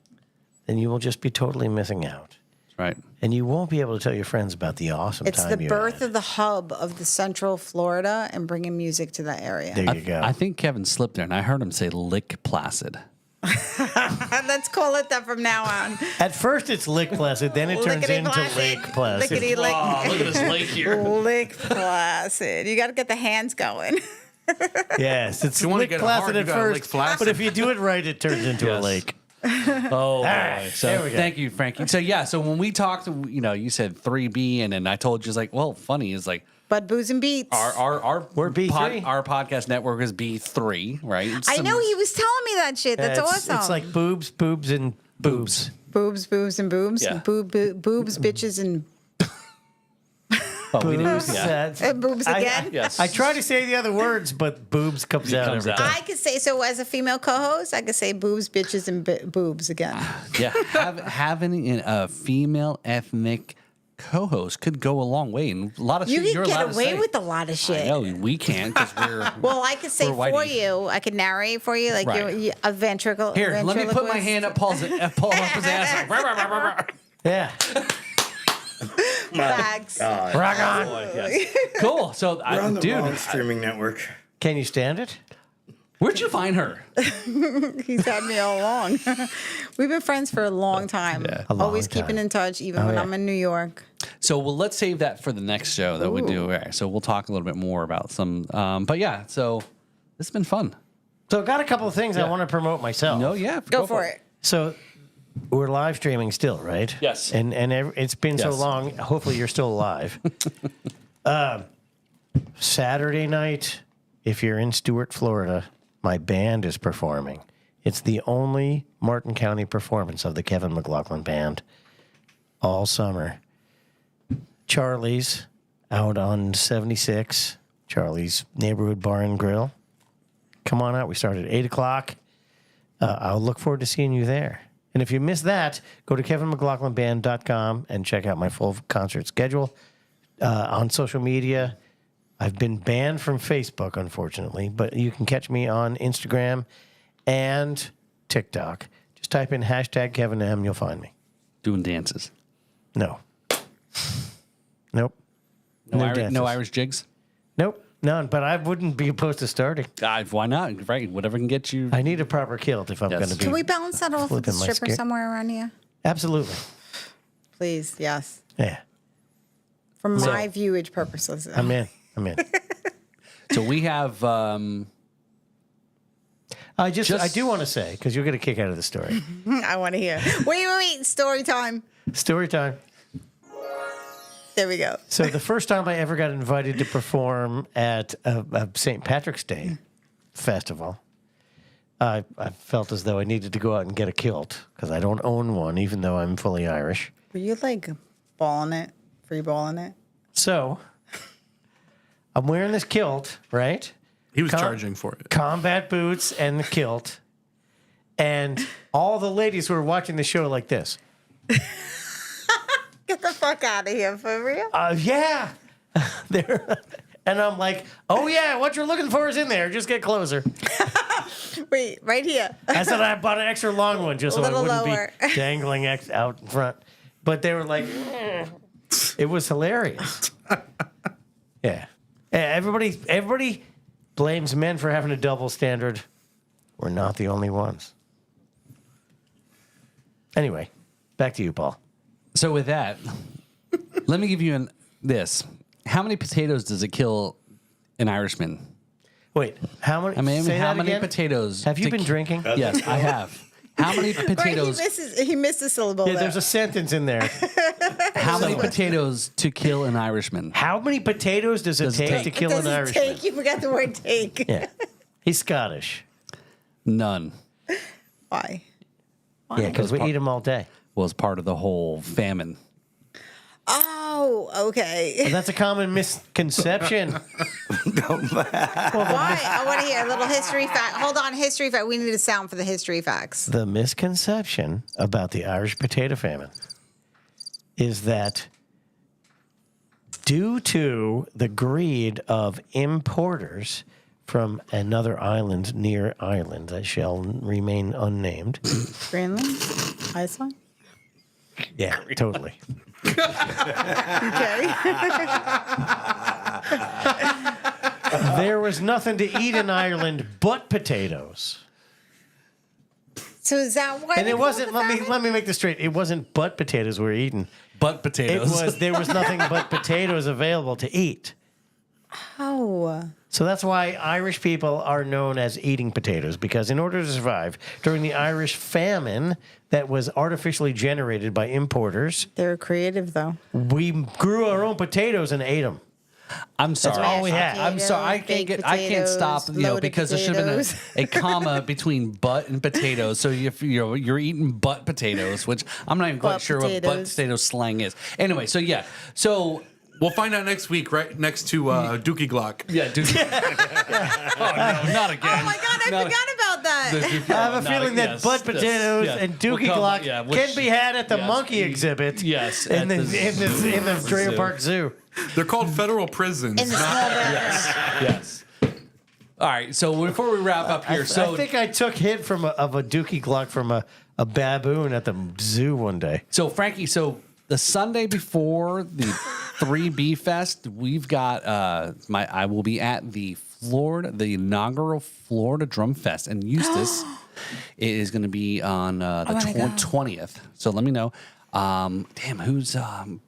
then you will just be totally missing out. Right. And you won't be able to tell your friends about the awesome It's time the you birth had. of the hub of the Central Florida and bringing music to that area. There you go. I think Kevin slipped there, and I heard him say Lick Placid. Let's call it that from now on. At first it's Lick Placid, then it turns Lickety into Placid. Lake Placid. Lickety lick. Look at this lake here. Lick Placid. You got to get the hands going. Yes, it's you wanna Lick get Placid hard, you at gotta first, lick Placid. but if you do it right, it turns into a Yes. lake. Oh, right, boy. So there we go. thank you, Frankie. So yeah, so when we talked, you said 3B, and then I told you, it's like, well, funny is like But booze and beats. We're B3. our podcast network is B3, right? I know he was telling me that shit. That's awesome. It's like boobs, boobs, and boobs. boobs, boobs, and boobs. Yeah. Boobs, bitches, and Oh, we didn't- Boobs. yeah. boobs again. Yes. I try to say the other words, but boobs comes out comes every out. time. I could say, so as a female co-host, I could say boobs, bitches, and boobs again. Yeah, having a female ethnic co-host could go a long way, and a lot of You shit you're can allowed get to away say. with a lot of shit. No, we can't because we're. Well, I could say We're for whitey. you. I could narrate for you, like Right. you're a ventricle. Here, let me put my hand up Paul's Paul up his ass. Yeah. Facts. Rock on. Cool. So, We're on the wrong dude, streaming network. Can you stand it? where'd you find her? He's had me all along. We've been friends for a long time. A long Always time. keeping in touch, even when yeah. I'm in New York. So, well, let's save that for the next show that we do. All right, so we'll talk a little bit more about some. But yeah, so it's been fun. So, got a couple of things I want to promote myself. No, yeah, Go for it. So, we're live streaming still, right? Yes. And it's been so Yes. long. Hopefully, you're still alive. Saturday night, if you're in Stuart, Florida, my band is performing. It's the only Martin County performance of the Kevin McLaughlin Band all summer. Charlie's out on 76, Charlie's Neighborhood Bar and Grill. Come on out. We start at 8 o'clock. I'll look forward to seeing you there. And if you miss that, go to kevinmclaughlinband.com and check out my full concert schedule. On social media, I've been banned from Facebook, unfortunately, but you can catch me on Instagram and TikTok. Just type in hashtag Kevin M, you'll find me. Doing dances. No. Nope. No, dances. no Irish jigs. Nope. None, but I wouldn't be opposed to starting. Why not? Right, whatever can get you. I need a proper kilt if I'm Yes. going to be. Can we balance that off with a flipping my stripper skirt. somewhere around here? Absolutely. Please, yes. Yeah. For my viewage purposes. I'm in. So we have. I Just- do want to say, because you'll get a kick out of the story. I want to hear. Wait. Story time. Story time. There we go. So the first time I ever got invited to perform at a St. Patrick's Day festival, I felt as though I needed to go out and get a kilt because I don't own one, even though I'm fully Irish. Were you like balling it? Free balling it? So I'm wearing this kilt, right? He was charging for it. Combat boots and the kilt. And all the ladies who were watching the show like this. Get the fuck out of here, for real? Yeah. And I'm like, oh, yeah, what you're looking for is in there. Just get closer. Wait, right here. I said I bought an extra long one just so I little wouldn't lower. be dangling out in front. But they were like, it was hilarious. Yeah. Everybody blames men for having a double standard. We're not the only ones. Anyway, back to you, Paul. So with that, let me give you this. How many potatoes does it kill an Irishman? Wait, how many? I mean, say how that many again? potatoes? Have you to been ki- drinking? Yes, I have. How many Right, potatoes? he missed a syllable Yeah, there. there's a sentence in there. How many potatoes to kill an Irishman? How many potatoes does it take to kill Does an it Irishman? take? You forgot the word take. Yeah, he's Scottish. None. Why? Yeah, because we eat them all day. Was part of the whole famine. Oh, okay. That's a common misconception. Why? I want to hear a little history fact. Hold on, history fact. We need a sound for the history facts. The misconception about the Irish potato famine is that due to the greed of importers from another island near Ireland that shall remain unnamed, Greenland? Iceland? Yeah, totally. Okay. There was nothing to eat in Ireland but potatoes. So is that why? And they it call wasn't. the famine? Let me make this straight. It wasn't but potatoes we were eating. But potatoes. There was nothing but potatoes available to eat. Oh. So that's why Irish people are known as eating potatoes, because in order to survive during the Irish famine that was artificially generated by importers, They were creative, though. we grew our own potatoes and ate them. I'm sorry. all we had. I'm sorry. I can't Baked I can't stop. potatoes, loaded Because there should have been potatoes. a comma between butt and potatoes. So if you're eating butt potatoes, which I'm not even quite Butt sure what butt potatoes. potato slang is. Anyway, so yeah, so We'll find out next week, right next to Dookie Glock. yeah, dude. Oh no, not again. Oh my God, I forgot about that. I have a feeling that butt potatoes and Dookie Glock can be had at the monkey exhibit. Yes, in the at in the Trailer zoo. Park Zoo. They're called federal prisons. In the not- small barrels. Yes. All right. So before we wrap up here, I think I took hit from of a Dookie Glock from a baboon at the zoo one day. So Frankie, so the Sunday before the 3B Fest, we've got I will be at the inaugural Florida Drum Fest in Eustis. It is going to be on the 20th. So let me know. Who's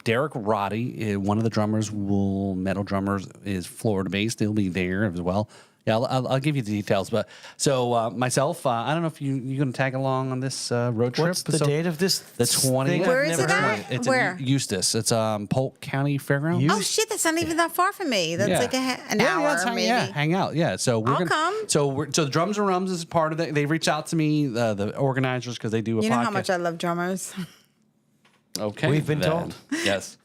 Derek Roddy? One of the drummers, metal drummers, is Florida based. He'll be there as well. Yeah, I'll give you the details. But so myself, I don't know if you're going to tag along on this road trip. What's the date of this? The 20th. thing? Where I've is never it heard at? of It's Where? in Eustis. It's Polk County Fairgrounds. Oh shit, that's not even that far from me. That's Yeah. like an hour, maybe. Hang out. Yeah. So we're I'll gonna, come. So the Drums and Rums is part of it. They reach out to me, the organizers, because they do a podcast. You know how much I love drummers. Okay, We've been then. told. Yes.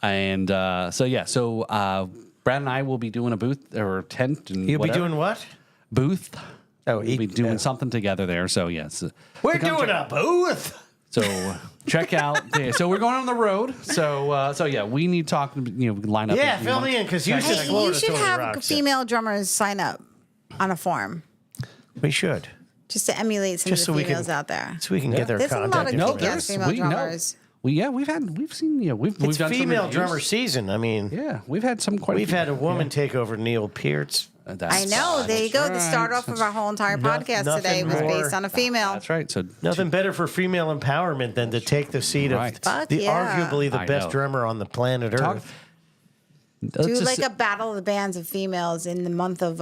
And so Brad and I will be doing a booth or tent and You'll whatever. be doing what? Booth. Oh, We'll be doing something together there. So yes. We're come doing check- a booth. So check out. So we're going on the road. So yeah, we need to talk. Line up. Yeah, if you fill want. me in because Hey, Houston, you Florida should totally have rocks. female drummers sign up on a form We should, just to emulate some Just of so the we can- females out there. so we can get their There's a lot contact of No, kick-ass information. female we know. drummers. We've seen we've It's done some female reviews. drummer season. I mean, Yeah, we've had some quite. we've few. had a woman take over Neil Peart's. I know. There you go. The start off of our whole entire podcast nothing today was more- based on a female. That's right. So Nothing better for female empowerment than to take the seat Right. of Fuck the yeah. arguably the I best know. drummer on the planet Talk- Earth. Do like a battle of the bands of females in the month of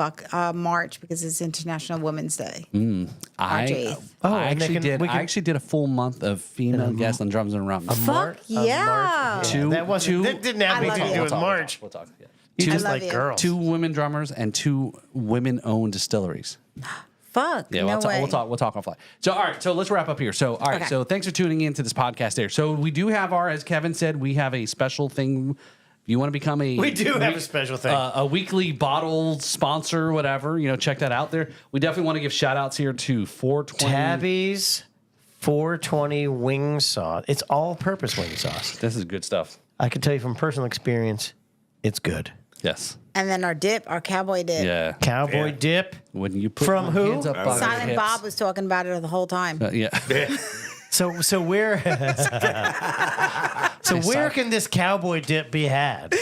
March because it's International Women's Day. March 8th. Oh, I and they actually can- did. we can- I actually did a full month of female guests on drums and drums. Fuck yeah. Two- that wasn't. two- That didn't have I anything love to do you. with March. We'll talk. Yeah. You I just love like you. girls. 2 women drummers and 2 women-owned distilleries. Fuck. Yeah, no way. we'll talk offline. So all right, so let's wrap up here. So all right, Okay. so thanks for tuning in to this podcast there. So we do have as Kevin said, we have a special thing. If you want to become We do have a special thing. a weekly bottle sponsor, whatever, check that out there. We definitely want to give shout outs here to 420 Tabbys 420 wing sauce. It's all-purpose wing sauce. This is good stuff. I can tell you from personal experience, it's good. Yes. And then our dip, our cowboy dip. Yeah. Cowboy dip. When you put From your who? hands up on your Silent hips. Bob was talking about it the whole time. Yeah. So where where can this cowboy dip be had?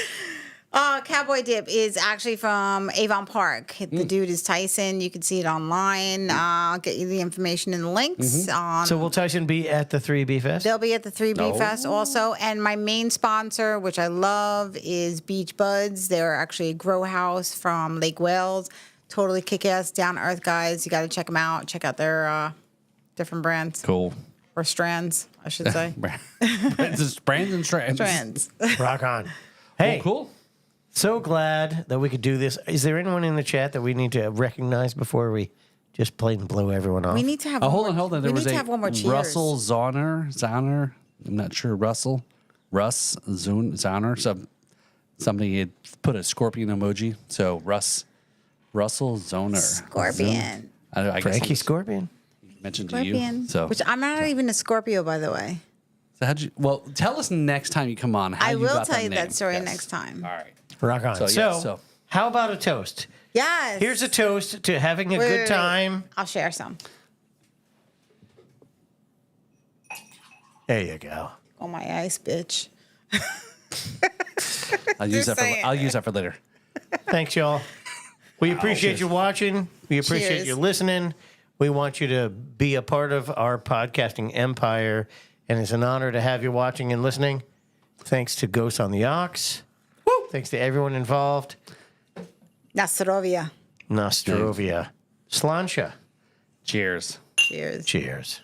Cowboy dip is actually from Avon Park. The dude is Tyson. You can see it online. I'll get you the information and the links. So will Tyson be at the 3B Fest? They'll be at the 3B Fest also. And my main sponsor, which I love, is Beach Buddz. They're actually a grow house from Lake Wales. Totally kick-ass, down-to-earth guys. You got to check them out. Check out their different brands. Cool. Or strands, I should say. Brands and strands. Strands. Rock on. Hey, Cool. so glad that we could do this. Is there anyone in the chat that we need to recognize before we just plain blow everyone off? We need to have Hold on. There we was need to a have one more cheers. Russell Zahner. I'm not sure. Russ Zahner. Somebody had put a scorpion emoji. So Russell Zoner. Scorpion. I guess Frankie it was Scorpion. mentioned to Scorpion. you. So, Which I'm not even a Scorpio, by the way. how'd you? Well, tell us next time you come on. How I you will got tell you name. that story Yes. next time. All right. Rock on. So, So, yeah, so- how about a toast? Yes. Here's a toast to having a Wait, good wait, wait. time. I'll share some. There you go. On my ice, bitch. I'll use Just saying. that for later. Thanks, y'all. We appreciate you watching. We appreciate Cheers. you listening. We want you to be a part of our podcasting empire, and it's an honor to have you watching and listening. Thanks to Ghost on the Ox. Woo! Thanks to everyone involved. Nastrovia. Nostrovia. Sláinte. Cheers. Cheers. Cheers.